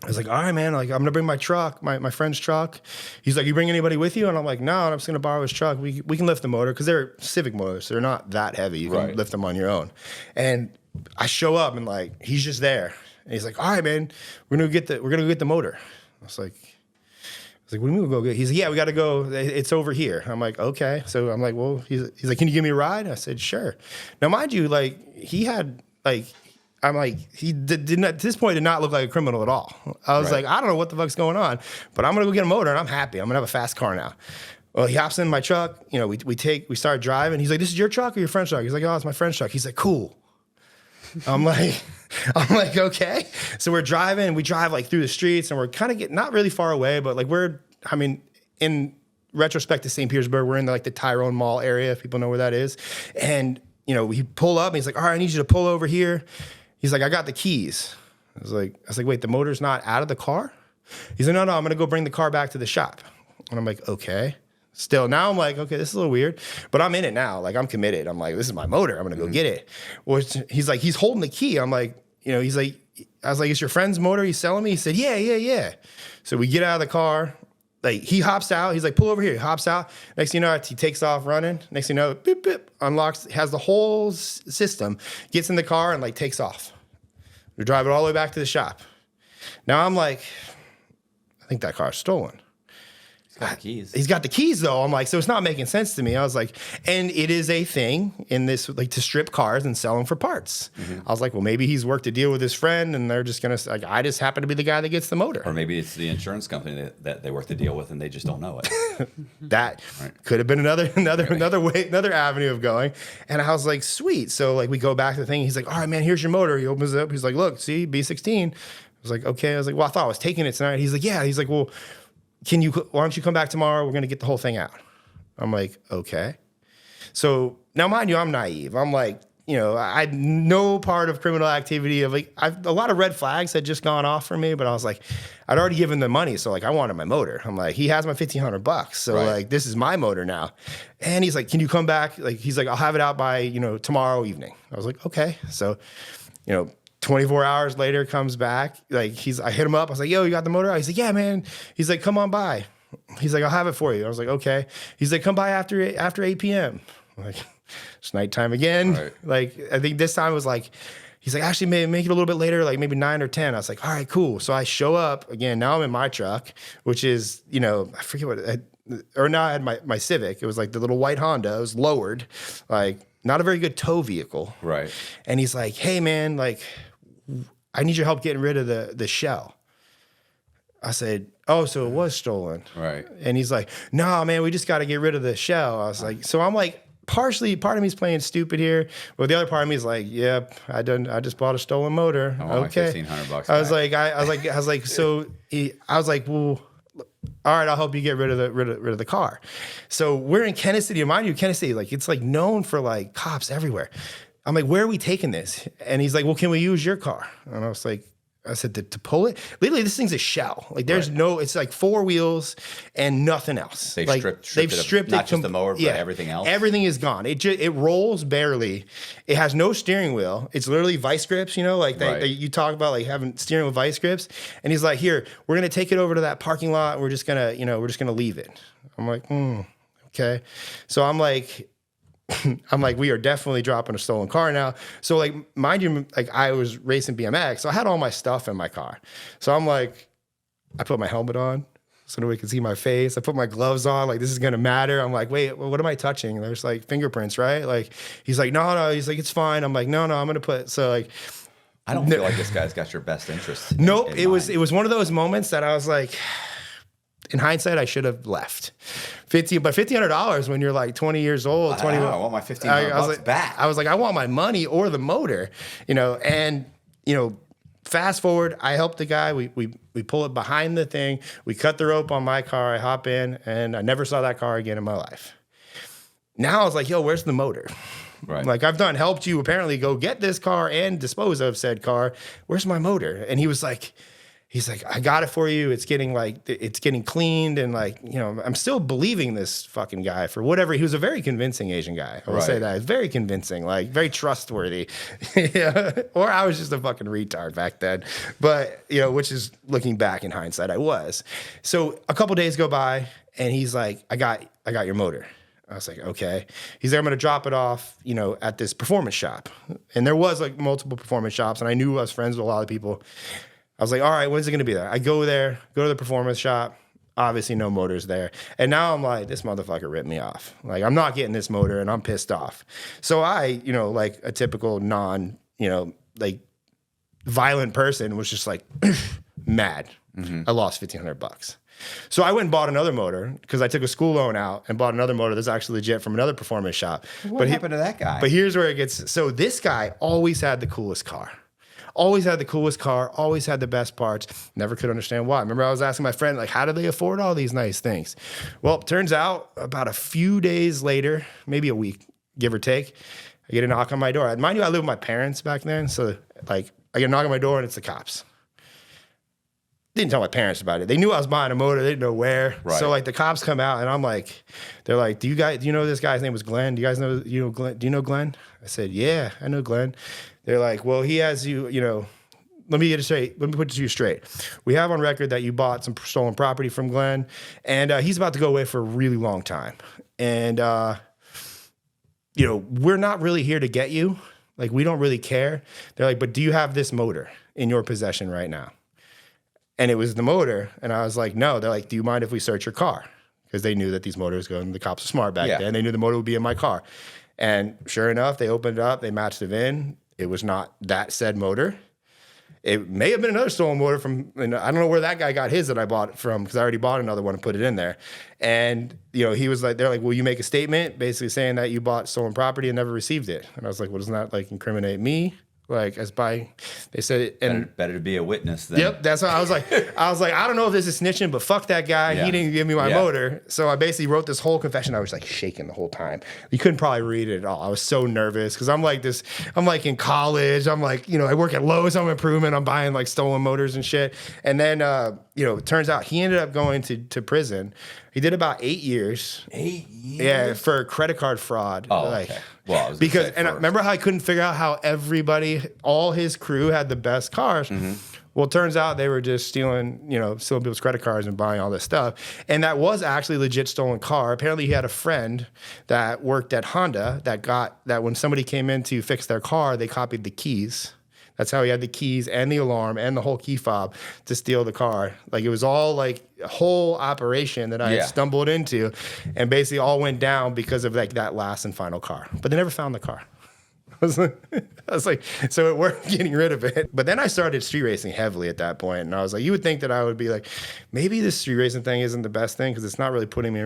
I was like, all right, man, I'm going to bring my truck, my friend's truck. He's like, you bring anybody with you? And I'm like, no, I'm just going to borrow his truck. We can lift the motor because they're Civic motors. So they're not that heavy. You can lift them on your own. And I show up and he's just there. And he's like, all right, man, we're going to go get the motor. I was like, what do you mean we'll go get? He's like, yeah, we got to go. It's over here. I'm like, okay. So I'm like, well, he's like, can you give me a ride? I said, sure. Now, mind you, he had I'm like, he did not, at this point, did not look like a criminal at all. I was like, I don't know what the fuck's going on, but I'm going to go get a motor, and I'm happy. I'm going to have a fast car now. Well, he hops in my truck. We start driving. He's like, this is your truck or your friend's truck? He's like, oh, it's my friend's truck. He's like, cool. I'm like, okay. So we're driving. We drive through the streets, and we're kind of getting not really far away, but in retrospect to St. Petersburg, we're in the Tyrone Mall area, if people know where that is. And, we pull up, and he's like, all right, I need you to pull over here. He's like, I got the keys. I was like, wait, the motor's not out of the car? He's like, no, I'm going to go bring the car back to the shop. And I'm like, okay. Still, now I'm like, okay, this is a little weird, but I'm in it now. I'm committed. I'm like, this is my motor. I'm going to go get it. Well, he's like, he's holding the key. I'm like, he's like, I was like, is your friend's motor he's selling me? He said, yeah. So we get out of the car. He hops out. He's like, pull over here. He hops out. Next thing you know, he takes off running. Next thing you know, beep, beep, unlocks, has the whole system, gets in the car and takes off. We drive it all the way back to the shop. Now I'm like, I think that car's stolen. He's got the keys. He's got the keys though. I'm like, so it's not making sense to me. I was like, and it is a thing in this, to strip cars and sell them for parts. Mm-hmm. I was like, well, maybe he's worked a deal with his friend and they're just going to, I just happen to be the guy that gets the motor. Or maybe it's the insurance company that they worked the deal with and they just don't know it. That could have been another avenue of going. And I was like, sweet. So we go back to the thing. He's like, all right, man, here's your motor. He opens it up. He's like, look, see, B16. I was like, okay. I was like, well, I thought I was taking it tonight. He's like, yeah. He's like, well, why don't you come back tomorrow? We're going to get the whole thing out. I'm like, okay. So now, mind you, I'm naive. I'm like, I had no part of criminal activity of a lot of red flags had just gone off for me, but I was like, I'd already given the money. So I wanted my motor. I'm like, he has my $1,500. So this is my motor now. And he's like, can you come back? He's like, I'll have it out by, tomorrow evening. I was like, okay. So, 24 hours later comes back. I hit him up. I was like, yo, you got the motor? He's like, yeah, man. He's like, come on by. He's like, I'll have it for you. I was like, okay. He's like, come by after 8 p.m. I'm like, it's nighttime again. Right. I think this time was He's like, actually, maybe make it a little bit later, like maybe 9 or 10. I was like, all right, cool. So I show up again. Now I'm in my truck, which is, I forget or now I had my Civic. It was like the little white Honda. It was lowered, like not a very good tow vehicle. Right. And he's like, hey man, like I need your help getting rid of the shell. I said, oh, so it was stolen. Right. And he's like, no, man, we just got to get rid of the shell. I was like, so I'm like, partially, part of me is playing stupid here, but the other part of me is like, yep, I just bought a stolen motor. I want okay. my $1,500 I was like, so I was like, well, all right, I'll help you get rid of the car. So we're in Kansas City, and mind you, Kansas City, like it's like known for like cops everywhere. I'm like, where are we taking this? And he's like, well, can we use your car? And I said, to pull it? Literally, this thing's a shell. Like, there's it's like 4 wheels and nothing else. They've like, stripped it, not just the mower, but everything else. Everything is gone. It rolls barely. It has no steering wheel. It's literally vice grips, like you talk about like having steering with vice grips. And he's like, here, we're gonna take it over to that parking lot. And we're just gonna leave it. I'm like, okay. So I'm like, we are definitely dropping a stolen car now. So like, mind you, like I was racing BMX, so I had all my stuff in my car. So I'm like, I put my helmet on so nobody can see my face. I put my gloves on, like this is gonna matter. I'm like, wait, what am I touching? There's like fingerprints, right? Like he's like, no. He's like, it's fine. I'm like, no, I'm gonna put so like. I don't feel like this guy's got your best interest. Nope. It was one of those moments that I was like, in hindsight, I should have left. $1,500 when you're like 20 years old. 21. I want my $1,500 back. I was like, I want my money or the motor, and fast forward, I helped the guy. We pull it behind the thing. We cut the rope on my car. I hop in, and I never saw that car again in my life. Now I was like, yo, where's the motor? Right. Like helped you apparently go get this car and dispose of said car. Where's my motor? And he's like, I got it for you. It's getting cleaned. And like, I'm still believing this fucking guy for whatever. He was a very convincing Asian guy. I will say that. Very convincing, like very trustworthy. Yeah. Or I was just a fucking retard back then. But, which is looking back in hindsight, I was. So a couple days go by and he's like, I got your motor. I was like, okay. He's like, I'm going to drop it off, at this performance shop. And there was like multiple performance shops. And I knew I was friends with a lot of people. I was like, all right, when's it going to be there? I go there, go to the performance shop. Obviously, no motors there. And now I'm like, this motherfucker ripped me off. Like, I'm not getting this motor, and I'm pissed off. So I, like a typical like violent person was just like mad. Mm-hmm. I lost $1,500. So I went and bought another motor because I took a school loan out and bought another motor that's actually legit from another performance shop. What happened to that guy? But here's where it gets. So this guy always had the coolest car. Always had the coolest car, always had the best parts. Never could understand why. Remember, I was asking my friend, like, how do they afford all these nice things? Well, it turns out about a few days later, maybe a week, give or take, I get a knock on my door. Mind you, I lived with my parents back then. So, like, I get a knock on my door and it's the cops. Didn't tell my parents about it. They knew I was buying a motor. They didn't know where. Right. So, like, the cops come out and I'm like, they're like, do you know this guy's name was Glenn? Do you guys know, Glenn? Do you know Glenn? I said, yeah, I know Glenn. They're like, well, he has you, let me get it straight. Let me put it to you straight. We have on record that you bought some stolen property from Glenn, and he's about to go away for a really long time. And, we're not really here to get you. Like, we don't really care. They're like, but do you have this motor in your possession right now? And it was the motor. And I was like, no. They're like, do you mind if we search your car? Because they knew that these motors go, and the cops were smart back then. They knew the motor would be in my car. And sure enough, they opened it up. They matched it in. It was not that said motor. It may have been another stolen motor from, I don't know where that guy got his that I bought it from because I already bought another one and put it in there. And, he was like, they're like, will you make a statement basically saying that you bought stolen property and never received it? And I was like, well, doesn't that like incriminate me? Like they said it. And better to be a witness than. Yep. That's what I was like. I don't know if this is snitching, but fuck that guy. Yeah. He didn't give me my motor. So I basically wrote this whole confession. I was like shaking the whole time. You couldn't probably read it at all. I was so nervous because I'm like in college. I'm like, I work at Lowe's Home Improvement. I'm buying like stolen motors and shit. And then, it turns out he ended up going to prison. He did about 8 years. 8 years? Yeah, for credit card fraud. Oh, okay. Well, I was remember how I couldn't figure out how all his crew had the best cars? Mm-hmm. Well, it turns out they were just stealing people's credit cards and buying all this stuff. And that was actually a legit stolen car. Apparently he had a friend that worked at Honda that when somebody came in to fix their car, they copied the keys That's how he had the keys and the alarm and the whole key fob to steal the car. Like, it was all like a whole operation that I had stumbled into, and basically all went down because of like that last and final car. But they never found the car. I was like, so it worked getting rid of it. But then I started street racing heavily at that point, and I was like, you would think that I would be like, maybe this street racing thing isn't the best thing because it's not really putting me,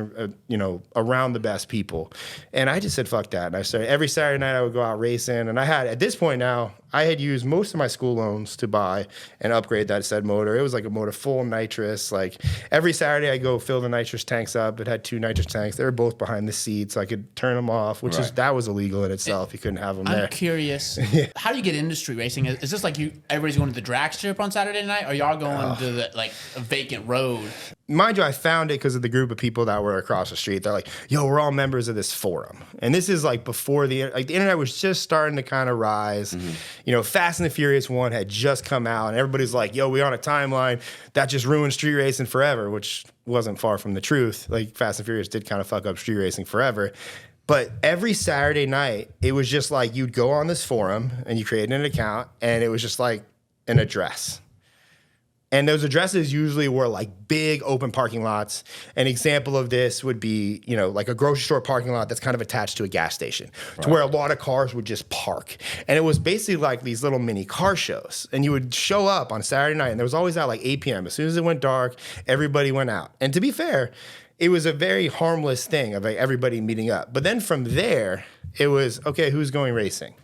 around the best people. And I just said, fuck that. And I started every Saturday night I would go out racing, and I had at this point now I had used most of my school loans to buy and upgrade that said motor. It was like a motor full nitrous. Like every Saturday I go fill the nitrous tanks up. It had 2 nitrous tanks. They were both behind the seat, so I could turn them off, which that was illegal in itself. You couldn't have them there. I'm curious, how do you get into street racing? Is this like everybody's going to the drag strip on Saturday night, or y'all going to the, like a vacant road? Mind you, I found it because of the group of people that were across the street. They're like, yo, we're all members of this forum. And this is like before the internet was just starting to kind of rise. Mm-hmm. Fast and the Furious 1 had just come out, and everybody's like, yo, we on a timeline that just ruined street racing forever, which wasn't far from the truth. Like, Fast and Furious did kind of fuck up street racing forever. But every Saturday night, it was just like you'd go on this forum and you create an account, and it was just like an address. And those addresses usually were like big open parking lots. An example of this would be, like a grocery store parking lot that's kind of attached to a gas station, to where a lot of cars would just park. And it was basically like these little mini car shows. And you would show up on Saturday night, and there was always at like 8 p.m. As soon as it went dark, everybody went out. And to be fair, it was a very harmless thing of like everybody meeting up. But then from there, it was, okay, who's going racing?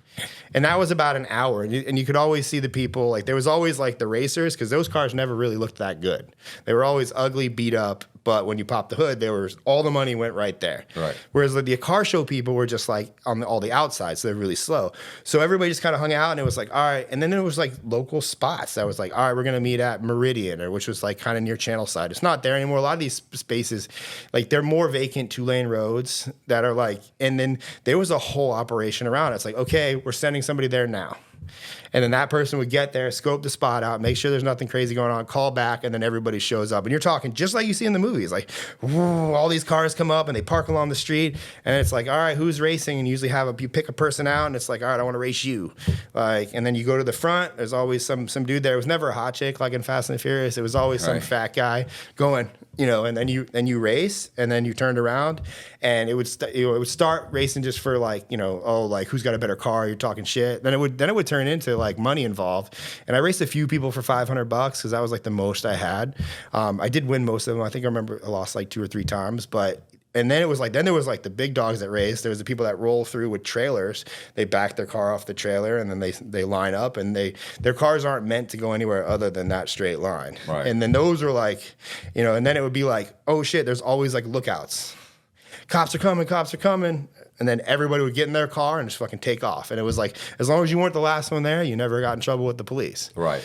And that was about an hour. And you could always see the people, like there was always like the racers, because those cars never really looked that good. They were always ugly, beat up. But when you popped the hood, all the money went right there. Right. Whereas the car show people were just like on all the outside, so they're really slow. So everybody just kind of hung out, and it was like, all right. And then there was like local spots that was like, all right, we're gonna meet at Meridian, which was like kind of near Channel Side. It's not there anymore. A lot of these spaces, like they're more vacant 2-lane roads that are like. And then there was a whole operation around it. It's like, okay, we're sending somebody there now. And then that person would get there, scope the spot out, make sure there's nothing crazy going on, call back, and then everybody shows up. And you're talking just like you see in the movies, like all these cars come up and they park along the street, and it's like, all right, who's racing? And you usually you pick a person out, and it's like, all right, I want to race you. And then you go to the front. There's always some dude there. It was never a hot chick like in Fast and the Furious. It was always some fat guy going, and then you race, and then you turned around, and it would start racing just for like, like who's got a better car? You're talking shit. Then it would turn into like money involved. And I raced a few people for $500 because that was like the most I had. I did win most of them. I think I remember I lost like 2 or 3 times, and then it was like, there was like the big dogs that raced. There was the people that roll through with trailers. They back their car off the trailer, and then they line up, and their cars aren't meant to go anywhere other than that straight line. Right. And then those were like, and then it would be like, oh shit, there's always like lookouts. Cops are coming. And then everybody would get in their car and just fucking take off. And it was like, as long as you weren't the last one there, you never got in trouble with the police. Right.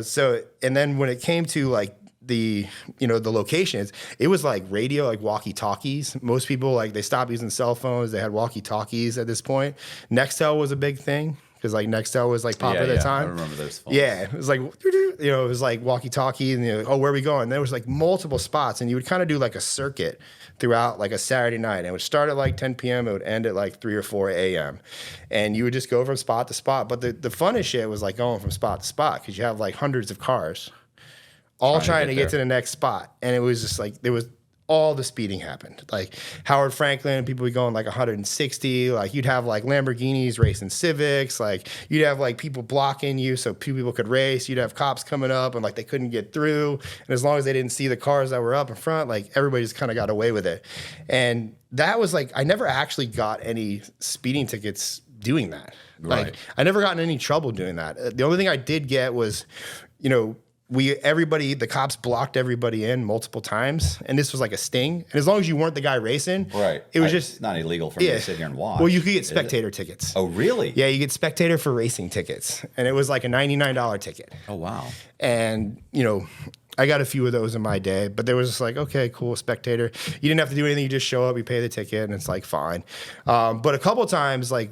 So, and then when it came to like the locations, it was like radio, like walkie-talkies. Most people, like, they stopped using cell phones. They had walkie-talkies at this point. Nextel was a big thing, because like Nextel was like popular at the time. I remember those phones. Yeah, it was like, it was like walkie-talkie, and oh, where are we going? And there was like multiple spots, and you would kind of do like a circuit throughout like a Saturday night. And it would start at like 10 p.m. It would end at like 3 or 4 a.m. And you would just go from spot to spot. But the funnest shit was like going from spot to spot, because you have like hundreds of cars all trying to get to the next spot. And it was just like, there was all the speeding happened. Like Howard Franklin, people would going like 160. Like you'd have like Lamborghinis racing Civics. Like you'd have like people blocking you so people could race. You'd have cops coming up and like they couldn't get through. And as long as they didn't see the cars that were up in front, like everybody just kind of got away with it. And that was like, I never actually got any speeding tickets doing that. Right. Like I never got in any trouble doing that. The only thing I did get was, the cops blocked everybody in multiple times, and this was like a sting. And as long as you weren't the guy racing, it was just it's not illegal for me to sit here and watch. Well, you could get spectator tickets. Oh, really? Yeah, you get spectator for racing tickets, and it was like a $99 ticket. Oh, wow. And I got a few of those in my day, but there was just like, okay, cool, spectator. You didn't have to do anything. You just show up, you pay the ticket, and it's like fine. But a couple times, like,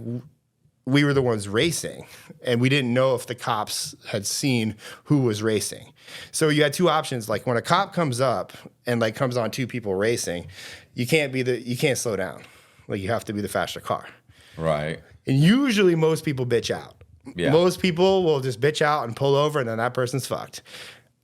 we were the ones racing, and we didn't know if the cops had seen who was racing. So you had two options. Like when a cop comes up and like comes on 2 people racing, you can't slow down. Like you have to be the faster car. Right. And usually most people bitch out. Yeah. Most people will just bitch out and pull over, and then that person's fucked.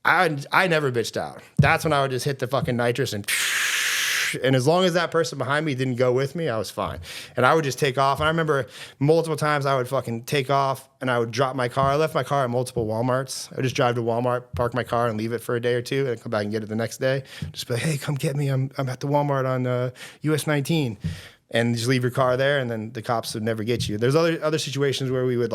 I never bitched out. That's when I would just hit the fucking nitrous and as long as that person behind me didn't go with me, I was fine. And I would just take off. And I remember multiple times I would fucking take off and I would drop my car. I left my car at multiple Walmarts. I would just drive to Walmart, park my car, and leave it for a day or two, and come back and get it the next day. Just be like, hey, come get me. I'm at the Walmart on US 19. And just leave your car there, and then the cops would never get you. There's other situations where we would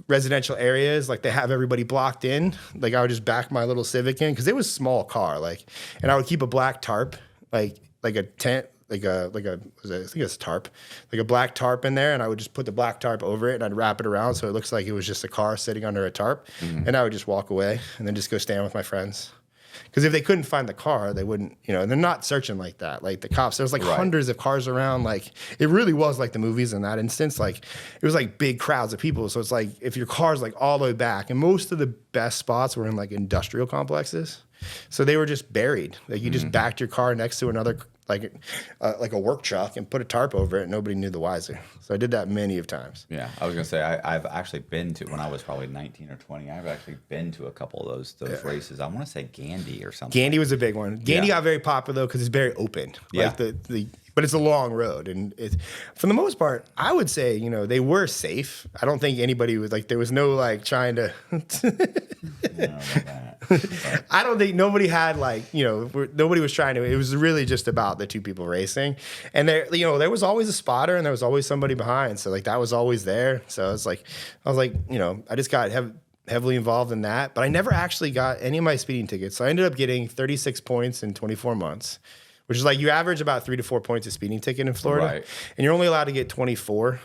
residential areas, like they have everybody blocked in. Like I would just back my little Civic in because it was a small car, and I would keep a black tarp, like a tent, I think it's a tarp, like a black tarp in there, and I would just put the black tarp over it, and I'd wrap it around so it looks like it was just a car sitting under a tarp, and I would just walk away and then just go stand with my friends. Because if they couldn't find the car, they wouldn't, they're not searching like that. Like the cops, there's hundreds of cars around. Like it really was like the movies in that instance. Like it was like big crowds of people. So it's like if your car's like all the way back, and most of the best spots were in like industrial complexes. So they were just buried. Like you just backed your car next to another, like a work truck, and put a tarp over it, and nobody knew the wiser. So I did that many of times. Yeah, I was gonna say I've actually been to, when I was probably 19 or 20. I've actually been to a couple of those races. I want to say Gandy or something. Gandy was a big one. Gandy got very popular though because it's very open. Yeah. Like but it's a long road, and for the most part, I would say they were safe. I don't think anybody was there was no trying to. I don't think nobody had nobody was trying to. It was really just about the two people racing, and there was always a spotter and there was always somebody behind. So that was always there. So it's I just got heavily involved in that, but I never actually got any of my speeding tickets. So I ended up getting 36 points in 24 months, which is you average about 3 to 4 points a speeding ticket in Florida, right. And you're only allowed to get 24,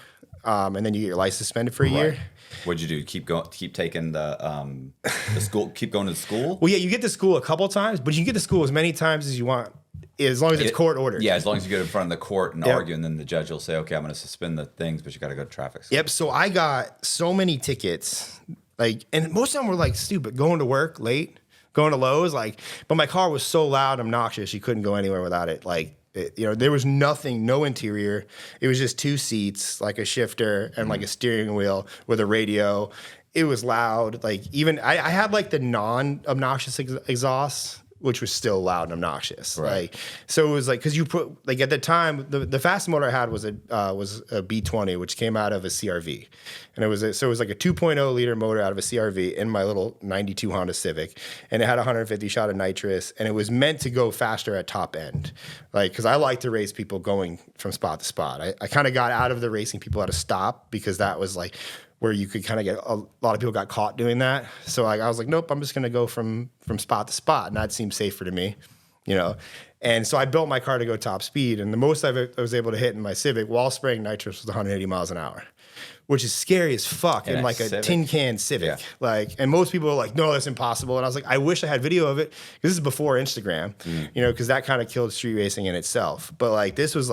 and then you get your license suspended for a year. What'd you do? Keep taking the school, keep going to the school? Well, yeah, you get to school a couple times, but you can get to school as many times as you want, as long as it's court ordered. Yeah, as long as you get in front of the court and argue, and then the judge will say, okay, I'm going to suspend the things, but you got to go to traffic school. Yep, so I got so many tickets, and most of them were stupid, going to work late, going to Lowe's, but my car was so loud, obnoxious, you couldn't go anywhere without it. There was nothing, no interior. It was just 2 seats, like a shifter and a steering wheel with a radio. It was loud. Even I had the non-obnoxious exhaust, which was still loud and obnoxious. Right. So it was because you put at the time the fastest motor I had was a B20, which came out of a CRV, and it was a 2.0 liter motor out of a CRV in my little 92 Honda Civic, and it had 150 shot of nitrous, and it was meant to go faster at top end, because I like to race people going from spot to spot. I kind of got out of the racing people at a stop because that was where you could kind of get a lot of people got caught doing that. So I was nope, I'm just going to go from spot to spot. And that seemed safer to me, And so I built my car to go top speed. And the most I was able to hit in my Civic while spraying nitrous was 180 miles an hour, which is scary as fuck in a Civic? tin can Civic. Yeah. And most people are no, that's impossible. And I was I wish I had video of it, because this is before Instagram, because that kind of killed street racing in itself. But this was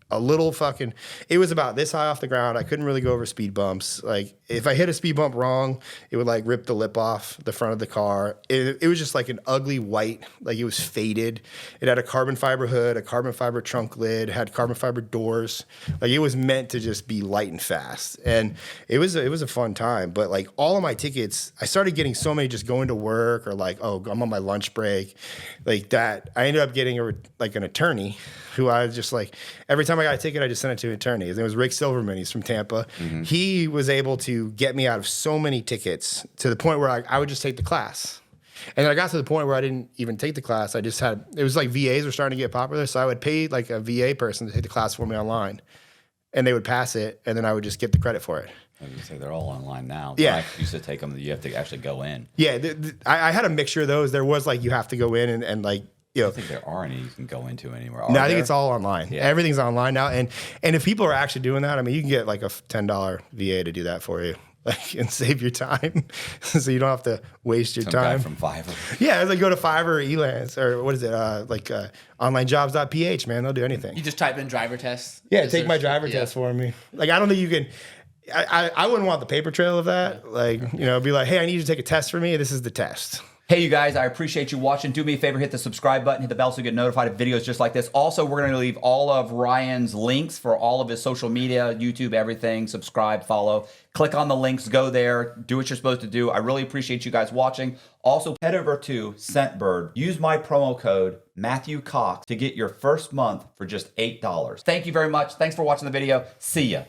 a little fucking, it was about this high off the ground. I couldn't really go over speed bumps. If I hit a speed bump wrong, it would rip the lip off the front of the car. It was just an ugly white, it was faded. It had a carbon fiber hood, a carbon fiber trunk lid, had carbon fiber doors. It was meant to just be light and fast. And it was a fun time. But all of my tickets, I started getting so many just going to work, or oh, I'm on my lunch break, that. I ended up getting an attorney who I was just every time I got a ticket, I just sent it to an attorney. His name was Rick Silverman. He's from Tampa. Mm-hmm. He was able to get me out of so many tickets to the point where I would just take the class. And then I got to the point where I didn't even take the class. I just had, it was VAs were starting to get popular. So I would pay a VA person to take the class for me online, and they would pass it, and then I would just get the credit for it. I was gonna say they're all online now. Yeah. I used to take them. You have to actually go in. Yeah. I had a mixture of those. There was you have to go in and I don't think there are any you can go into anywhere. No, I think it's all online. Yeah. Everything's online now. And if people are actually doing that, you can get a $10 VA to do that for you, and save your time, so you don't have to waste your time. Guy from Fiverr. Yeah, go to Fiverr or Elance, or what is it? Onlinejobs.ph, man. They'll do anything. You just type in driver test. Yeah, take my driver test for me. I don't think you can. I wouldn't want the paper trail of that. Be hey, I need you to take a test for me. This is the test. Hey, you guys, I appreciate you watching. Do me a favor, hit the subscribe button, hit the bell so you get notified of videos just like this. Also, we're going to leave all of Ryan's links for all of his social media, YouTube, everything. Subscribe, follow. Click on the links, go there, do what you're supposed to do. I really appreciate you guys watching. Also, head over to Scentbird. Use my promo code Matthew Cox to get your first month for just $8. Thank you very much. Thanks for watching the video. See ya.